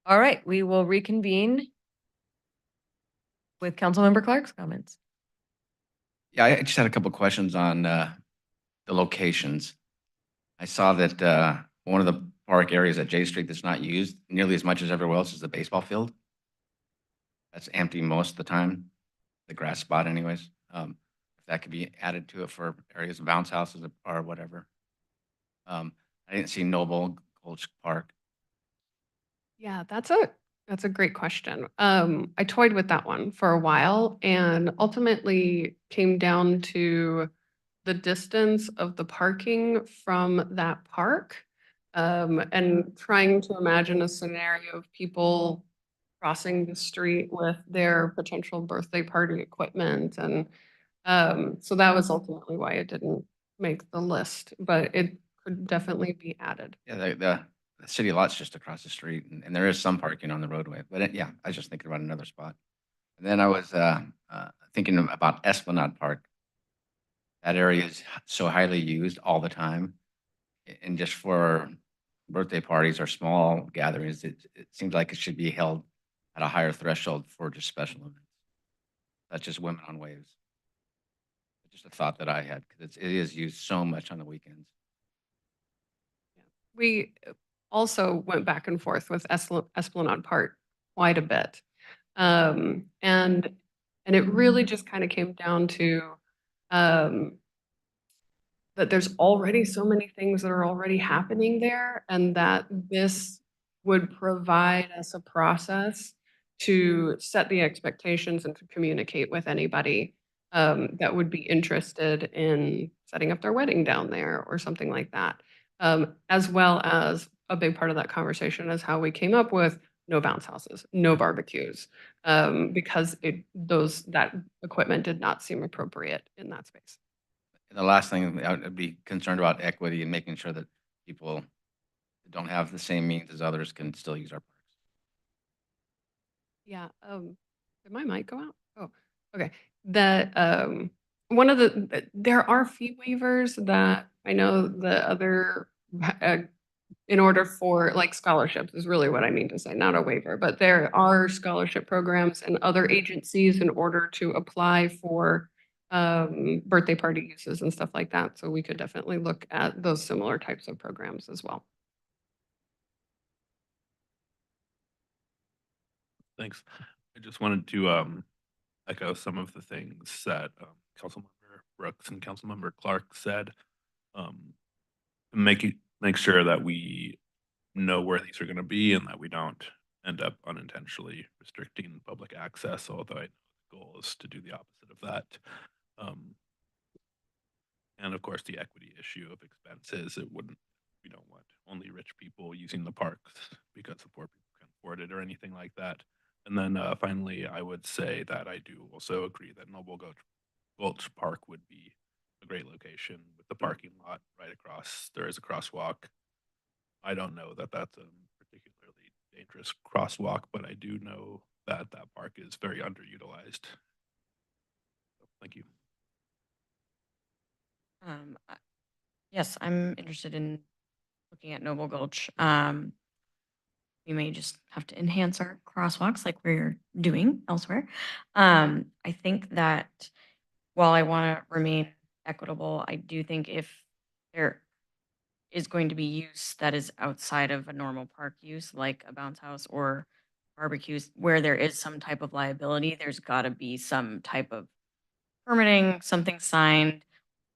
All right, we will reconvene with Councilmember Clark's comments. Yeah, I just had a couple of questions on the locations. I saw that one of the park areas at J Street that's not used nearly as much as everywhere else is the baseball field. That's empty most of the time, the grass spot anyways. If that could be added to it for areas of bounce houses or whatever. I didn't see Noble Gulch Park. Yeah, that's a That's a great question. I toyed with that one for a while and ultimately came down to the distance of the parking from that park. And trying to imagine a scenario of people crossing the street with their potential birthday party equipment. And so that was ultimately why it didn't make the list, but it could definitely be added. Yeah, the city lot's just across the street and there is some parking on the roadway, but yeah, I was just thinking about another spot. And then I was thinking about Esplanade Park. That area is so highly used all the time. And just for birthday parties or small gatherings, it seems like it should be held at a higher threshold for just special events. That's just Women on Waves. Just a thought that I had, because it is used so much on the weekends. We also went back and forth with Esplanade Park quite a bit. And it really just kind of came down to that there's already so many things that are already happening there, and that this would provide us a process to set the expectations and to communicate with anybody that would be interested in setting up their wedding down there or something like that. As well as a big part of that conversation is how we came up with no bounce houses, no barbecues, because that equipment did not seem appropriate in that space. And the last thing, I'd be concerned about equity and making sure that people that don't have the same means as others can still use our parks. Yeah, did my mic go out? Oh, okay. One of there are fee waivers that I know the other, in order for like scholarships is really what I mean to say, not a waiver, but there are scholarship programs and other agencies in order to apply for birthday party uses and stuff like that. So we could definitely look at those similar types of programs as well. Thanks. I just wanted to echo some of the things that Councilmember Brooks and Councilmember Clark said. Make sure that we know where these are going to be and that we don't end up unintentionally restricting public access, although I know the goal is to do the opposite of that. And of course, the equity issue of expenses, we don't want only rich people using the parks because the poor people can't afford it or anything like that. And then finally, I would say that I do also agree that Noble Gulch Park would be a great location with the parking lot right across. There is a crosswalk. I don't know that that's a particularly dangerous crosswalk, but I do know that that park is very underutilized. Thank you. Yes, I'm interested in looking at Noble Gulch. We may just have to enhance our crosswalks like we're doing elsewhere. I think that while I want to remain equitable, I do think if there is going to be use that is outside of a normal park use, like a bounce house or barbecues, where there is some type of liability, there's got to be some type of permitting, something signed,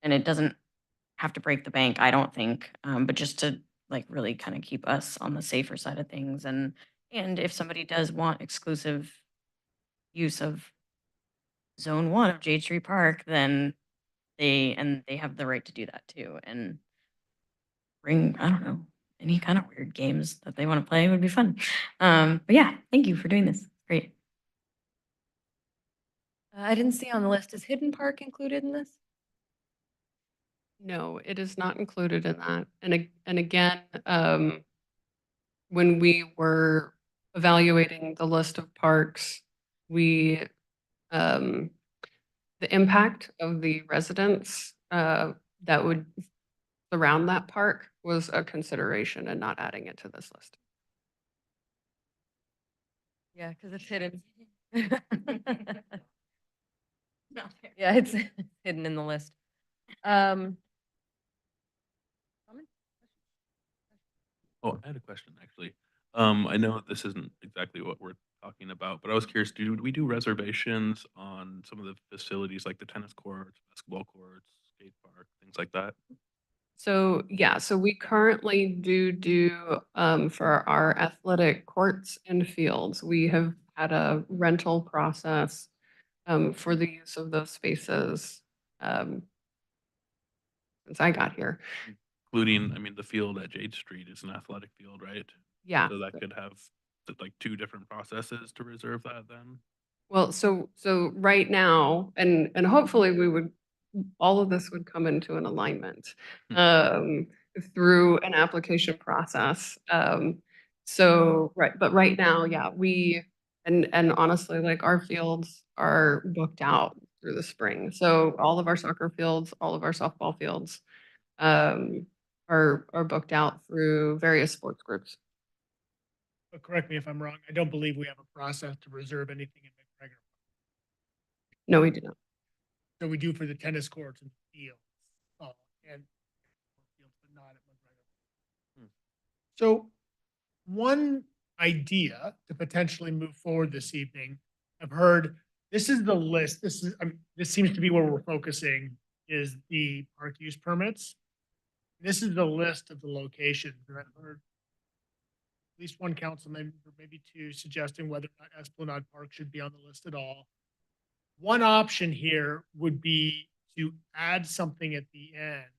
and it doesn't have to break the bank, I don't think, but just to like really kind of keep us on the safer side of things. And if somebody does want exclusive use of Zone 1 of Jade Street Park, then they have the right to do that too. And bring, I don't know, any kind of weird games that they want to play would be fun. But yeah, thank you for doing this. Great. I didn't see on the list. Is Hidden Park included in this? No, it is not included in that. And again, when we were evaluating the list of parks, the impact of the residents that would surround that park was a consideration and not adding it to this list. Yeah, because it's hidden. Yeah, it's hidden in the list. Oh, I had a question actually. I know this isn't exactly what we're talking about, but I was curious, do we do reservations on some of the facilities like the tennis courts, basketball courts, skate park, things like that? So yeah, so we currently do for our athletic courts and fields, we have had a rental process for the use of those spaces um, since I got here. Including, I mean, the field at Jade Street is an athletic field, right? Yeah. So that could have like two different processes to reserve that then? Well, so right now, and hopefully we would, all of this would come into an alignment through an application process. So right, but right now, yeah, we and honestly, like our fields are booked out through the spring. So all of our soccer fields, all of our softball fields are booked out through various sports groups. But correct me if I'm wrong, I don't believe we have a process to reserve anything in McGregor. No, we do not. So we do for the tennis courts and fields, and fields, but not at McGregor. So one idea to potentially move forward this evening, I've heard, this is the list, this seems to be where we're focusing, is the park use permits. This is the list of the locations that I've heard at least one council member, maybe two, suggesting whether or not Esplanade Park should be on the list at all. One option here would be to add something at the end,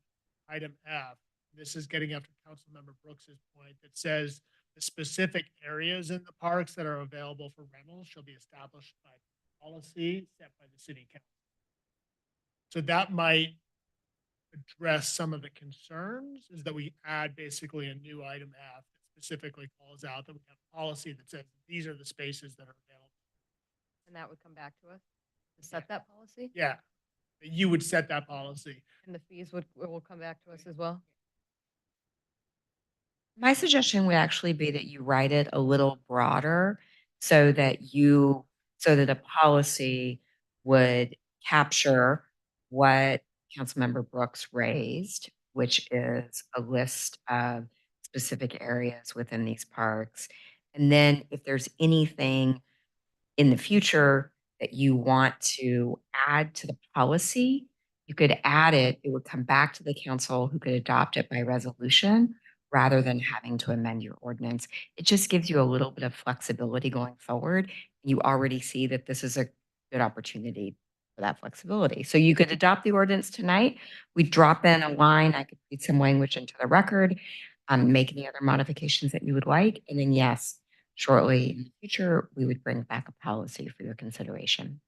item F. This is getting after Councilmember Brooks's point that says the specific areas in the parks that are available for rentals shall be established by policy set by the city council. So that might address some of the concerns, is that we add basically a new item F that specifically calls out that we have a policy that says these are the spaces that are available. And that would come back to us to set that policy? Yeah, you would set that policy. And the fees will come back to us as well? My suggestion would actually be that you write it a little broader so that a policy would capture what Councilmember Brooks raised, which is a list of specific areas within these parks. And then if there's anything in the future that you want to add to the policy, you could add it. It would come back to the council who could adopt it by resolution rather than having to amend your ordinance. It just gives you a little bit of flexibility going forward. You already see that this is a good opportunity for that flexibility. So you could adopt the ordinance tonight. We drop in a line. I could read some language into the record, make any other modifications that you would like. And then yes, shortly in the future, we would bring back a policy for your consideration.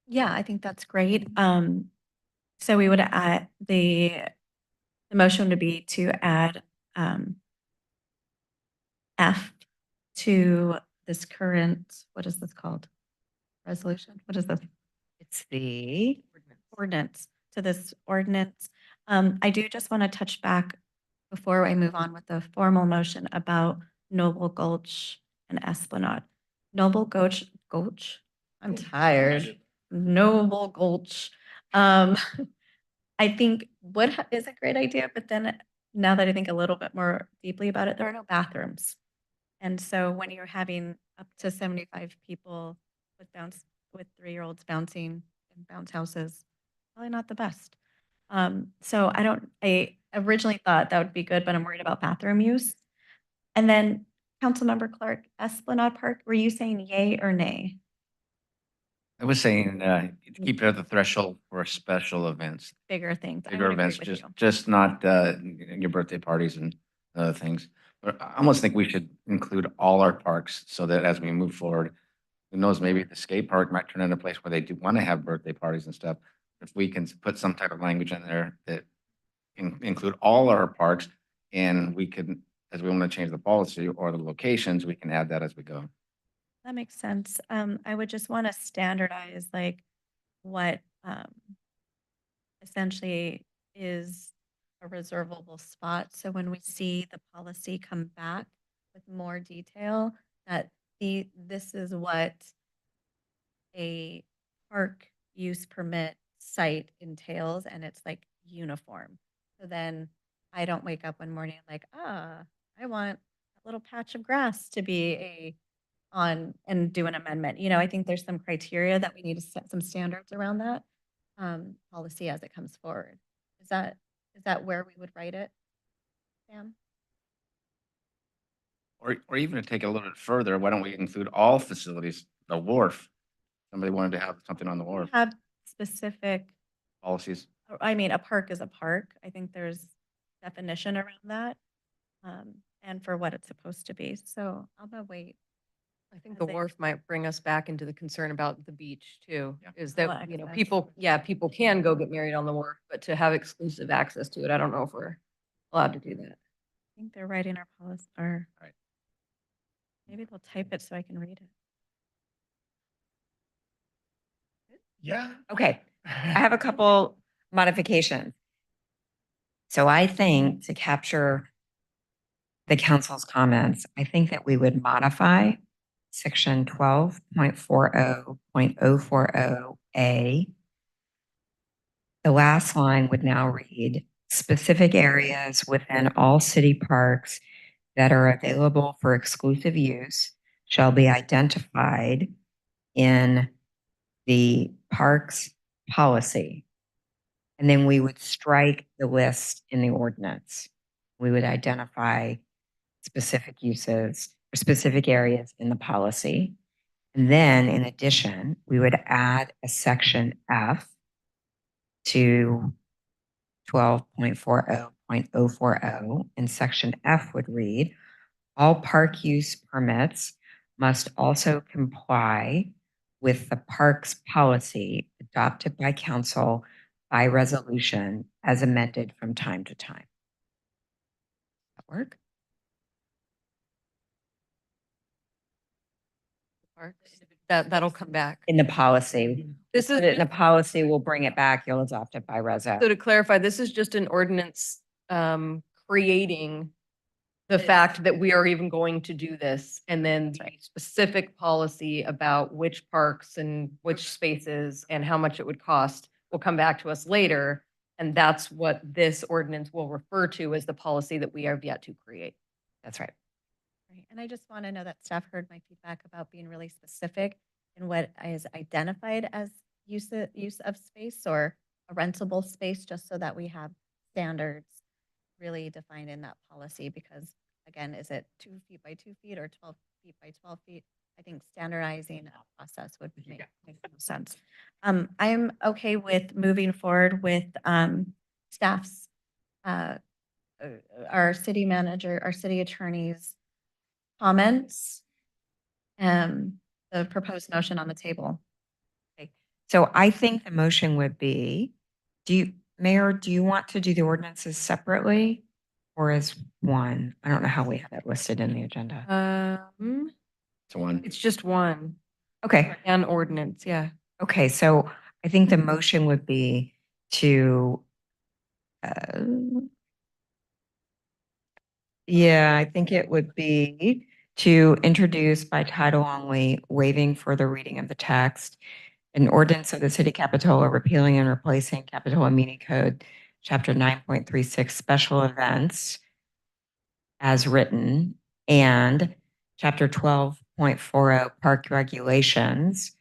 Yeah, I think that's great. So we would add the motion to be to add F to this current, what is this called? Resolution? What is this? It's the Ordinance, to this ordinance. I do just want to touch back before I move on with the formal motion about Noble Gulch and Esplanade. Noble Gulch, I'm tired. Noble Gulch. I think what is a great idea, but then now that I think a little bit more deeply about it, there are no bathrooms. And so when you're having up to 75 people with 3-year-olds bouncing in bounce houses, probably not the best. So I originally thought that would be good, but I'm worried about bathroom use. And then Councilmember Clark, Esplanade Park, were you saying yay or nay? I was saying, keep it at the threshold for special events, Bigger things. I bigger would agree events, with just, you. just not, your birthday parties and other things. But I almost think we should include all our parks so that as we move forward, who knows, maybe the skate park might turn into a place where they do want to have birthday parties and stuff. If we can put some type of language in there that include all our parks, and we can, as we want to change the policy or the locations, we can add that as we go. That makes sense. I would just want to standardize like what essentially is a reservable spot. So when we see the policy come back with more detail, that this is what a park use permit site entails, and it's like uniform. So then I don't wake up one morning like, I want a little patch of grass to be on and do an amendment. I think there's some criteria that we need to set some standards around that policy as it comes forward. Is that where we would write it? Sam? Or even to take it a little bit further, why don't we include all facilities, the wharf? Somebody wanted to have something on the wharf, Have specific, policies. I mean, a park is a park. I think there's definition around that. And for what it's supposed to be. So I'm gonna wait. I think the wharf might bring us back into the concern about the beach too, is Oh, that, access. people can go get married on the wharf, but to have exclusive access to it, I don't know if we're allowed to do that. I think they're writing our policy, or Right. maybe they'll type it so I can read it. Yeah. Okay, I have a couple modifications. So I think to capture the council's comments, I think that we would modify section 12.40.040A. The last line would now read, specific areas within all city parks that are available for exclusive use shall be identified in the parks policy. And then we would strike the list in the ordinance. We would identify specific uses or specific areas in the policy. And then in addition, we would add a section F to 12.40.040, and section F would read, all park use permits must also comply with the parks policy adopted by council by resolution as amended from time to time. That work? That'll come back. In the policy. This Put is, it in the policy, we'll bring it back, you'll adopt it by reso. so to clarify, this is just an ordinance creating the fact that we are even going to do this. And then the specific policy about which parks and which spaces and how much it would cost will come back to us later. And that's what this ordinance will refer to as the policy that we have yet to create. That's right. Right. And I just want to know that staff heard my feedback about being really specific in what is identified as use of space or a rentable space, just so that we have standards really defined in that policy. Because again, is it 2 feet by 2 feet or 12 feet by 12 feet? I think standardizing a process would make sense. I'm okay with moving forward with staff's, our city manager, our city attorney's comments, the proposed motion on the table. So I think the motion would be, Mayor, do you want to do the ordinances separately or as one? I don't know how we have it listed in the agenda. It's one. It's just one. Okay. An ordinance, yeah. Okay, so I think the motion would be to, yeah, I think it would be to introduce by title only, waiving further reading of the text, an ordinance of the city Capitola repealing and replacing Capitola Muni Code, Chapter 9.36, special events as written, and Chapter 12.40, park regulations,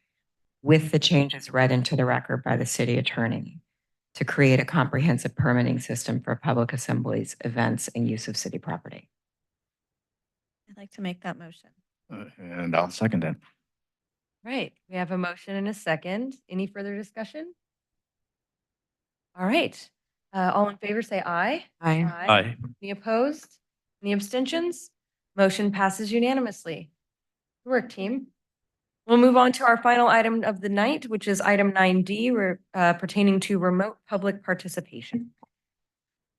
with the changes read into the record by the city attorney to create a comprehensive permitting system for public assemblies, events, and use of city property. I'd like to make that motion. And I'll second it. Right, we have a motion and a second. Any further discussion? All right, all in favor, say aye. Aye. Aye. Any opposed? Any abstentions? Motion passes unanimously. Good work, team. We'll move on to our final item of the night, which is item 9D, pertaining to remote public participation.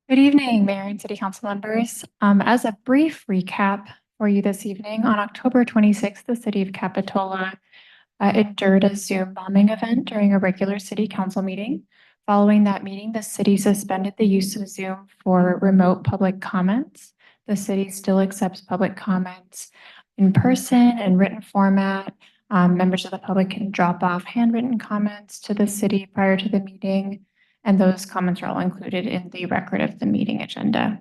Good evening, Mayor and City Council members. As a brief recap for you this evening, on October 26th, the City of Capitola endured a Zoom bombing event during a regular City Council meeting. Following that meeting, the city suspended the use of Zoom for remote public comments. The city still accepts public comments in person and written format. Members of the public can drop off handwritten comments to the city prior to the meeting, and those comments are all included in the record of the meeting agenda.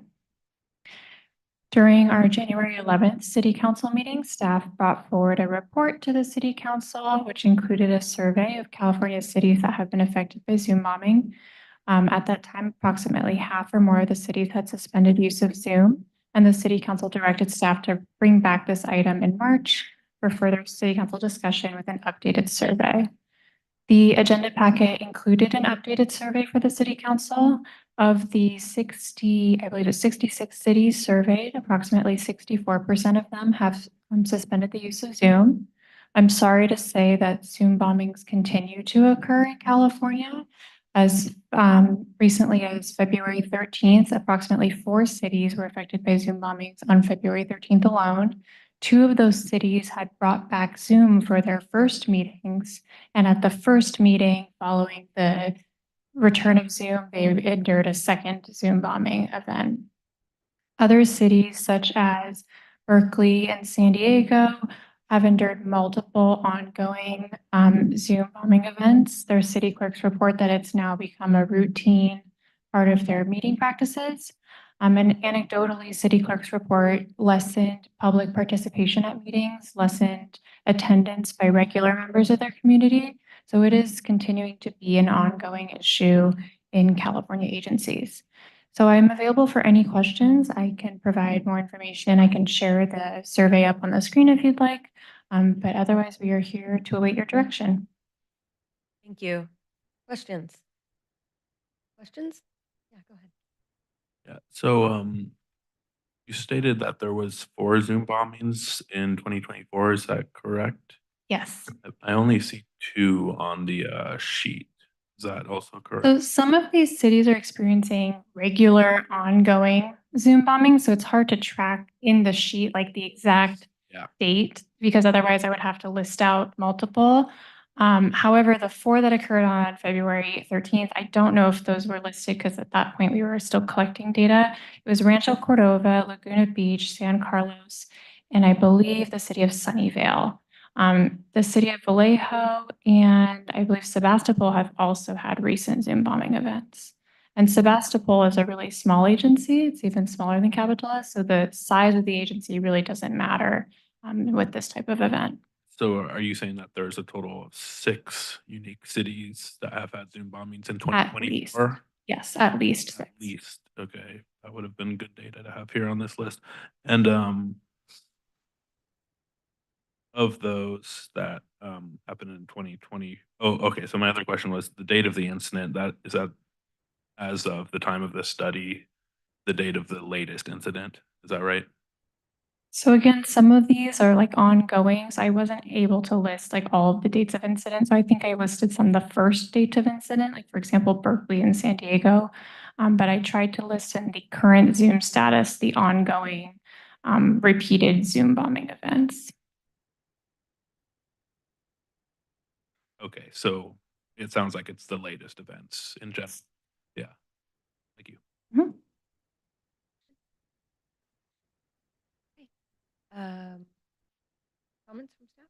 During our January 11th City Council meeting, staff brought forward a report to the City Council, which included a survey of California cities that have been affected by Zoom bombing. At that time, approximately half or more of the cities had suspended use of Zoom, and the city council directed staff to bring back this item in March for further city council discussion with an updated survey. The agenda packet included an updated survey for the city council. Of the 60, I believe it's 66 cities surveyed, approximately 64% of them have suspended the use of Zoom. I'm sorry to say that Zoom bombings continue to occur in California. As recently as February 13th, approximately 4 cities were affected by Zoom bombings on February 13th alone. 2 of those cities had brought back Zoom for their first meetings, and at the first meeting following the return of Zoom, they endured a second Zoom bombing event. Other cities such as Berkeley and San Diego have endured multiple ongoing Zoom bombing events. Their city clerks report that it's now become a routine part of their meeting practices. And anecdotally, city clerks report lessened public participation at meetings, lessened attendance by regular members of their community. So it is continuing to be an ongoing issue in California agencies. So I'm available for any questions. I can provide more information. I can share the survey up on the screen if you'd like. But otherwise, we are here to await your direction. Thank you. Questions? Questions? Yeah, go ahead. Yeah. So you stated that there was 4 Zoom bombings in 2024. Is that correct? Yes. I only see 2 on the sheet. Is that also correct? So some of these cities are experiencing regular ongoing Zoom bombing. So it's hard to track in the sheet like the exact date, because otherwise I would have to list out multiple. However, the 4 that occurred on February 13th, I don't know if those were listed because at that point we were still collecting data. It was Rancho Cordova, Laguna Beach, San Carlos, and I believe the city of Sunnyvale. The city of Vallejo and I believe Sebastopol have also had recent Zoom bombing events. And Sebastopol is a really small agency. It's even smaller than Capitola. So the size of the agency really doesn't matter with this type of event. So are you saying that there's a total of 6 unique cities that have had Zoom bombings in At least. 2024? Yes, at least 6. At least. Okay. That would have been good data to have here on this list. And of those that happened in 2020. Oh, okay. So my other question was the date of the incident. That is that as of the time of this study, the date of the latest incident. Is that right? So again, some of these are like ongoing. So I wasn't able to list like all of the dates of incident. So I think I listed some of the first date of incident, like for example, Berkeley and San Diego. But I tried to list in the current Zoom status, the ongoing repeated Zoom bombing events. Okay. So it sounds like it's the latest events in general. Yeah. Thank you. Mhm. Comments from staff?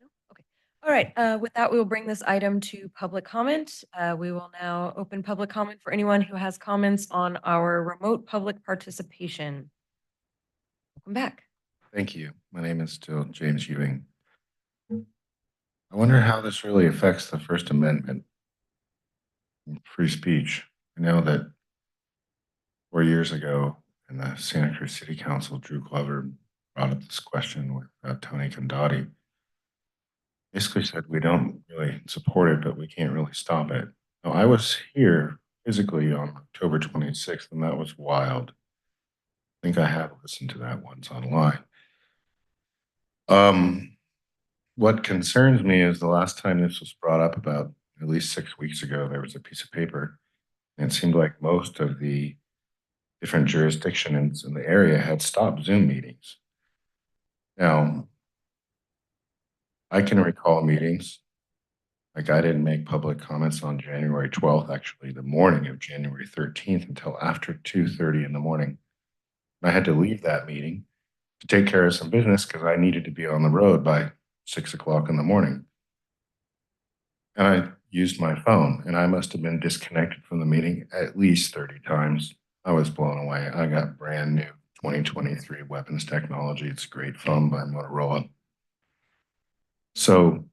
No? Okay. All right. With that, we will bring this item to public comment. We will now open public comment for anyone who has comments on our remote public participation. Welcome back. Thank you. My name is still James Ewing. I wonder how this really affects the First Amendment and free speech. I know that 4 years ago in the Santa Cruz City Council, Drew Glover brought up this question with Tony Condotti. Basically said we don't really support it, but we can't really stop it. Now, I was here physically on October 26th, and that was wild. I think I have listened to that once online. What concerns me is the last time this was brought up, about at least 6 weeks ago, there was a piece of paper, and it seemed like most of the different jurisdictions in the area had stopped Zoom meetings. Now, I can recall meetings, like I didn't make public comments on January 12th, actually the morning of January 13th until after 2:30 in the morning. I had to leave that meeting to take care of some business because I needed to be on the road by 6 o'clock in the morning. And I used my phone, and I must have been disconnected from the meeting at least 30 times. I was blown away. I got brand new 2023 weapons technology. It's a great phone by Motorola. So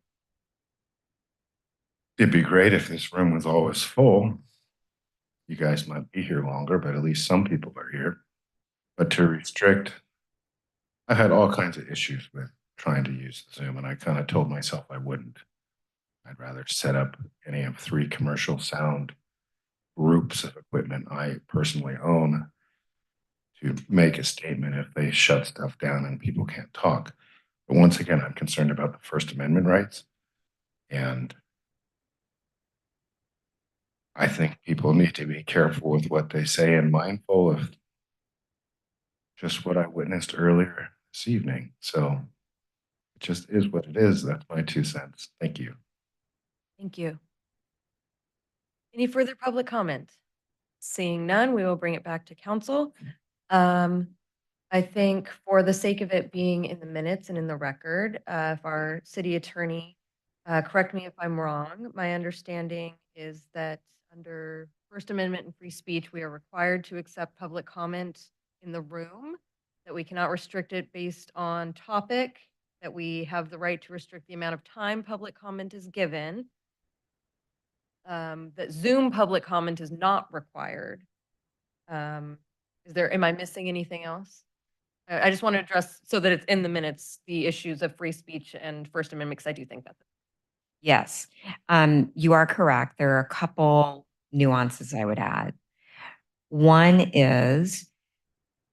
it'd be great if this room was always full. You guys might be here longer, but at least some people are here. But to restrict, I had all kinds of issues with trying to use Zoom, and I kind of told myself I wouldn't. I'd rather set up any of 3 commercial sound groups of equipment I personally own to make a statement if they shut stuff down and people can't talk. But once again, I'm concerned about the First Amendment rights. And I think people need to be careful with what they say and mindful of just what I witnessed earlier this evening. So it just is what it is. That's my 2 cents. Thank you. Thank you. Any further public comment? Seeing none, we will bring it back to council. I think for the sake of it being in the minutes and in the record, if our city attorney, correct me if I'm wrong, my understanding is that under First Amendment and free speech, we are required to accept public comment in the room, that we cannot restrict it based on topic, that we have the right to restrict the amount of time public comment is given, that Zoom public comment is not required. Am I missing anything else? I just want to address so that it's in the minutes, the issues of free speech and First Amendment, because I do think that's. Yes, you are correct. There are a couple nuances I would add. One is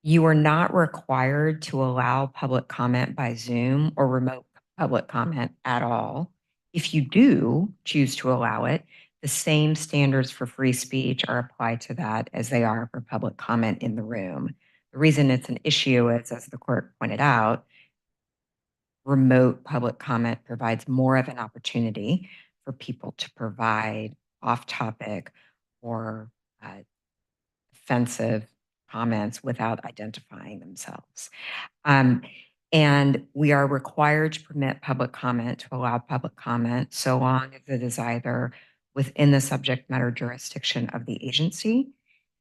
you are not required to allow public comment by Zoom or remote public comment at all. If you do choose to allow it, the same standards for free speech are applied to that as they are for public comment in the room. The reason it's an issue is, as the court pointed out, remote public comment provides more of an opportunity for people to provide off-topic or offensive comments without identifying themselves. And we are required to permit public comment, to allow public comment, so long as it is either within the subject matter jurisdiction of the agency,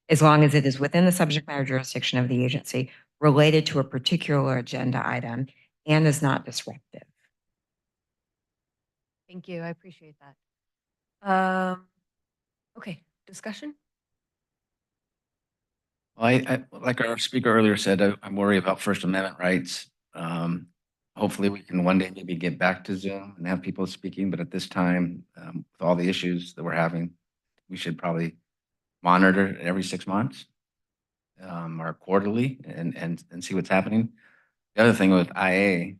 as long as it is within the subject matter jurisdiction of the agency, related to a particular agenda item, and is not disruptive. Thank you. I appreciate that. Okay, discussion? Well, I like our speaker earlier said, I'm worried about First Amendment rights. Hopefully we can one day maybe get back to Zoom and have people speaking, but at this time, with all the issues that we're having, we should probably monitor it every 6 months, or quarterly and see what's happening. The other thing with IA,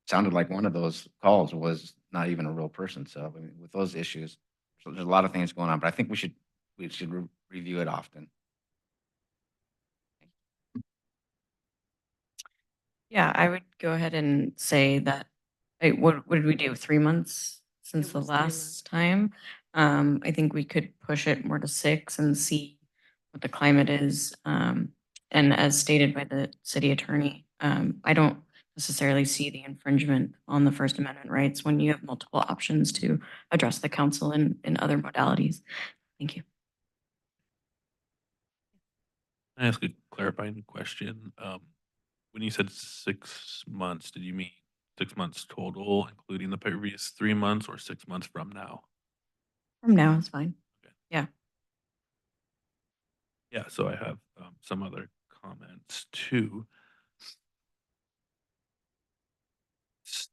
sounded like one of those calls was not even a real person. So I mean, with those issues, so there's a lot of things going on, but I think we should review it often. Yeah, I would go ahead and say that, what did we do, 3 months since the was 3 months. last time? I think we could push it more to 6 and see what the climate is. And as stated by the city attorney, I don't necessarily see the infringement on the First Amendment rights when you have multiple options to address the council in other modalities. Thank you. Can I ask a clarifying question? When you said 6 months, did you mean 6 months total, including the previous 3 months, or 6 months from now? From now is fine. Yeah. Yeah, so I have some other comments too.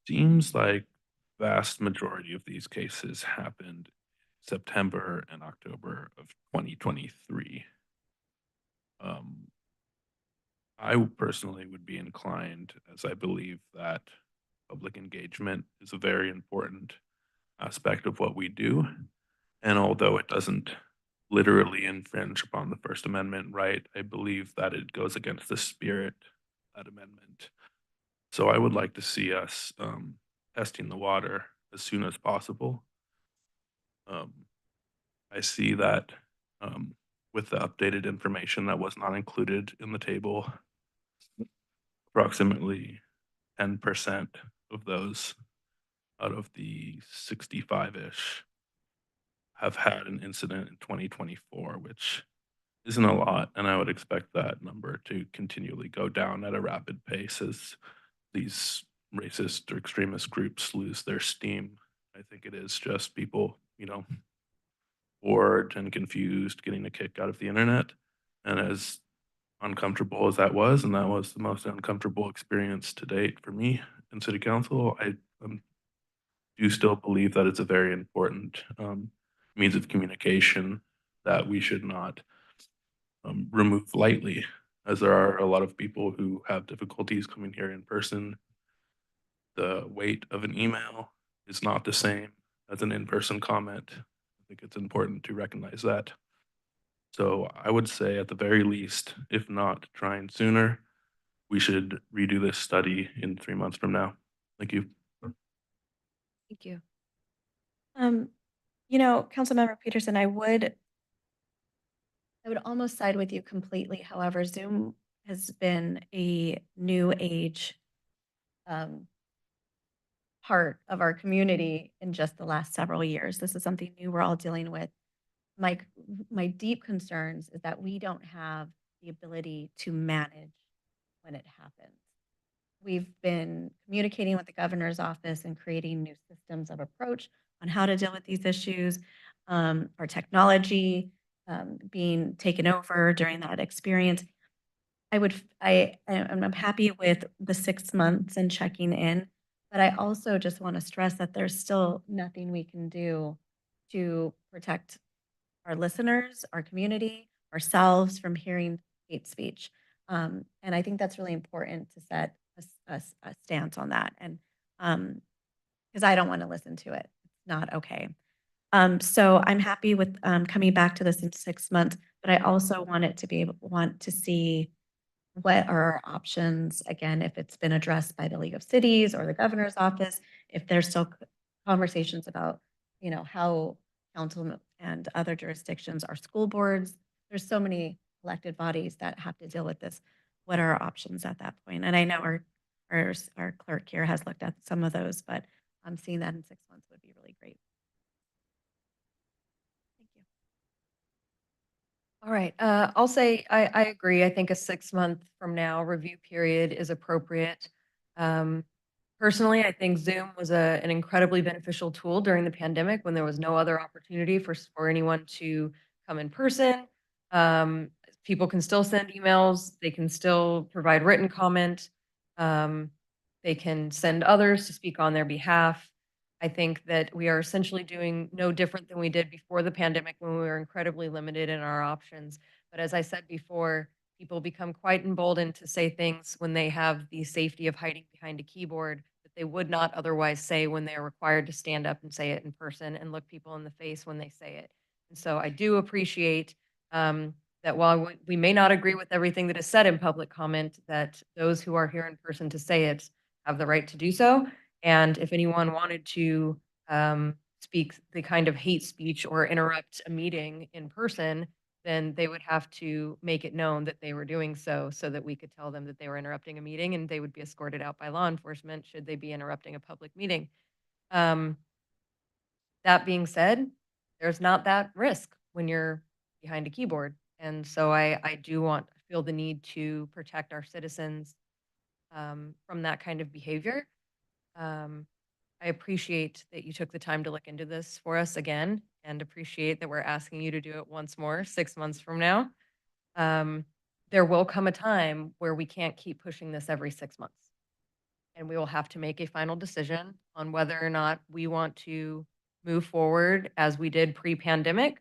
Seems like vast majority of these cases happened September and October of 2023. I personally would be inclined, as I believe that public engagement is a very important aspect of what we do. And although it doesn't literally infringe upon the First Amendment right, I believe that it goes against the spirit of that amendment. So I would like to see us testing the water as soon as possible. I see that with the updated information that was not included in the table, approximately 10% of those out of the 65-ish have had an incident in 2024, which isn't a lot. And I would expect that number to continually go down at a rapid pace as these racist or extremist groups lose their steam. I think it is just people, bored and confused, getting a kick out of the internet. And as uncomfortable as that was, and that was the most uncomfortable experience to date for me in city council, I do still believe that it's a very important means of communication that we should not remove lightly, as there are a lot of people who have difficulties coming here in person. The weight of an email is not the same as an in-person comment. I think it's important to recognize that. So I would say at the very least, if not trying sooner, we should redo this study in 3 months from now. Thank you. Thank you. You know, Councilmember Peterson, I would almost side with you completely. However, Zoom has been a new age part of our community in just the last several years. This is something new we're all dealing with. My deep concerns is that we don't have the ability to manage when it happens. We've been communicating with the governor's office and creating new systems of approach on how to deal with these issues. Our technology being taken over during that experience. I'm happy with the 6 months and checking in, but I also just want to stress that there's still nothing we can do to protect our listeners, our community, ourselves from hearing hate speech. And I think that's really important to set a stance on that. And because I don't want to listen to it. It's not okay. So I'm happy with coming back to this in 6 months, but I also want to see what are our options, again, if it's been addressed by the League of Cities or the governor's office, if there's still conversations about, you know, how council and other jurisdictions, our school boards, there's so many elected bodies that have to deal with this. What are our options at that point? And I know our clerk here has looked at some of those, but seeing that in 6 months would be really great. Thank you. All right, I'll say I agree. I think a 6-month from now review period is appropriate. Personally, I think Zoom was an incredibly beneficial tool during the pandemic when there was no other opportunity for anyone to come in person. People can still send emails. They can still provide written comment. They can send others to speak on their behalf. I think that we are essentially doing no different than we did before the pandemic when we were incredibly limited in our options. But as I said before, people become quite emboldened to say things when they have the safety of hiding behind a keyboard that they would not otherwise say when they are required to stand up and say it in person and look people in the face when they say it. And so I do appreciate that while we may not agree with everything that is said in public comment, that those who are here in person to say it have the right to do so. And if anyone wanted to speak the kind of hate speech or interrupt a meeting in person, then they would have to make it known that they were doing so that we could tell them that they were interrupting a meeting and they would be escorted out by law enforcement should they be interrupting a public meeting. That being said, there's not that risk when you're behind a keyboard. And so I do feel the need to protect our citizens from that kind of behavior. I appreciate that you took the time to look into this for us again and appreciate that we're asking you to do it once more 6 months from now. There will come a time where we can't keep pushing this every 6 months. And we will have to make a final decision on whether or not we want to move forward as we did pre-pandemic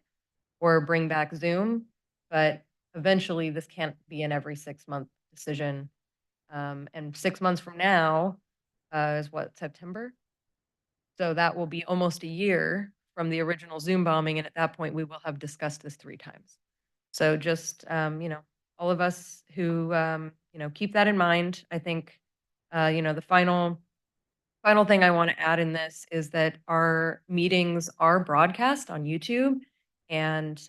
or bring back Zoom. But eventually this can't be an every 6-month decision. And 6 months from now is what, September? So that will be almost a year from the original Zoom bombing. And at that point, we will have discussed this 3 times. So just, you know, all of us who, you know, keep that in mind. I think, you know, the final thing I want to add in this is that our meetings are broadcast on YouTube and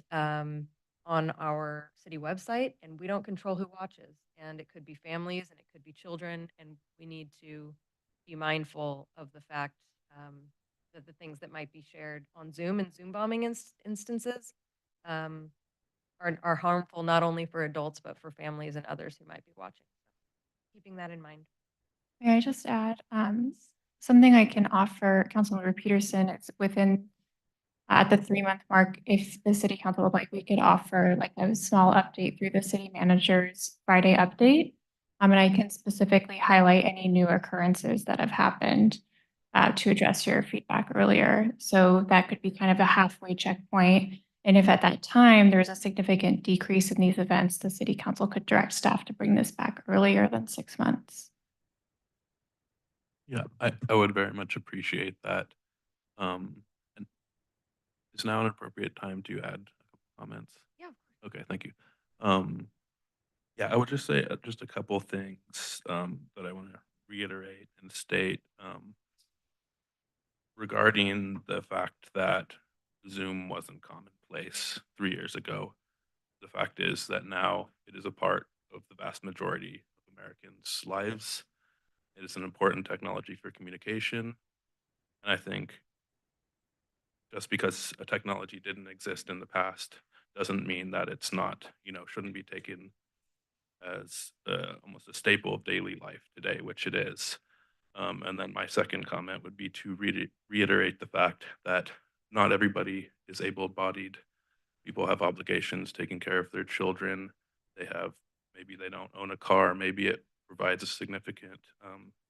on our city website, and we don't control who watches. And it could be families and it could be children, and we need to be mindful of the fact that the things that might be shared on Zoom and Zoom bombing instances are harmful not only for adults but for families and others who might be watching. So keeping that in mind. May I just add something I can offer Councilmember Peterson? It's within At the 3-month mark, if the city council would like, we could offer like a small update through the city manager's Friday update. And I can specifically highlight any new occurrences that have happened to address your feedback earlier. So that could be kind of a halfway checkpoint. And if at that time there's a significant decrease in these events, the city council could direct staff to bring this back earlier than 6 months. Yeah, I would very much appreciate that. And is now an appropriate time to add a couple comments? Yeah. Okay, thank you. Yeah, I would just say just a couple things that I want to reiterate and state regarding the fact that Zoom wasn't commonplace 3 years ago. The fact is that now it is a part of the vast majority of Americans' lives. It is an important technology for communication. And I think just because a technology didn't exist in the past doesn't mean that it's not, shouldn't be taken as almost a staple of daily life today, which it is. And then my second comment would be to reiterate the fact that not everybody is able-bodied. People have obligations taking care of their children. Maybe they don't own a car. Maybe it provides a significant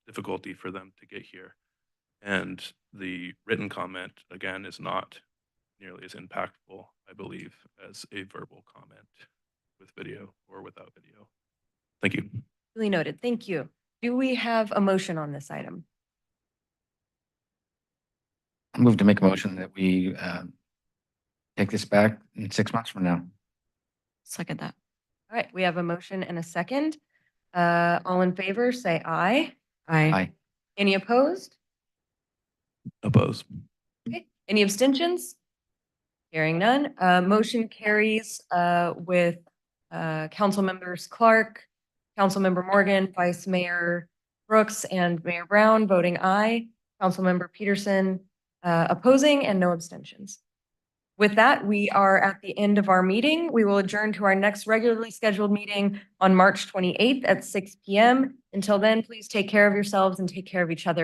difficulty for them to get here. And the written comment, again, is not nearly as impactful, I believe, as a verbal comment with video or without video. Thank you. Really noted. Thank you. Do we have a motion on this item? I move to make a motion that we take this back in 6 months from now. Second that. All right, we have a motion and a second. All in favor, say aye. Aye. Any opposed? Oppose. Okay. Any abstentions? Hearing none. Motion carries with Council Members Clark, Councilmember Morgan, Vice Mayor Brooks, and Mayor Brown voting aye. Councilmember Peterson opposing, and no abstentions. With that, we are at the end of our meeting. We will adjourn to our next regularly scheduled meeting on March 28th at 6 p.m. Until then, please take care of yourselves and take care of each other.